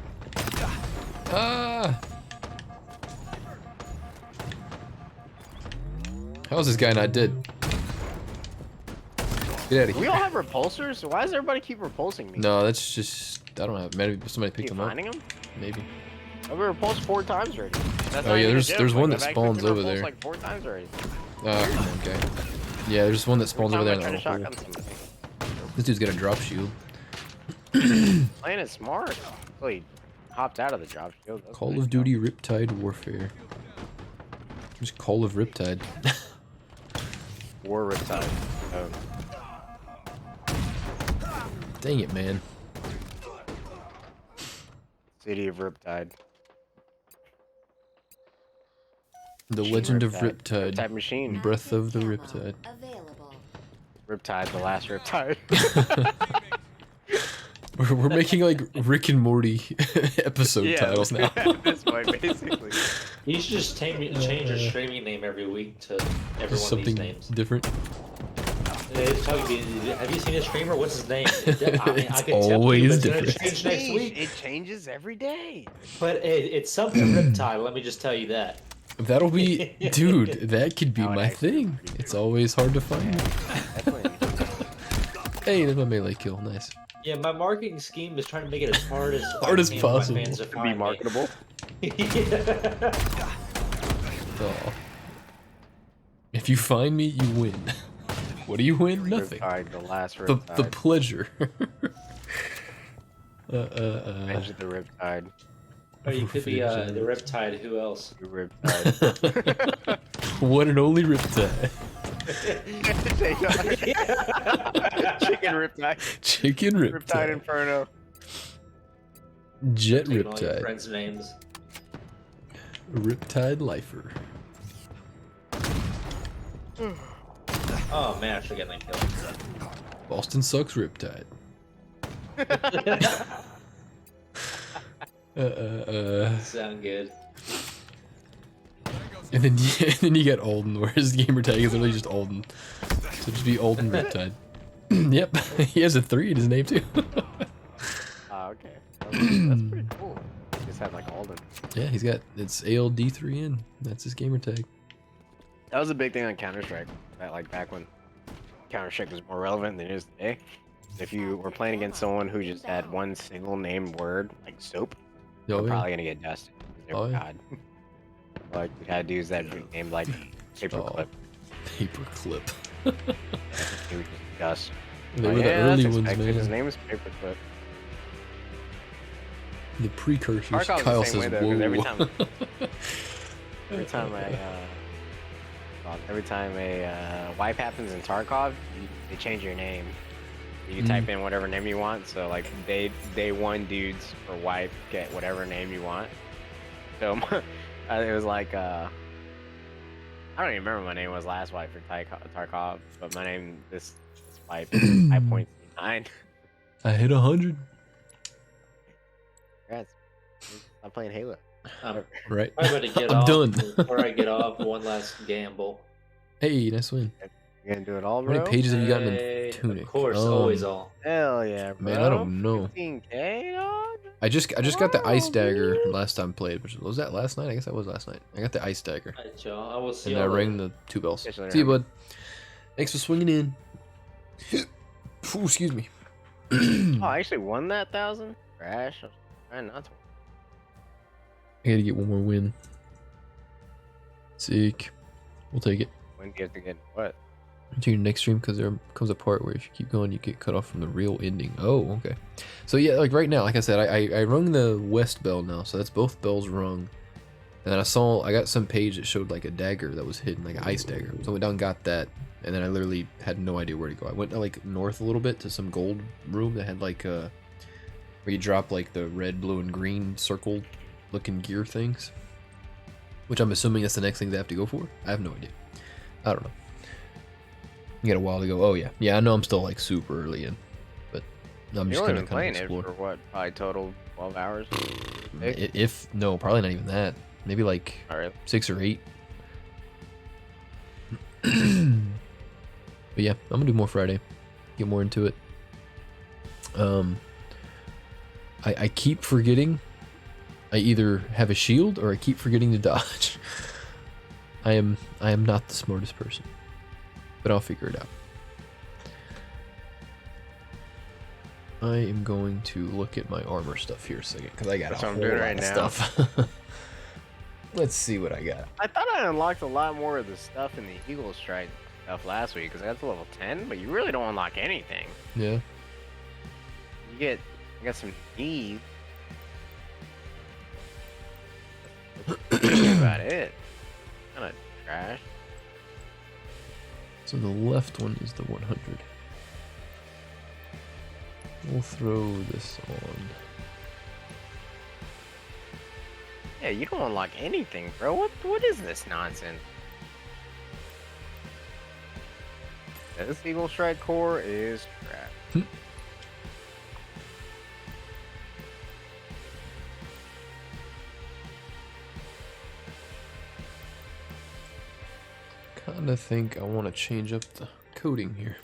Ah. How is this guy not dead? Get out of We here. all have repulsors, so why does everybody keep repulsing me? No, that's just I don't have. Maybe somebody picked Keep them up. finding them? Maybe. I've been repulsed 4 times already. That's Oh, not yeah, even a there's- joke, there's like, one that I've actually spawns been over repulsed, there. like 4 times already. Okay. Yeah, there's one that spawns over Every there. time In I try that to little hole. shotgun somebody. This dude's got a drop shield. Playing it smart. So he hopped out of the drop shield. That's Call nice. of Duty Riptide Warfare. Just Call of Riptide. War Riptide. Oh. Dang it, man. City of Riptide. The Machine Legend of Riptide. Riptide. Riptide Machine. Breath of the Riptide. Available. Riptide, the last Riptide. We're making like Rick and Morty episode titles now. At this point, basically. You should just change your streaming name every week to every Just one of these something names. different. Have you seen a streamer? What's his name? I mean, I It's can tell you, always but it's gonna different. change next week. It changes every day. But it's something Riptide. Let me just tell you that. That'll be, dude. That could be That would my actually be thing. pretty It's always hard to find. Definitely. Hey, there's my melee kill. Nice. Yeah, my marketing scheme is trying to make it as hard as Hard as I can for my possible. fans to Could be find me. marketable. Oh. If you find me, you win. What do you win? Nothing. Riptide, the last The Riptide. pleasure. Avenge the Riptide. Or you could be the Riptide. Who else? The Riptide. One and only Riptide. Chicken Riptide. Chicken Riptide Riptide. Inferno. Jet Taking all your Riptide. friends' names. Riptide Lifer. Oh man, I should get that kill. Boston sucks Riptide. Sound good. And then you get Alden, where his gamer tag is literally just Alden. So just be Alden Riptide. Yep, he has a 3 in his name too. Oh, okay. That's pretty cool. Just had like Alden. Yeah, he's got it's ALD3N. That's his gamer tag. That was a big thing on Counter-Strike. That like back when Counter-Strike was more relevant than it is today. If you were playing against someone who just had one single name word, like soap, Oh, you're yeah. probably gonna get dusted. They're Oh, yeah. God. Like we had dudes that named like Paperclip. Paperclip. He was Gus. They Oh, were the yeah, early that's ones, expected. His man. name is Paperclip. The precursors. Tarkov's Kyle the same says, way, though, 'cause "Whoa." every time a wipe happens in Tarkov, they change your name. You type in whatever name you want. So like day one dudes for wipe get whatever name you want. So it was like I don't even remember what my name was last wipe for Tarkov, but my name this wipe is 5.9. I hit 100. Congrats. I'm playing Halo. Right. I'm about to get I'm off. done. Before I get off, one last gamble. Hey, nice win. You gonna do it all, How bro? many pages have you gotten in Hey, Tunic? Of course, always all. Hell yeah, bro. Man, I don't know. 15K, dog? I just got the ice Wow, dagger dude. last time played, which was that last night? I guess that was last night. I got the ice dagger. All right, y'all. I will see And I y'all later. rang the 2 bells. Catch you later, See you, homie. bud. Thanks for swinging in. Ooh, excuse me. Oh, I actually won that 1,000? Crash. I was trying not to. I gotta get one more win. Sick. We'll take it. When do you have to get what? To your next stream, because there comes a part where if you keep going, you get cut off from the real ending. Oh, okay. So yeah, like right now, like I said, I rung the west bell now, so that's both bells rung. And then I got some page that showed like a dagger that was hidden, like an ice dagger. So I went down and got that, and then I literally had no idea where to go. I went like north a little bit to some gold room that had like where you drop like the red, blue, and green circle looking gear things. Which I'm assuming that's the next thing they have to go for. I have no idea. I don't know. You got a while to go. Oh yeah, yeah. I know I'm still like super early in, but I'm just You've only gonna been kind playing of it explore. for what? Probably total 12 hours? If no, probably not even that. Maybe like Alright. 6 or 8. But yeah, I'm gonna do more Friday. Get more into it. I keep forgetting. I either have a shield or I keep forgetting to dodge. I am not the smartest person, but I'll figure it out. I am going to look at my armor stuff here a second because I got That's a what I'm whole doing lot right of now. stuff. Let's see what I got. I thought I unlocked a lot more of the stuff in the Eagle Strike stuff last week because I got to level 10, but you really don't unlock anything. Yeah. I got some needs. That's about it. Kind of trash. So the left one is the 100. We'll throw this on. Yeah, you don't unlock anything, bro. What is this nonsense? This Eagle Strike core is trash. Kinda think I want to change up the coding here.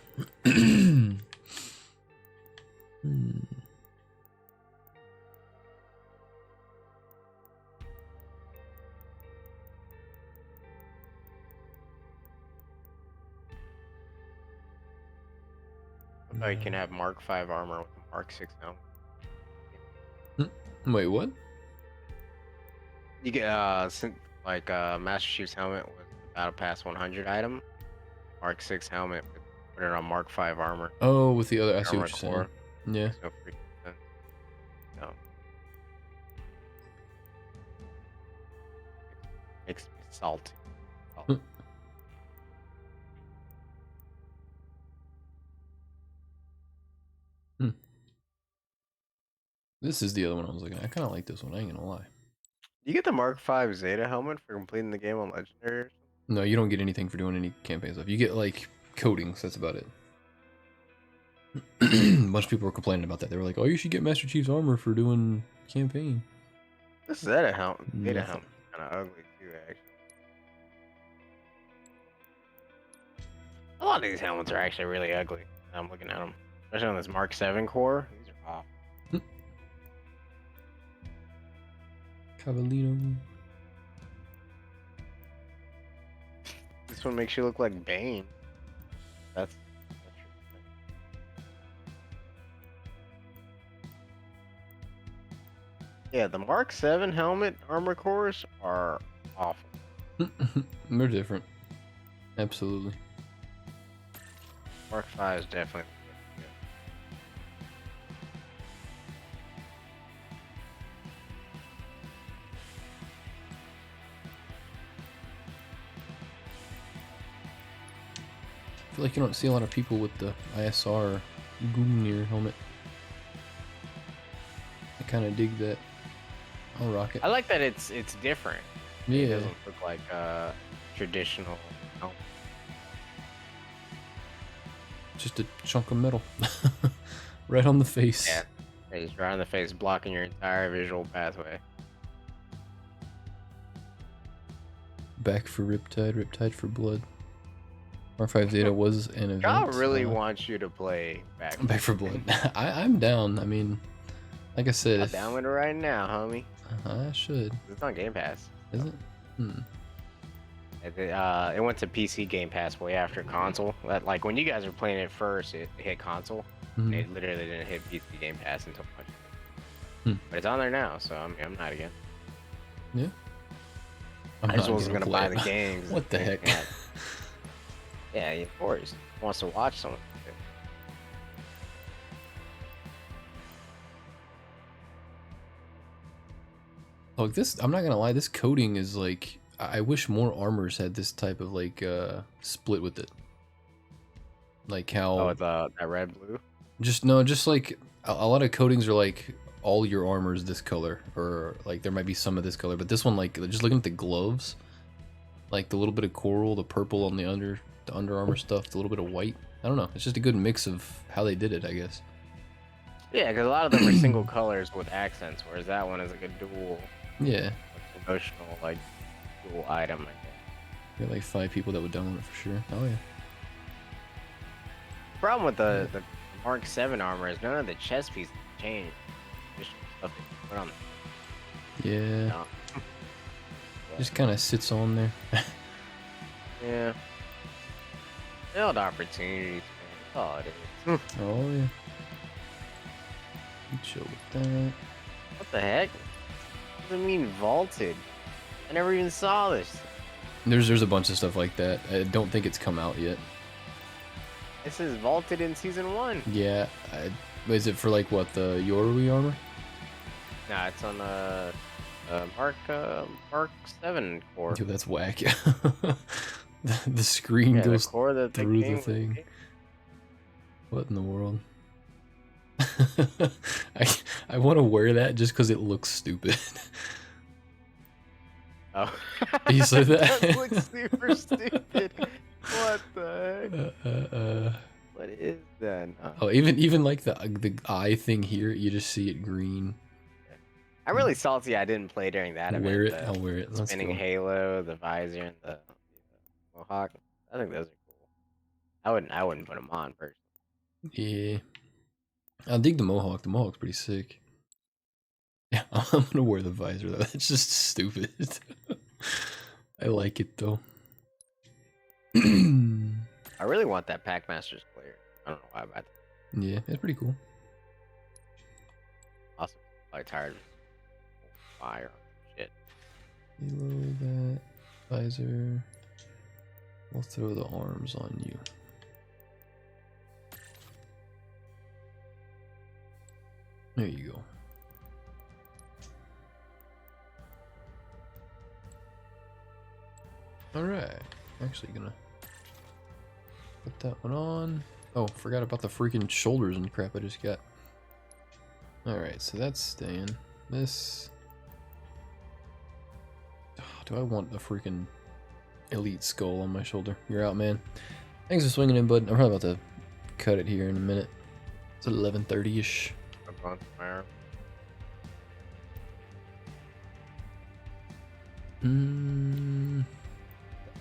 Oh, you can have Mark 5 armor with a Mark 6 helmet. Wait, what? You get Master Chief's helmet with Battle Pass 100 item, Mark 6 helmet with put it on Mark 5 armor. Oh, with the other. I see Armor what you're saying. core. Yeah. No freaking sense. No. Makes me salty. This is the other one I was looking at. I kind of like this one. I ain't gonna lie. You get the Mark 5 Zeta helmet for completing the game on Legendary or something? No, you don't get anything for doing any campaign stuff. You get like coatings. That's about it. A bunch of people were complaining about that. They were like, "Oh, you should get Master Chief's armor for doing campaign." This Zeta helmet. Zeta Nothing. helmet kind of ugly too, actually. A lot of these helmets are actually really ugly. I'm looking at them, especially on this Mark 7 core. These are off. Cavallino. This one makes you look like Bane. That's yeah, the Mark 7 helmet armor cores are awful. They're different. Absolutely. Mark 5 is definitely. I feel like you don't see a lot of people with the ISR Gungnir helmet. I kind of dig that. I'll rock it. I like that it's different. It Yeah. doesn't look like traditional. Oh, Just a chunk of metal. Right on the face. yeah. It's right in the face, blocking your entire visual pathway. Back for Riptide, Riptide for blood. R5 Zeta was an event. I really want you to play Back for blood. I'm down. I mean, like I said, I'm down with it right now, homie. I should. It's on Game Pass. Is it? It went to PC Game Pass way after console. Like when you guys were playing it first, it hit console. And it literally didn't hit PC Game Pass until much. But it's on there now, so I'm not again. Yeah. I just wasn't gonna buy the games. What the heck? Yeah, of course. Wants to watch someone. Look, this, I'm not gonna lie, this coating is like, I wish more armors had this type of like split with it. Like how Oh, that red blue? just like a lot of coatings are like all your armor is this color, or like there might be some of this color, but this one, like just looking at the gloves, like the little bit of coral, the purple on the Under Armour stuff, the little bit of white. I don't know. It's just a good mix of how they did it, I guess. Yeah, because a lot of them are single colors with accents, whereas that one is like a dual. Yeah. Like, emotional, like dual item. I guess. Got like 5 people that would download it for sure. Oh yeah. Problem with the Mark 7 armor is none of the chest pieces change. Just stuff they put on. Yeah. No. Just kind of sits on there. Yeah. Failed opportunities, man. That's all it is. Oh yeah. You chill with that. What the heck? What does it mean vaulted? I never even saw this. There's a bunch of stuff like that. I don't think it's come out yet. This is vaulted in season 1. Yeah. Is it for like what, the Yorui armor? Nah, it's on Mark 7 core. Dude, that's whack. the screen Yeah, goes the core that they through the came with. thing. What in the world? I want to wear that just because it looks stupid. Oh. You said that? That looks super stupid. What the heck? What is that? Oh, even like the eye thing here, you just see it green. I'm really salty I didn't play during that event. Wear it. The I'll wear it. Let's spinning go. halo, the visor, and the mohawk. I think those are cool. I wouldn't put them on personally. Yeah. I dig the mohawk. The mohawk's pretty sick. Yeah, I'm gonna wear the visor though. That's just stupid. I like it though. I really want that Packmasters player. I don't know why about that. Yeah, it's pretty cool. Also, I'm tired of fire shit. Reload that visor. We'll throw the arms on you. There you go. Alright. Actually gonna put that one on. Oh, forgot about the freaking shoulders and crap I just got. Alright, so that's staying. This... Oh, do I want the freaking elite skull on my shoulder? You're out, man. Thanks for swinging in, bud. I'm probably about to cut it here in a minute. It's 11:30-ish. I'm on fire.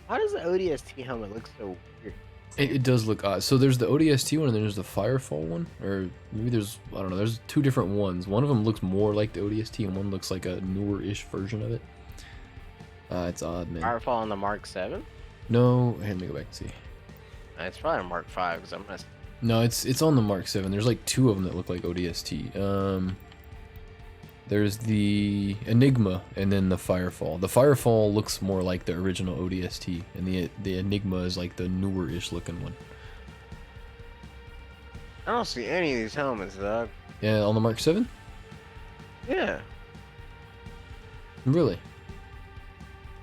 How does the ODST helmet look so weird? It does look odd. So there's the ODST one and then there's the Firefall one. Or maybe there's, I don't know, there's 2 different ones. One of them looks more like the ODST and one looks like a newer-ish version of it. It's odd, man. Firefall on the Mark 7? No, hey, let me go back and see. It's probably a Mark 5 because I'm gonna. No, it's on the Mark 7. There's like 2 of them that look like ODST. There's the Enigma and then the Firefall. The Firefall looks more like the original ODST, and the Enigma is like the newer-ish looking one. I don't see any of these helmets, dog. Yeah, on the Mark 7? Yeah. Really?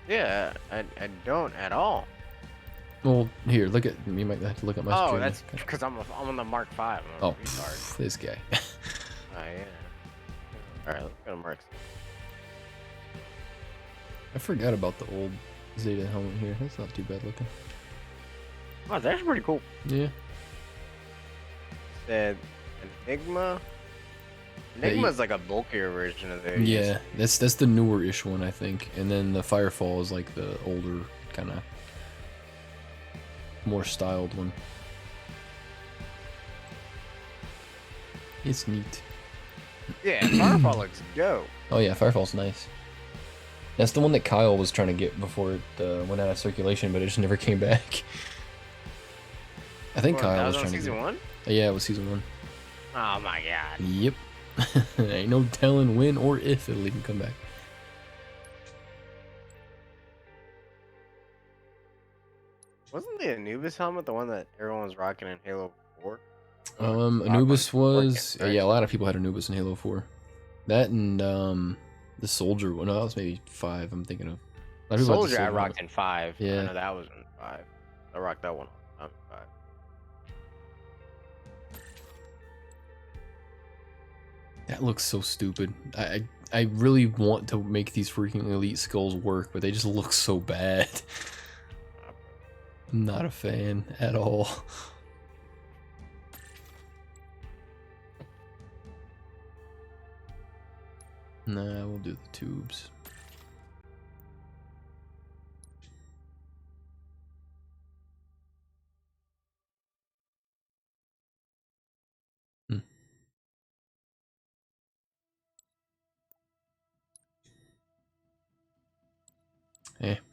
Yeah, I don't at all. Well, here, look at, you might have to look at my Oh, stream. that's because I'm on the Mark 5. Oh, this guy. Oh, yeah. Alright, let's go to Mark 7. I forgot about the old Zeta helmet here. That's not too bad looking. Oh, that's pretty cool. Yeah. Said Enigma. Enigma's like a bulkier version of theirs. Yeah, that's the newer-ish one, I think. And then the Firefall is like the older, kind of more styled one. It's neat. Yeah, Firefall looks dope. Oh yeah, Firefall's nice. That's the one that Kyle was trying to get before it went out of circulation, but it just never came back. I think Kyle was trying to season get 1? Yeah, it was season 1. Oh my god. Yep. Ain't no telling when or if it'll even come back. Wasn't the Anubis helmet the one that everyone was rocking in Halo 4? Anubis was right? yeah, a lot of people had Anubis in Halo 4. That and the soldier one. No, that was maybe 5. I'm thinking of. A lot of people had the Soldier I rocked in 5. Yeah. I know that was in 5. I rocked that one on 5. That looks so stupid. I really want to make these freaking elite skulls work, but they just look so bad. I'm not a fan at all. Nah, we'll do the tubes.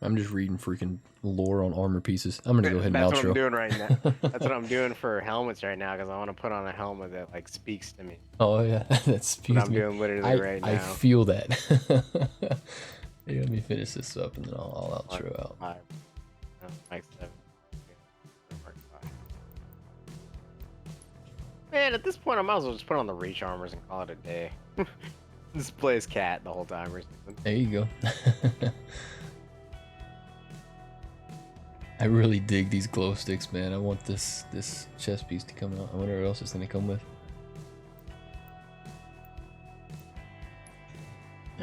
I'm just reading freaking lore on armor pieces. I'm gonna go ahead and That's outro. what I'm doing right now. That's what I'm doing for helmets right now because I want to put on a helmet that like speaks to me. Oh yeah, that What speaks I'm me. doing literally right now. I feel that. Hey, let me finish this up and then I'll outro out. 5. No, Mark 7. Mark 5. Man, at this point, I might as well just put on the reach armors and call it a day. Just play as cat the whole time or something. There you go. I really dig these glow sticks, man. I want this chest piece to come out. I wonder what else it's gonna come with.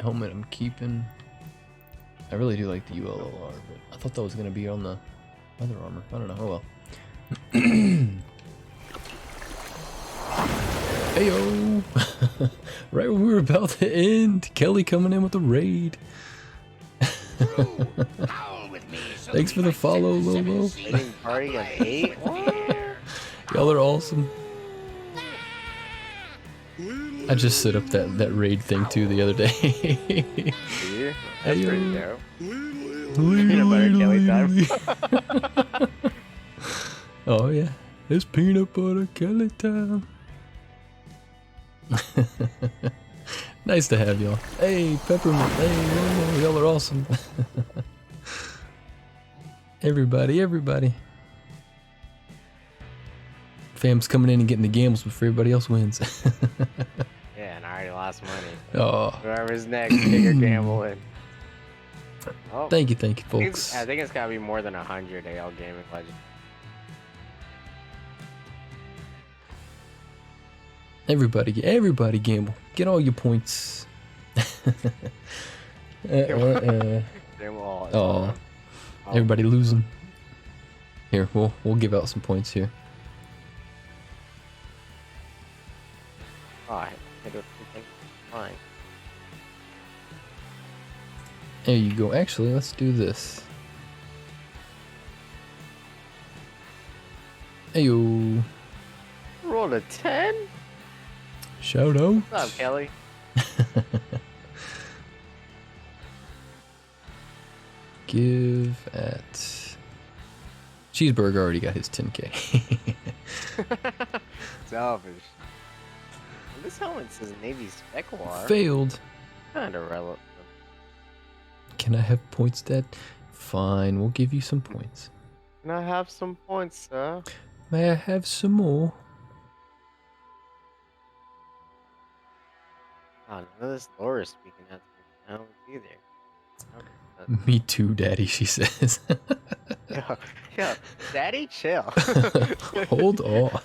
Helmet I'm keeping. I really do like the ULLR, but I thought that was gonna be on the other armor. I don't know. Oh well. Heyo! Right when we were about to end, Kelly coming in with a raid. Thanks for the follow, Lolo. Raiding party of 8? Y'all are awesome. I just set up that raid thing too the other day. Yeah, that's Heyo. pretty dope. Peanut butter Kelly time. Oh yeah, it's peanut butter Kelly time. Nice to have y'all. Hey, Peppermint. Hey, Lolo, y'all are awesome. Everybody. Fam's coming in and getting the gambles before everybody else wins. Yeah, and I already lost money. Oh, Whoever's next, take your gamble in. Oh, thank you, folks. I think it's gotta be more than 100 AL Gaming Legend. Everybody gamble. Get all your points. They will all. Oh, everybody losing. Here, we'll give out some points here. Oh, I hit it. Fine. There you go. Actually, let's do this. Heyo. Rolled a 10? Shout out. What's up, Kelly? Give at Cheeseburger already got his 10k. Selfish. This helmet says Navy Spec War. Failed. Kind of relevant. Can I have points, Dad? Fine, we'll give you some points. Can I have some points, sir? May I have some more? Oh, none of this lore is speaking out to me now either. Me too, Daddy, she says. Yo, Daddy, chill. Hold on.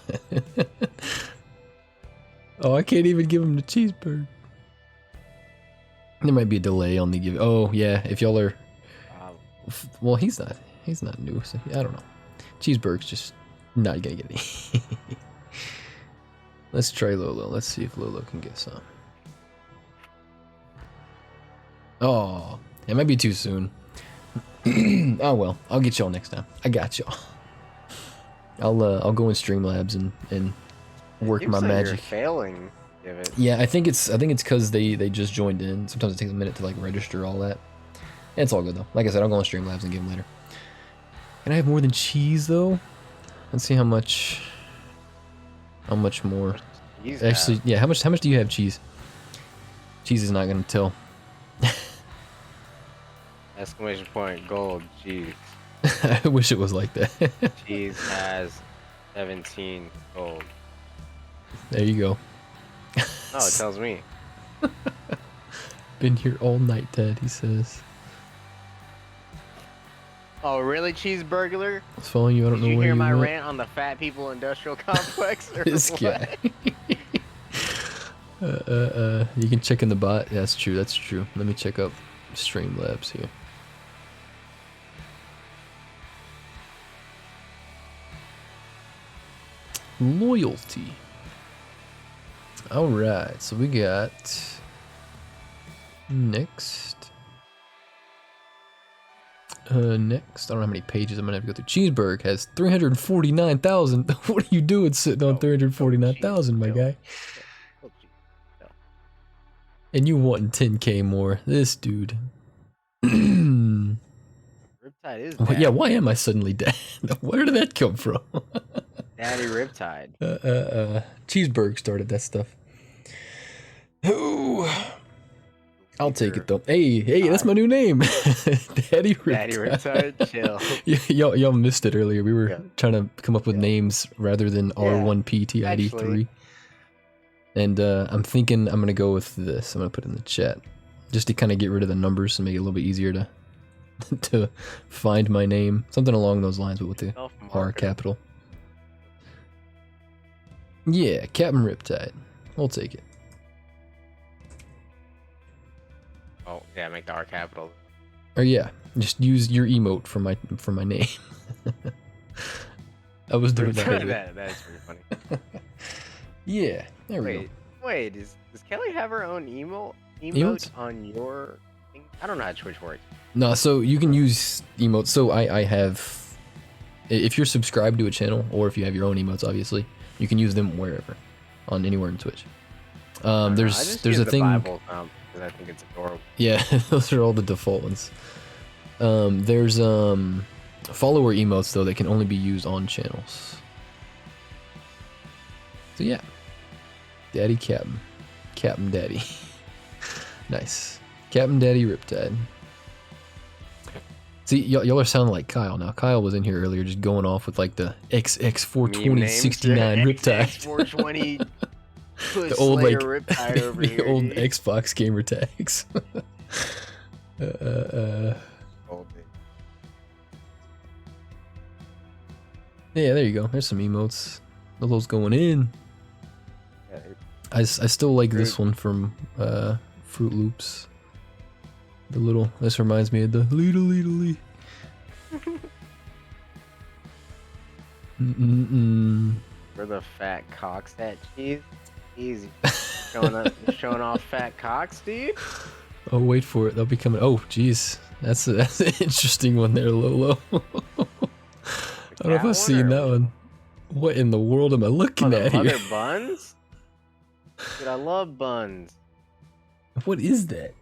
Oh, I can't even give him the cheeseburger. There might be a delay on the give. Oh, yeah, if y'all are... Well, he's not new, so I don't know. Cheeseburger's just not gonna get any. Let's try Lolo. Let's see if Lolo can get some. Oh, it might be too soon. Oh well, I'll get y'all next time. I got y'all. I'll go in Streamlabs and work my magic. You're failing. Give it. Yeah, I think it's because they just joined in. Sometimes it takes a minute to like register all that. It's all good though. Like I said, I'll go in Streamlabs and give them later. Can I have more than cheese though? Let's see how much more. Cheese Actually, have. yeah. How much do you have cheese? Cheese is not gonna tell. Exclamation point, gold, cheese. I wish it was like that. Cheese has 17 gold. There you go. Oh, it tells me. Been here all night, Dad, he says. Oh, really, cheeseburglar? I was following you, I don't Did know you where hear you my went. rant on the fat people industrial complex? Or This what? guy. You can check in the bot. Yeah, that's true, that's true. Let me check up Streamlabs here. Loyalty. Alright, so we got next. Next, I don't know how many pages I'm gonna have to go through. Cheeseburg has 349,000. What are you doing sitting on 349,000, my guy? And you wanting 10k more. This dude. Riptide is Yeah, why am I suddenly dead? Where did that come from? Daddy Riptide. Cheeseburg started that stuff. Ooh. I'll take it though. Hey, that's my new name. Daddy Riptide. Daddy Riptide, chill. Y'all missed it earlier. We were trying to come up with names rather than R1PTID3. And I'm thinking I'm going to go with this. I'm going to put it in the chat. Just to kind of get rid of the numbers and make it a little bit easier to to find my name. Something along those lines, but with the R capital. Yeah, Kappn Riptide. We'll take it. Oh, yeah, make the R capital. Or yeah, just use your emote for my name. I was doing that earlier. That's pretty funny. Yeah, there we go. Wait, does Kelly have her own emote Emotes? on your thing? I don't know how Twitch works. No, so you can use emotes. So I have, if you're subscribed to a channel, or if you have your own emotes, obviously, you can use them wherever, on anywhere in Twitch. There's a thing. Bible because I think it's adorable. Yeah, those are all the default ones. There's follower emotes though that can only be used on channels. So yeah, Daddy Kappn Daddy. Nice, Kappn Daddy Riptide. See, y'all are sounding like Kyle now. Kyle was in here earlier just going off with like the XX42069 Riptide. XX420 the old like Riptide over the here, old dude. Xbox gamer tags. Yeah, there you go. There's some emotes. Lolo's going in. Yeah, I still like this one from Fruit Loops. The little. This reminds me of the little. Where the fat cocks at, cheese? Easy. showing off fat cocks, dude. Oh, wait for it. They'll be coming. Oh, jeez. That's an interesting one there, Lolo. I don't know if I've seen that one. What in the world am I looking at here? Other buns? Dude, I love buns. What is that?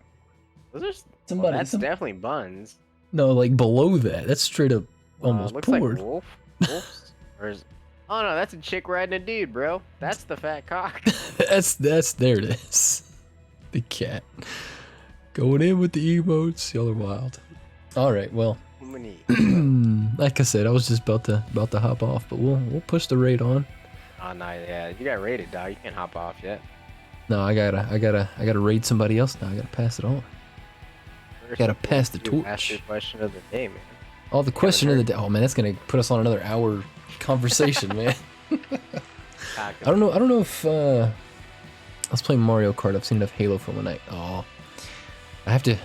Those are Somebody. that's definitely buns. No, like below that. That's straight up almost looks poured. like wolves. Or is... Oh no, that's a chick riding a dude, bro. That's the fat cock. That's there it is. The cat. Going in with the emotes. Y'all are wild. All right, well, How many? like I said, I was just about to hop off, but we'll push the raid on. Oh no, yeah, you got raided, dog. You can't hop off yet. No, I gotta raid somebody else now. I gotta pass it on. First, Gotta before pass the you do, ask torch. your question of the day, man. Oh, the question of the day. Oh man, that's gonna put us on another hour conversation, man. I don't know if I was playing Mario Kart. I've seen enough Halo for one night. Oh, I don't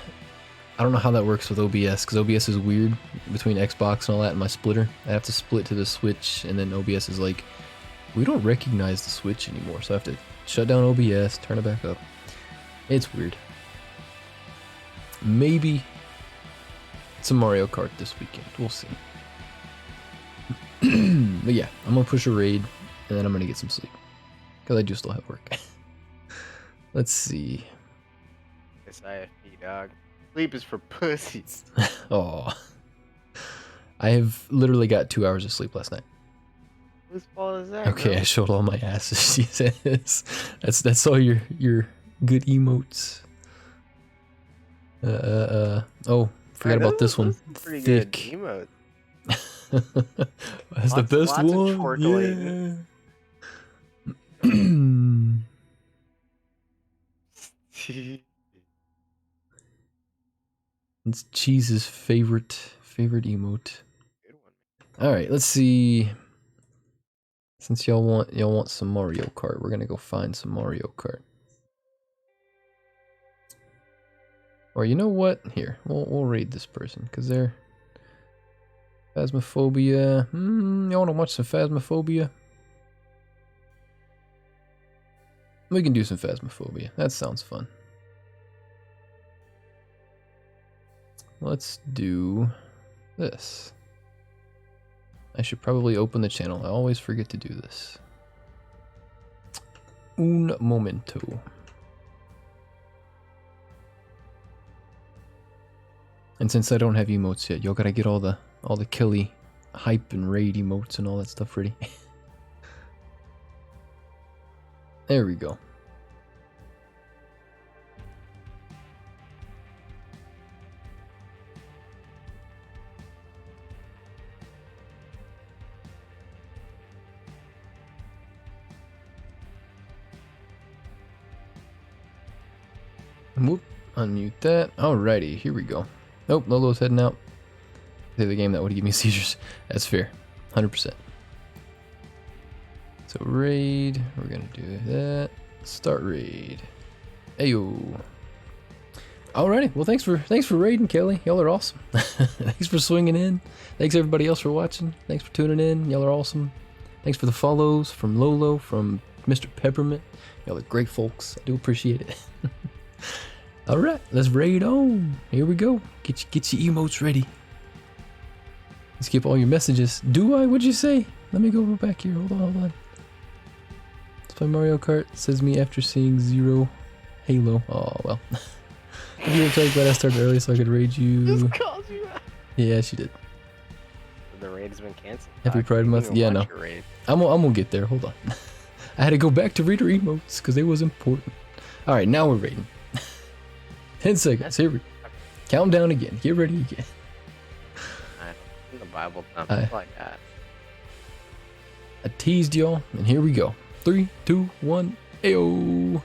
know how that works with OBS, because OBS is weird between Xbox and all that and my splitter. I have to split to the Switch, and then OBS is like, we don't recognize the Switch anymore, so I have to shut down OBS, turn it back up. It's weird. Maybe some Mario Kart this weekend. We'll see. But yeah, I'm gonna push a raid, and then I'm gonna get some sleep, because I do still have work. Let's see. It's IFP, dog. Sleep is for pussies. Oh, I have literally got 2 hours of sleep last night. Whose fault is that? Okay, I bro? showed all my asses. She says, "That's all your good emotes." Oh, forgot about this one. Those are pretty good Thick. emotes. That's the best Lots of one. chortling. Yeah. It's Cheese's favorite emote. Good one. All right, let's see. Since y'all want some Mario Kart, we're gonna go find some Mario Kart. Or you know what? Here, we'll raid this person because they're Phasmophobia. You want to watch some Phasmophobia? We can do some Phasmophobia. That sounds fun. Let's do this. I should probably open the channel. I always forget to do this. Un momento. And since I don't have emotes yet, y'all gotta get all the Kelly hype and raid emotes and all that stuff ready. There we go. Whoop, unmute that. Alrighty, here we go. Nope, Lolo's heading out. Play the game that would give me seizures. That's fair. 100%. So raid, we're gonna do that. Start raid. Ayo. Alrighty, well thanks for raiding, Kelly. Y'all are awesome. Thanks for swinging in. Thanks everybody else for watching. Thanks for tuning in. Y'all are awesome. Thanks for the follows from Lolo, from Mr. Peppermint. Y'all are great folks. I do appreciate it. Alright, let's raid on. Here we go. Get your emotes ready. Skip all your messages. Do I? What'd you say? Let me go back here. Hold on. Let's play Mario Kart. Says me after seeing 0 Halo. Oh, well. If you were talking about I started early so I could raid you. Just called you out. Yeah, she did. The raid has been canceled. Happy dog. Pride You Month. didn't even Yeah, watch no. your raid. I'm gonna get there. Hold on. I had to go back to reader emotes because they was important. Alright, now we're raiding. 10 seconds. Here we go. Count down again. Get ready again. In the Bible, Aye. something like that. I teased y'all, and here we go. 3, 2, 1, ayo.